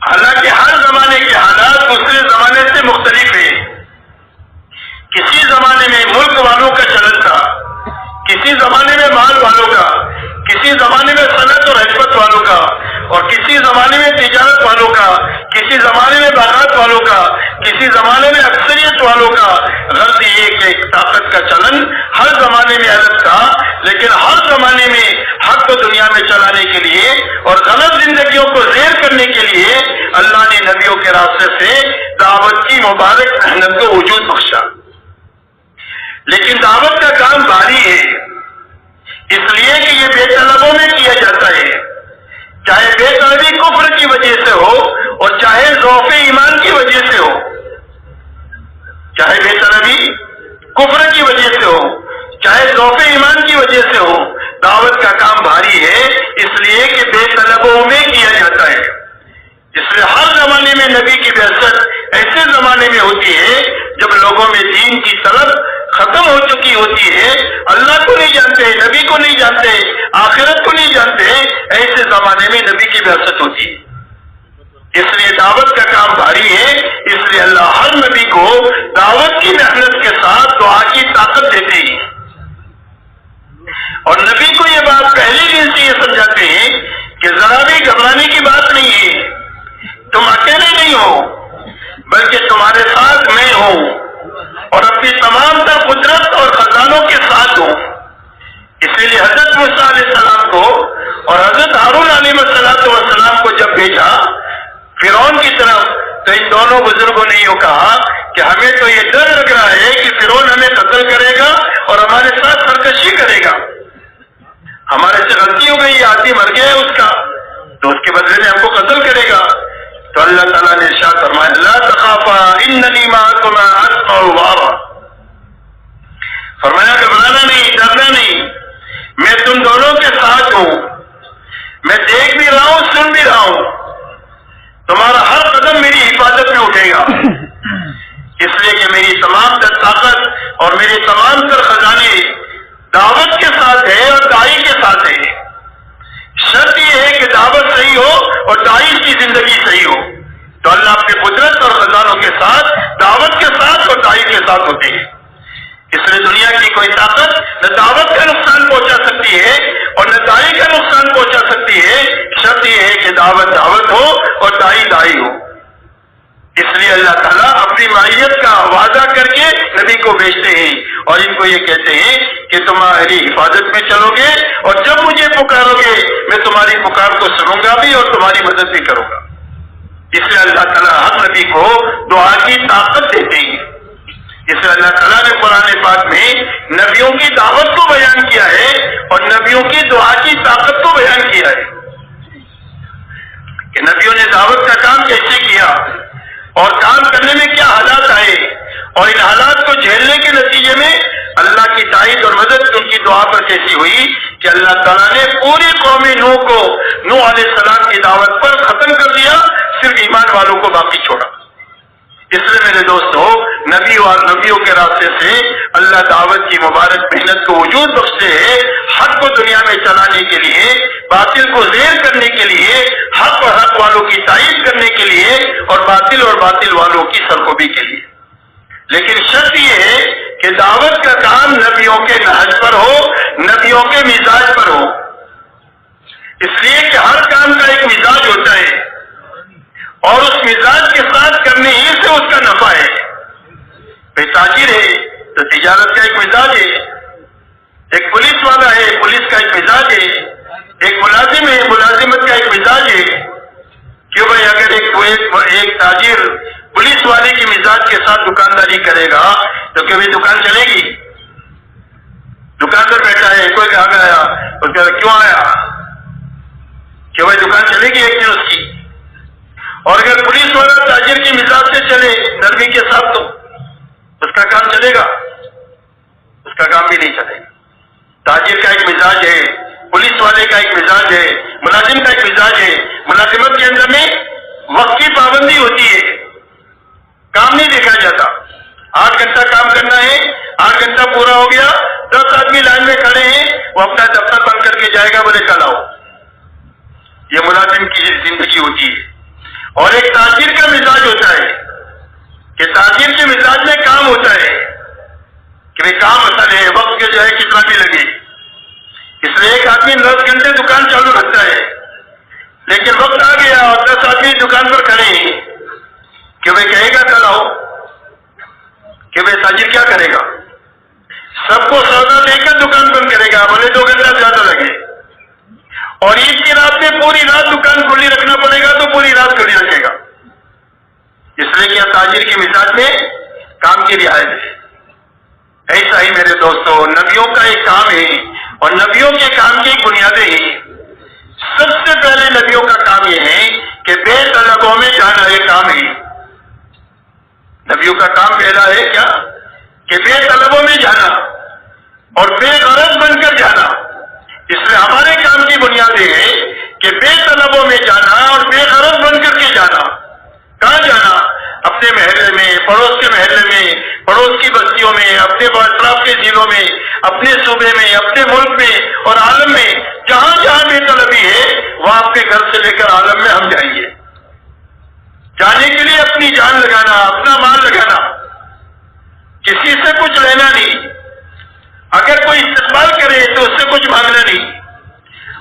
حالانکہ ہر زمانے کے حالات دوسرے زمانے سے مختلف ہیں۔ کسی زمانے میں ملک والوں کا چلن تھا، کسی زمانے میں مال والوں کا، کسی زمانے میں صنعت اور حکمت والوں کا، اور کسی زمانے میں تجارت والوں کا، کسی زمانے میں باغات والوں کا، کسی زمانے میں اکثریت والوں کا۔ غرض یہ کہ طاقت کا چلن ہر زمانے میں الگ تھا، لیکن ہر زمانے میں حق کو دنیا میں چلانے کے لیے اور غلط زندگیوں کو زیر کرنے کے لیے اللہ نے نبیوں کے راستے سے دعوت کی مبارک محنت کو وجود بخشا۔ لیکن دعوت کا کام بھاری ہے، اس لیے کہ یہ بے طلبوں میں کیا جاتا ہے، چاہے بے طلبی کفر کی وجہ سے ہو اور چاہے ضعف ایمان کی وجہ سے ہو، چاہے بے طلبی کفر کی وجہ سے ہو چاہے ضعف ایمان کی وجہ سے ہو، دعوت کا کام بھاری ہے، اس لیے کہ بے طلبوں میں کیا جاتا ہے۔ اس لیے ہر زمانے میں نبی کی بعثت ایسے زمانے میں ہوتی ہے جب لوگوں میں دین کی طلب ختم ہو چکی ہوتی ہے، اللہ کو نہیں جانتے، نبی کو نہیں جانتے، آخرت کو نہیں جانتے، ایسے زمانے میں نبی کی بعثت ہوتی ہے۔ اس لیے دعوت کا کام بھاری ہے، اس لیے اللہ ہر نبی کو دعوت کی محنت کے ساتھ دعا کی طاقت دیتے ہیں، اور نبی کو یہ بات پہلے دن سے یہ سمجھاتے ہیں کہ ذرا بھی گھبرانے کی بات نہیں ہے، تم اکیلے نہیں ہو بلکہ تمہارے ساتھ میں ہوں اور اپنی تمام تر قدرت اور خزانوں کے ساتھ ہوں۔ اسی لیے حضرت موسیٰ علیہ السلام کو اور حضرت ہارون علیہ السلام کو جب بھیجا فرعون کی طرف، تو ان دونوں بزرگوں نے یہ کہا کہ ہمیں تو یہ ڈر لگ رہا ہے کہ فرعون ہمیں قتل کرے گا اور ہمارے ساتھ سرکشی کرے گا، ہمارے سے غلطی ہو گئی، یہ آدمی مر گیا ہے اس کا، تو اس کے بدلے میں ہم کو قتل کرے گا۔ تو اللہ تعالیٰ نے ارشاد فرمایا لا تخافا اننی معکما اسمع وارا، فرمایا گھبرانا نہیں، ڈرنا نہیں، میں تم دونوں کے ساتھ ہوں، میں دیکھ بھی رہا ہوں، سن بھی رہا ہوں، تمہارا ہر قدم میری حفاظت میں اٹھے گا، اس لیے کہ میری تمام تر طاقت اور میرے تمام تر خزانے دعوت کے ساتھ ہے اور داعی کے ساتھ ہے۔ شرط یہ ہے کہ دعوت صحیح ہو اور داعی کی زندگی صحیح ہو، تو اللہ اپنے قدرت اور خزانوں کے ساتھ، دعوت کے ساتھ اور داعی کے ساتھ ہوتے ہیں۔ اس لیے دنیا کی کوئی طاقت نہ دعوت کا نقصان پہنچا سکتی ہے اور نہ داعی کا نقصان پہنچا سکتی ہے، شرط یہ ہے کہ دعوت دعوت ہو اور داعی داعی ہو۔ اس لیے اللہ تعالیٰ اپنی معیت کا وعدہ کر کے نبی کو بھیجتے ہیں اور ان کو یہ کہتے ہیں کہ تمہاری حفاظت میں چلو گے اور جب مجھے پکارو گے میں تمہاری پکار کو سنوں گا بھی اور تمہاری مدد بھی کروں گا۔ اس لیے اللہ تعالیٰ ہر نبی کو دعا کی طاقت دیتے ہیں۔ اس لیے اللہ تعالیٰ نے قرآن پاک میں نبیوں کی دعوت کو بیان کیا ہے اور نبیوں کی دعا کی طاقت کو بیان کیا ہے کہ نبیوں نے دعوت کا کام کیسے کیا اور کام کرنے میں کیا حالات آئے، اور ان حالات کو جھیلنے کے نتیجے میں اللہ کی تائید اور مدد ان کی دعا پر کیسی ہوئی کہ اللہ تعالیٰ نے پوری قوم نوح کو نوح علیہ السلام کی دعوت پر ختم کر دیا، صرف ایمان والوں کو باقی چھوڑا۔ اس لیے میرے دوستو، نبیوں کے راستے سے اللہ دعوت کی مبارک محنت کو وجود بخشتے ہیں، حق کو دنیا میں چلانے کے لیے، باطل کو زیر کرنے کے لیے، حق اور حق والوں کی تائید کرنے کے لیے اور باطل والوں کی سرکوبی کے لیے۔ لیکن شرط یہ ہے کہ دعوت کا کام نبیوں کے نہج پر ہو، نبیوں کے مزاج پر ہو، اس لیے کہ ہر کام کا ایک مزاج ہوتا ہے اور اس مزاج کے ساتھ کرنے ہی سے اس کا نفع ہے۔ تاجر ہے تو تجارت کا ایک مزاج ہے، ایک پولیس والا ہے، پولیس کا ایک مزاج ہے، ایک ملازم ہے، ملازمت کا ایک مزاج ہے۔ کیوں بھائی اگر ایک تاجر پولیس والے کی مزاج کے ساتھ دکانداری کرے گا تو کبھی دکان چلے گی؟ دکان پر بیٹھا ہے، کوئی گاہک آیا، اس کا کیوں آیا کہ بھائی دکان چلے گی ایک دن اس کی؟ اور اگر پولیس والا تاجر کی مزاج سے چلے نرمی کے ساتھ تو اس کا کام چلے گا؟ اس کا کام بھی نہیں چلے گا. تاجر کا ایک مزاج ہے، پولیس والے کا ایک مزاج ہے، ملازم کا ایک مزاج ہے. ملازمت کے اندر میں وقت کی پابندی ہوتی ہے، کام نہیں دیکھا جاتا. 8 گھنٹہ کام کرنا ہے، 8 گھنٹہ پورا ہو گیا، 10 آدمی لائن میں کھڑے ہیں، وہ اپنا دفتر بند کر کے جائے گا، بولے کل آؤ. یہ ملازم کی زندگی ہوتی ہے. اور ایک تاجر کا مزاج ہوتا ہے کہ تاجر کے مزاج میں کام ہوتا ہے کہ بھائی کام اصل ہے، وقت کے جو ہے کتنا بھی لگے. اس لیے ایک آدمی 10 گھنٹے دکان چالو رکھتا ہے، لیکن وقت آ گیا اور 10 آدمی دکان پر کھڑے ہیں کہ بھائی کہے گا کل آؤ، کہ بھائی تاجر کیا کرے گا؟ سب کو سودا دے کر دکان بند کرے گا، بھلے 2 گھنٹہ زیادہ لگے. اور عید کی رات میں پوری رات دکان کھلی رکھنا پڑے گا تو پوری رات کھلی رکھے گا. اس لیے کہ تاجر کے مزاج میں کام کی رعایت ہے. ایسا ہی میرے دوستوں نبیوں کا ایک کام ہے اور نبیوں کے کام کی بنیادیں ہیں. سب سے پہلے نبیوں کا کام یہ ہے کہ بے طلبوں میں جانا، یہ کام ہے. نبیوں کا کام پہلا ہے کیا؟ کہ بے طلبوں میں جانا اور بے غرض بن کر جانا. اس لیے ہمارے کام کی بنیاد یہ ہے کہ بے طلبوں میں جانا اور بے غرض بن کر کے جانا. کہاں جانا؟ اپنے محلے میں، پڑوس کے محلے میں، پڑوس کی بستیوں میں، اپنے اطراف کے ضلعوں میں، اپنے صوبے میں، اپنے ملک میں اور عالم میں، جہاں جہاں بے طلبی ہے وہاں اپنے گھر سے لے کر عالم میں ہم جائیں گے. جانے کے لیے اپنی جان لگانا، اپنا مال لگانا، کسی سے کچھ لینا نہیں. اگر کوئی استقبال کرے تو اس سے کچھ مانگنا نہیں.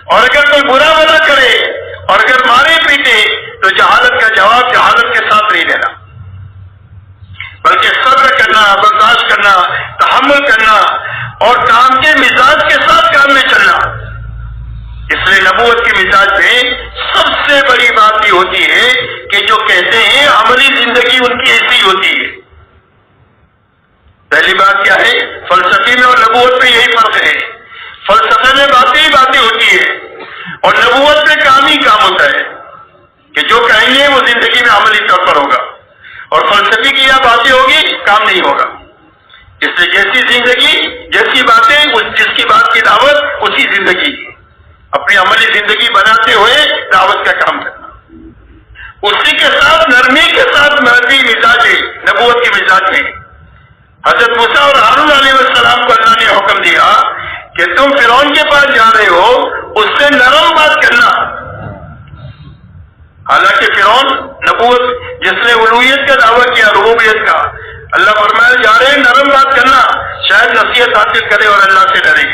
اور اگر کوئی برا بھلا کرے اور اگر مارے پیٹے تو جہالت کا جواب جہالت کے ساتھ نہیں لینا، بلکہ صبر کرنا، برداشت کرنا، تحمل کرنا اور کام کے مزاج کے ساتھ کام میں چلنا. اس لیے نبوت کے مزاج میں سب سے بڑی بات یہ ہوتی ہے کہ جو کہتے ہیں عملی زندگی ان کی ایسی ہوتی ہے. پہلی بات کیا ہے؟ فلسفی میں اور نبوت میں یہی فرق ہے. فلسفے میں باتیں ہی باتیں ہوتی ہے اور نبوت میں کام ہی کام ہوتا ہے کہ جو کہیں گے وہ زندگی میں عملی طور پر ہوگا. اور فلسفی کی یہ باتیں ہوگی، کام نہیں ہوگا. اس لیے جیسی زندگی جیسی باتیں، جس کی بات کی دعوت اسی زندگی، اپنی عملی زندگی بناتے ہوئے دعوت کا کام کرنا. اسی کے ساتھ نرمی کے ساتھ نرمی مزاج ہے نبوت کے مزاج میں. حضرت موسیٰ اور ہارون علیہ السلام کو اللہ نے حکم دیا کہ تم فرعون کے پاس جا رہے ہو، اس سے نرم بات کرنا. حالانکہ فرعون نبوت جس نے الوہیت کا دعویٰ کیا، ربوبیت کا، اللہ فرمایا جا رہے ہیں نرم بات کرنا، شاید نصیحت حاصل کرے اور اللہ سے ڈرے.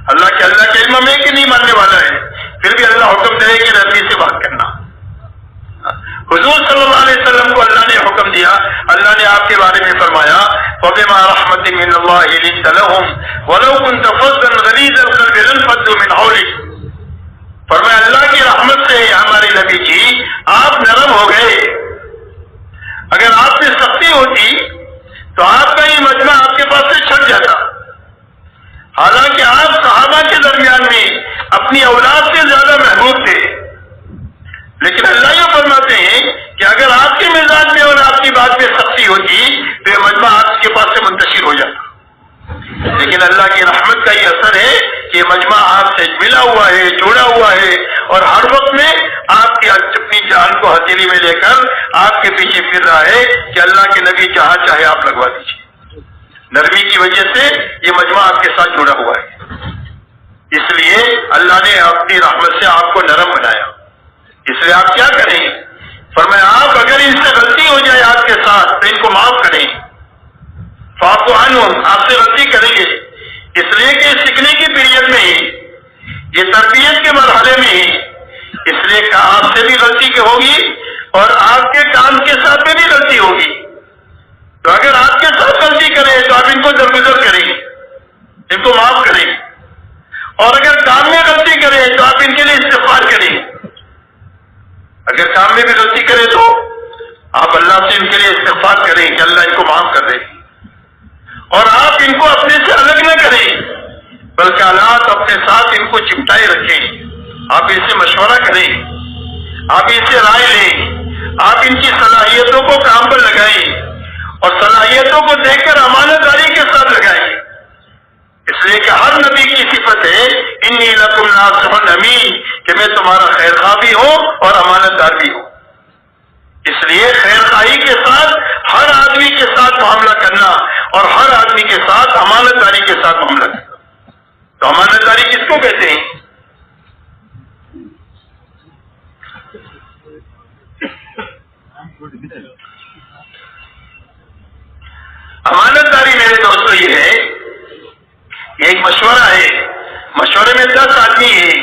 اللہ کے علم میں کہ نہیں ماننے والا ہے، پھر بھی اللہ حکم دے کہ نرمی سے بات کرنا. حضور صلی اللہ علیہ وسلم کو اللہ نے حکم دیا، اللہ نے آپ کے بارے میں فرمایا فَبِمَا رَحْمَةٍ مِّنَ اللَّهِ لِنتَ لَهُمْ وَلَوْ كُنْتَ فَظًّا غَلِيظَ الْقَلْبِ لَانفَضُّوا مِنْ حَوْلِكَ. فرمایا اللہ کی رحمت سے ہمارے نبی جی آپ نرم ہو گئے. اگر آپ میں سختی ہوتی تو آپ کا یہ مجمع آپ کے پاس سے چھٹ جاتا. حالانکہ آپ صحابہ کے درمیان میں اپنی اولاد سے زیادہ محبوب تھے، لیکن اللہ یہ فرماتے ہیں کہ اگر آپ کے مزاج میں اور آپ کی بات میں سختی ہوتی تو یہ مجمع آپ کے پاس سے منتشر ہو جاتا. لیکن اللہ کی رحمت کا یہ اثر ہے کہ یہ مجمع آپ سے ملا ہوا ہے، جڑا ہوا ہے اور ہر وقت میں آپ کی اپنی جان کو ہتھیلی میں لے کر آپ کے پیچھے پھر رہا ہے کہ اللہ کے نبی جہاں چاہے آپ لگوا دیجیے. نرمی کی وجہ سے یہ مجمع آپ کے ساتھ جڑا ہوا ہے. اس لیے اللہ نے اپنی رحمت سے آپ کو نرم بنایا. اس لیے آپ کیا کریں؟ فرمایا آپ اگر ان سے غلطی ہو جائے آپ کے ساتھ تو ان کو معاف کریں. فاعفو عنہم، آپ سے غلطی کریں گے. اس لیے کہ سیکھنے کی پیریڈ میں ہی، یہ تربیت کے مرحلے میں ہی، اس لیے کہ آپ سے بھی غلطی کی ہوگی اور آپ کے کام کے ساتھ میں بھی غلطی ہوگی. تو اگر آپ کے ساتھ غلطی کریں تو آپ ان کو درگزر کریں، ان کو معاف کریں. اور اگر کام میں غلطی کریں تو آپ ان کے لیے استغفار کریں. اگر کام میں بھی غلطی کرے تو آپ اللہ سے ان کے لیے استغفار کریں کہ اللہ ان کو معاف کر دے. اور آپ ان کو اپنے سے الگ نہ کریں بلکہ اللہ اپنے ساتھ ان کو چپٹائے رکھیں. آپ ان سے مشورہ کریں، آپ ان سے رائے لیں، آپ ان کی صلاحیتوں کو کام پر لگائیں اور صلاحیتوں کو دیکھ کر امانت داری کے ساتھ لگائیں، اس لیے کہ ہر نبی کی صفت ہے انی لکم ناصح امین، کہ میں تمہارا خیر خواہ بھی ہوں اور امانت دار بھی ہوں۔ اس لیے خیر خواہی کے ساتھ ہر آدمی کے ساتھ معاملہ کرنا اور ہر آدمی کے ساتھ امانت داری کے ساتھ معاملہ کرنا۔ تو امانت داری کس کو کہتے ہیں؟ امانت داری میرے دوستو یہ ہے، یہ ایک مشورہ ہے، مشورے میں 10 آدمی ہیں،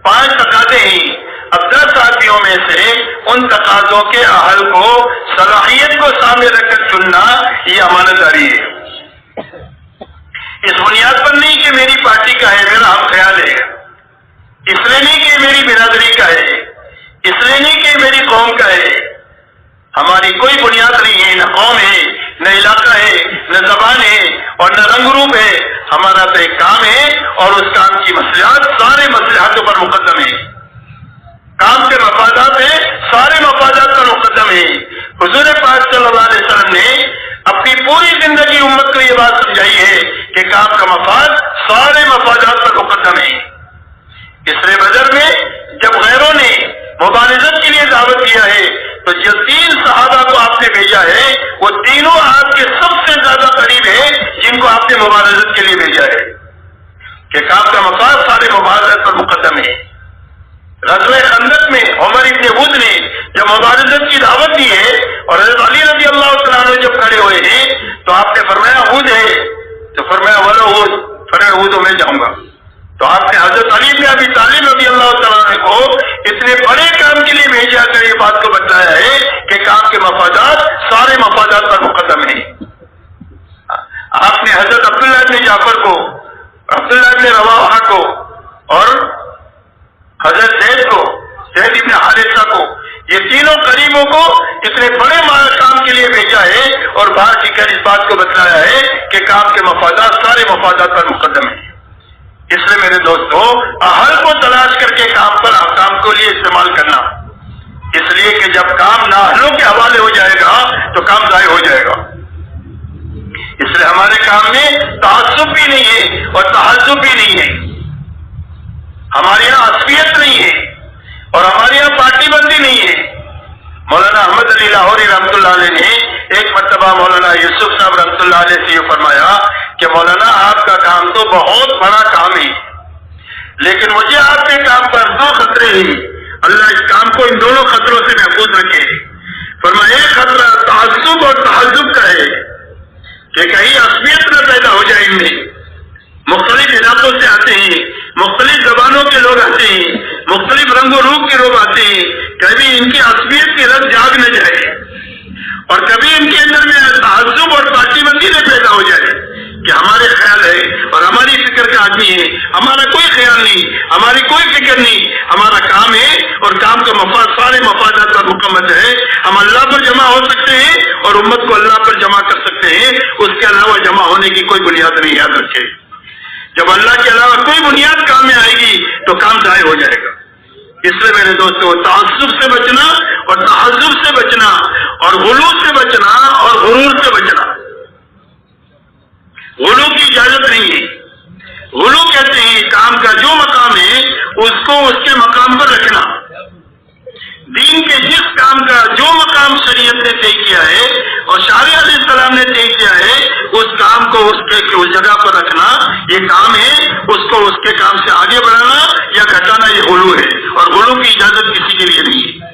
5 تقاضے ہیں، اب 10 آدمیوں میں سے ان تقاضوں کے اہل کو صلاحیت کو سامنے رکھ کر چننا، یہ امانت داری ہے۔ اس بنیاد پر نہیں کہ میری پارٹی کا ہے، میرا ہم خیال ہے، اس لیے نہیں کہ میری برادری کا ہے، اس لیے نہیں کہ میری قوم کا ہے، ہماری کوئی بنیاد نہیں ہے، نہ قوم ہے، نہ علاقہ ہے، نہ زبان ہے اور نہ رنگ روپ ہے، ہمارا تو ایک کام ہے اور اس کام کی مصلحت سارے مصلحتوں پر مقدم ہے، کام کے مفادات ہیں سارے مفادات پر مقدم ہے۔ حضور پاک صلی اللہ علیہ وسلم نے اپنی پوری زندگی امت کو یہ بات سمجھائی ہے کہ کام کا مفاد سارے مفادات پر مقدم ہے۔ اسرے بدر میں جب غیروں نے مبارزت کے لیے دعوت دیا ہے تو جو 3 صحابہ کو آپ نے بھیجا ہے وہ تینوں آپ کے سب سے زیادہ قریب ہیں جن کو آپ نے مبارزت کے لیے بھیجا ہے، کہ کام کا مفاد سارے مبارزت پر مقدم ہے۔ غزوہ خندق میں عمر ابن ابود نے جب مبارزت کی دعوت دی ہے اور حضرت علی رضی اللہ تعالیٰ عنہ جب کھڑے ہوئے ہیں تو آپ نے فرمایا احد ہے، تو فرمایا ولا احد، فرمایا احد میں جاؤں گا۔ تو آپ نے حضرت علی بن ابی طالب رضی اللہ تعالیٰ عنہ کو اتنے بڑے کام کے لیے بھیجا کر یہ بات کو بتایا ہے کہ کام کے مفادات سارے مفادات پر مقدم ہیں۔ آپ نے حضرت عبداللہ بن جعفر کو، عبداللہ بن رواحہ کو اور حضرت زید ابن حارثہ کو، یہ تینوں قریبوں کو اتنے بڑے کام کے لیے بھیجا ہے اور باہر کی کر اس بات کو بتلایا ہے کہ کام کے مفادات سارے مفادات پر مقدم ہیں۔ اس لیے میرے دوستو اہل کو تلاش کر کے کام پر کام کو لیے استعمال کرنا، اس لیے کہ جب کام نااہلوں کے حوالے ہو جائے گا تو کام ضائع ہو جائے گا۔ اس لیے ہمارے کام میں تعصب بھی نہیں ہے اور تحزب بھی نہیں ہے، ہمارے یہاں عصبیت نہیں ہے اور ہمارے یہاں پارٹی بندی نہیں ہے۔ مولانا احمد علی لاہوری رحمۃ اللہ علیہ نے ایک مرتبہ مولانا یوسف صاحب رحمۃ اللہ علیہ سے یہ فرمایا کہ مولانا آپ کا کام تو بہت بڑا کام ہے، لیکن مجھے آپ کے کام پر 2 خطرے ہیں، اللہ اس کام کو ان دونوں خطروں سے محفوظ رکھے۔ فرمایا ایک خطرہ تعصب اور تحزب کا ہے کہ کہیں عصبیت نہ پیدا ہو جائے، ان میں مختلف علاقوں سے آتے ہیں، مختلف زبانوں کے لوگ آتے ہیں، مختلف رنگ و روپ کے لوگ آتے ہیں، کبھی ان کی عصبیت کی رنگ جاگ نہ جائے اور کبھی ان کے اندر میں تعصب اور پارٹی بندی نہ پیدا ہو جائے کہ ہمارے خیال ہے اور ہماری فکر کا آدمی ہے، ہمارا کوئی خیال نہیں، ہماری کوئی فکر نہیں، ہمارا کام ہے اور کام کا مفاد سارے مفادات پر مکمل ہے۔ ہم اللہ پر جمع ہو سکتے ہیں اور امت کو اللہ پر جمع کر سکتے ہیں، اس کے علاوہ جمع ہونے کی کوئی بنیاد نہیں، یاد رکھے۔ جب اللہ کے علاوہ کوئی بنیاد کام میں آئے گی تو کام ضائع ہو جائے گا۔ اس لیے میرے دوستو تعصب سے بچنا اور تحزب سے بچنا اور غلو سے بچنا اور غرور سے بچنا۔ غلو کی اجازت نہیں ہے، غلو کہتے ہیں کام کا جو مقام ہے اس کو اس کے مقام پر رکھنا، دین کے جس کام کا جو مقام شریعت نے طے کیا ہے اور شارع علیہ السلام نے طے کیا ہے اس کام کو اس جگہ پر رکھنا یہ کام ہے، اس کو اس کے کام سے آگے بڑھانا یا گھٹانا یہ غلو ہے، اور غلو کی اجازت کسی کے لیے نہیں ہے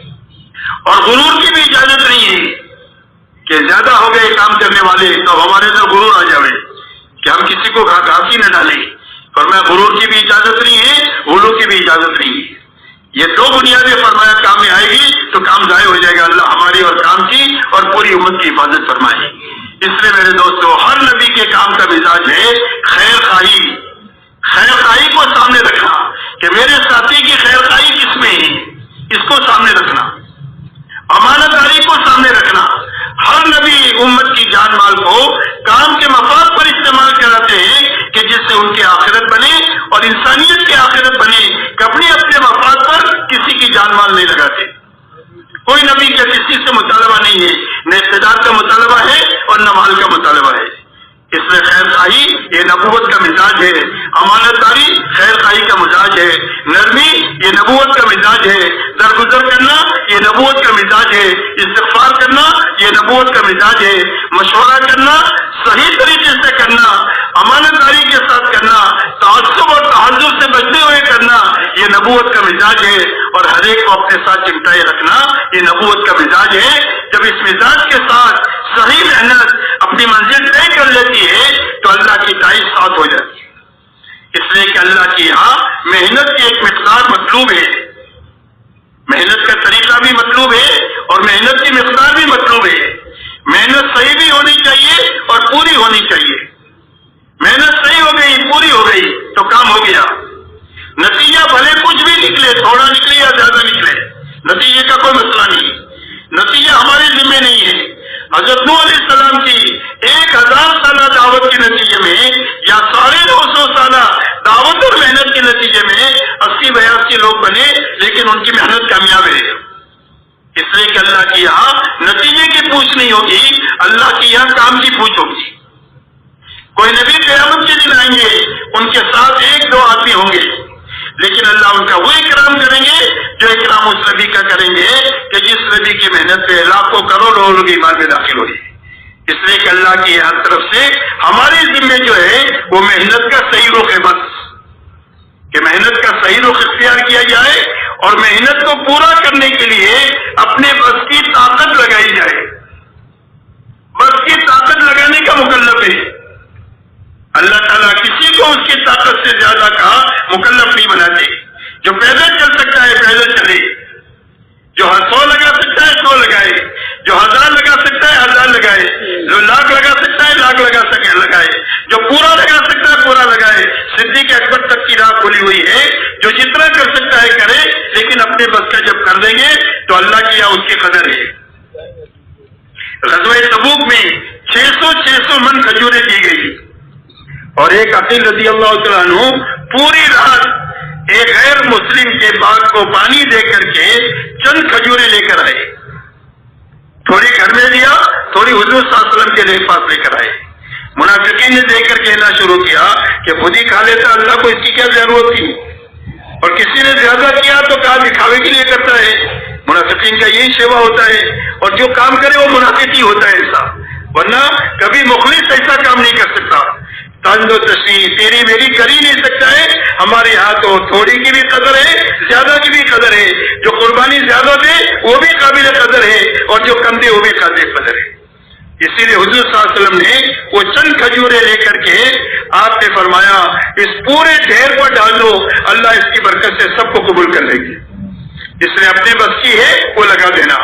اور غرور کی بھی اجازت نہیں ہے کہ زیادہ ہو گئے کام کرنے والے تو ہمارے اندر غرور آ جائے کہ ہم کسی کو گھاسی نہ ڈالیں، فرمایا غرور کی بھی اجازت نہیں ہے، غلو کی بھی اجازت نہیں ہے۔ یہ 2 بنیادیں فرمایا کام میں آئے گی تو کام ضائع ہو جائے گا، اللہ ہماری اور کام کی اور پوری امت کی حفاظت فرمائے۔ اس لیے میرے دوستو ہر نبی کے کام کا مزاج ہے خیر خواہی، خیر خواہی کو سامنے رکھنا کہ میرے ساتھی کی خیر خواہی کس میں ہے، اس کو سامنے رکھنا، امانت داری کو سامنے رکھنا۔ ہر نبی امت کی جان مال کو کام کے مفاد پر استعمال کراتے ہیں کہ جس سے ان کی آخرت بنے اور انسانیت کی آخرت بنے، کہ اپنے مفاد پر کسی کی جان مال نہیں لگاتے۔ کوئی نبی کا کسی کرسی سے مطالبہ نہیں ہے، نہ اقتدار کا مطالبہ ہے اور نہ مال کا مطالبہ ہے۔ اس میں خیر خواہی یہ نبوت کا مزاج ہے، امانت داری خیر خواہی کا مزاج ہے، نرمی یہ نبوت کا مزاج ہے، درگزر کرنا یہ نبوت کا مزاج ہے، استغفار کرنا یہ نبوت کا مزاج ہے، مشورہ کرنا صحیح طریقے سے کرنا، امانت داری کے ساتھ کرنا، تعصب اور تحزب سے بچتے ہوئے کرنا یہ نبوت کا مزاج ہے، اور ہر ایک کو اپنے ساتھ چمٹائے رکھنا یہ نبوت کا مزاج ہے۔ جب اس مزاج کے ساتھ صحیح محنت اپنی منزل طے کر لیتی ہے تو اللہ کی تائید ساتھ ہو جاتی ہے۔ اس لیے کہ اللہ کے یہاں محنت کی ایک مقدار مطلوب ہے، محنت کا طریقہ بھی مطلوب ہے اور محنت کی مقدار بھی مطلوب ہے۔ محنت صحیح بھی ہونی چاہیے اور پوری ہونی چاہیے۔ محنت صحیح ہو گئی، پوری ہو گئی تو کام ہو گیا۔ نتیجہ بھلے کچھ بھی نکلے، تھوڑا نکلے یا زیادہ نکلے، نتیجے کا کوئی مسئلہ نہیں، نتیجہ ہمارے ذمہ نہیں ہے۔ حضرت نوح علیہ السلام کی 1000 سالہ دعوت کے نتیجے میں یا 950 سالہ دعوت اور محنت کے نتیجے میں 80-82 لوگ بنے، لیکن ان کی محنت کامیاب ہے۔ اس لیے کہ اللہ کے یہاں نتیجے کی پوچھ نہیں ہوگی، اللہ کے یہاں کام کی پوچھ ہوگی۔ کوئی نبی قیامت کے دن آئیں گے، ان کے ساتھ 1-2 آدمی ہوں گے، لیکن اللہ ان کا وہ اکرام کریں گے جو اکرام اس نبی کا کریں گے کہ جس نبی کی محنت پہ لاکھوں کروڑوں لوگ ایمان میں داخل ہوئے۔ اس لیے کہ اللہ کی ہر طرف سے ہمارے ذمے جو ہے وہ محنت کا صحیح رخ ہے، بس کہ محنت کا صحیح رخ اختیار کیا جائے اور محنت کو پورا کرنے کے لیے اپنے بس کی طاقت لگائی جائے۔ بس کی طاقت لگانے کا مکلف ہے۔ اللہ تعالیٰ کسی کو اس کی طاقت سے زیادہ کا مکلف نہیں بناتے۔ جو پیدل چل سکتا ہے پیدل چلے، جو 100 لگا سکتا ہے 100 لگائے، جو 1000 لگا سکتا ہے 1000 لگائے، جو 1,00,000 لگا سکتا ہے 1,00,000 لگائے، جو پورا لگا سکتا ہے پورا لگائے۔ صدیق اکبر تک کی راہ کھلی ہوئی ہے، جو جتنا کر سکتا ہے کرے، لیکن اپنے بس کا جب کر دیں گے تو اللہ کی یہاں اس کی قدر ہے۔ غزوہ تبوک میں 600 من کھجوریں دی گئی، اور ایک عقیل رضی اللہ تعالیٰ عنہ پوری رات ایک غیر مسلم کے باغ کو پانی دے کر کے چند کھجوریں لے کر آئے، تھوڑی گھر میں دیا، تھوڑی حضور صلی اللہ علیہ وسلم کے پاس لے کر آئے۔ منافقین نے دیکھ کر کہنا شروع کیا کہ خود ہی کھا لیتا، اللہ کو اس کی کیا ضرورت تھی، اور کسی نے زیادہ کیا تو کہا دکھاوے کے لیے کرتا ہے۔ منافقین کا یہی شیوا ہوتا ہے، اور جو کام کرے وہ منافق ہی ہوتا ہے ایسا، ورنہ کبھی مخلص ایسا کام نہیں کر سکتا۔ تند و تشریح تیری میری کر ہی نہیں سکتا ہے۔ ہمارے یہاں تو تھوڑی کی بھی قدر ہے، زیادہ کی بھی قدر ہے، جو قربانی زیادہ دے وہ بھی قابل قدر ہے، اور جو کم دے وہ بھی قابل قدر ہے۔ اسی لیے حضور صلی اللہ علیہ وسلم نے وہ چند کھجوریں لے کر کے آپ نے فرمایا اس پورے ڈھیر پر ڈال دو، اللہ اس کی برکت سے سب کو قبول کر لے گی۔ اس لیے اپنے بس کی ہے وہ لگا دینا۔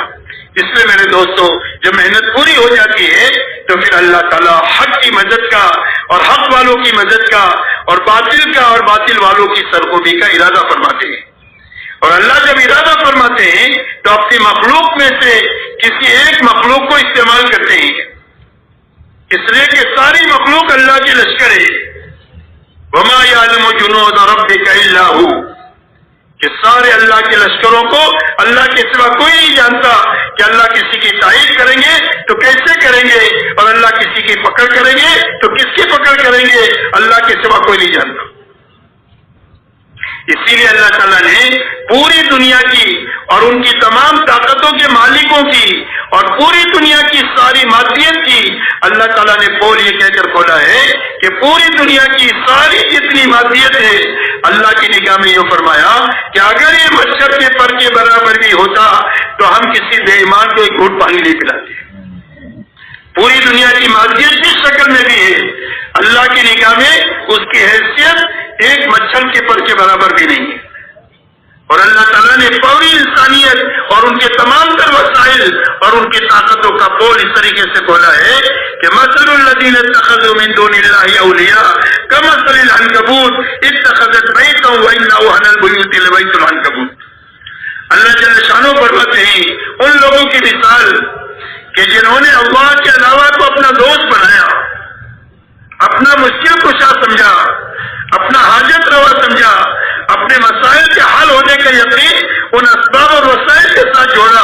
اس لیے میرے دوستو جب محنت پوری ہو جاتی ہے تو پھر اللہ تعالیٰ حق کی مدد کا اور حق والوں کی مدد کا اور باطل والوں کی سرکوبی کا ارادہ فرماتے ہیں۔ اور اللہ جب ارادہ فرماتے ہیں تو اپنی مخلوق میں سے کسی ایک مخلوق کو استعمال کرتے ہیں، اس لیے کہ ساری مخلوق اللہ کی لشکر ہے۔ وما یعلم جنود ربک الا ہو، کہ سارے اللہ کے لشکروں کو اللہ کے سوا کوئی نہیں جانتا کہ اللہ کسی کی تائید کریں گے تو کیسے کریں گے، اور اللہ کسی کی پکڑ کریں گے تو کس کی پکڑ کریں گے، اللہ کے سوا کوئی نہیں جانتا۔ اسی لیے اللہ تعالیٰ نے پوری دنیا کی اور ان کی تمام طاقتوں کے مالکوں کی اور پوری دنیا کی ساری مادیت کی اللہ تعالیٰ نے پول یہ کہہ کر کھولا ہے کہ پوری دنیا کی ساری جتنی مادیت ہے اللہ کی نگاہ میں یہ فرمایا کہ اگر یہ مچھر کے پر کے برابر بھی ہوتا تو ہم کسی بے ایمان کو ایک گھونٹ پانی نہیں پلاتے۔ پوری دنیا کی مادیت جس شکل میں بھی ہے اللہ کی نگاہ میں اس کی حیثیت ایک مچھر کے پر کے برابر بھی نہیں ہے۔ اور اللہ تعالیٰ نے پوری انسانیت اور ان کے تمام تر وسائل اور ان کی طاقتوں کا پول اس طریقے سے کھولا ہے کہ مثل الذین اتخذوا من دون اللہ اولیاء کمثل العنکبوت اتخذت بیتا وان اوہن البیوت لبیت العنکبوت۔ اللہ جل شانہ فرماتے ہیں ان لوگوں کی مثال کہ جنہوں نے اللہ کے علاوہ کو اپنا دوست بنایا، اپنا مشکل کشا سمجھا، اپنا حاجت روا سمجھا، اپنے مسائل کے حل ہونے کا یقین ان اسباب اور وسائل کے ساتھ جوڑا۔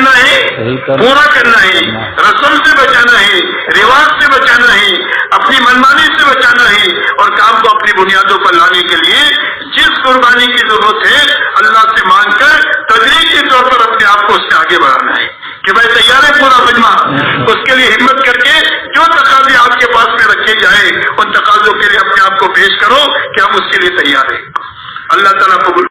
کرنا ہے، پورا کرنا ہے، رسم سے بچانا ہے، رواج سے بچانا ہے، اپنی منمانی سے بچانا ہے، اور کام کو اپنی بنیادوں پر لانے کے لیے جس قربانی کی ضرورت ہے اللہ سے مانگ کر تدریجی طور پر اپنے آپ کو اس سے آگے بڑھانا ہے کہ بھائی تیار ہے پورا مجمع، اس کے لیے ہمت کر کے جو تقاضے آپ کے پاس میں رکھے جائیں ان تقاضوں کے لیے اپنے آپ کو پیش کرو کہ ہم اس کے لیے تیار ہیں۔ اللہ تعالیٰ قبول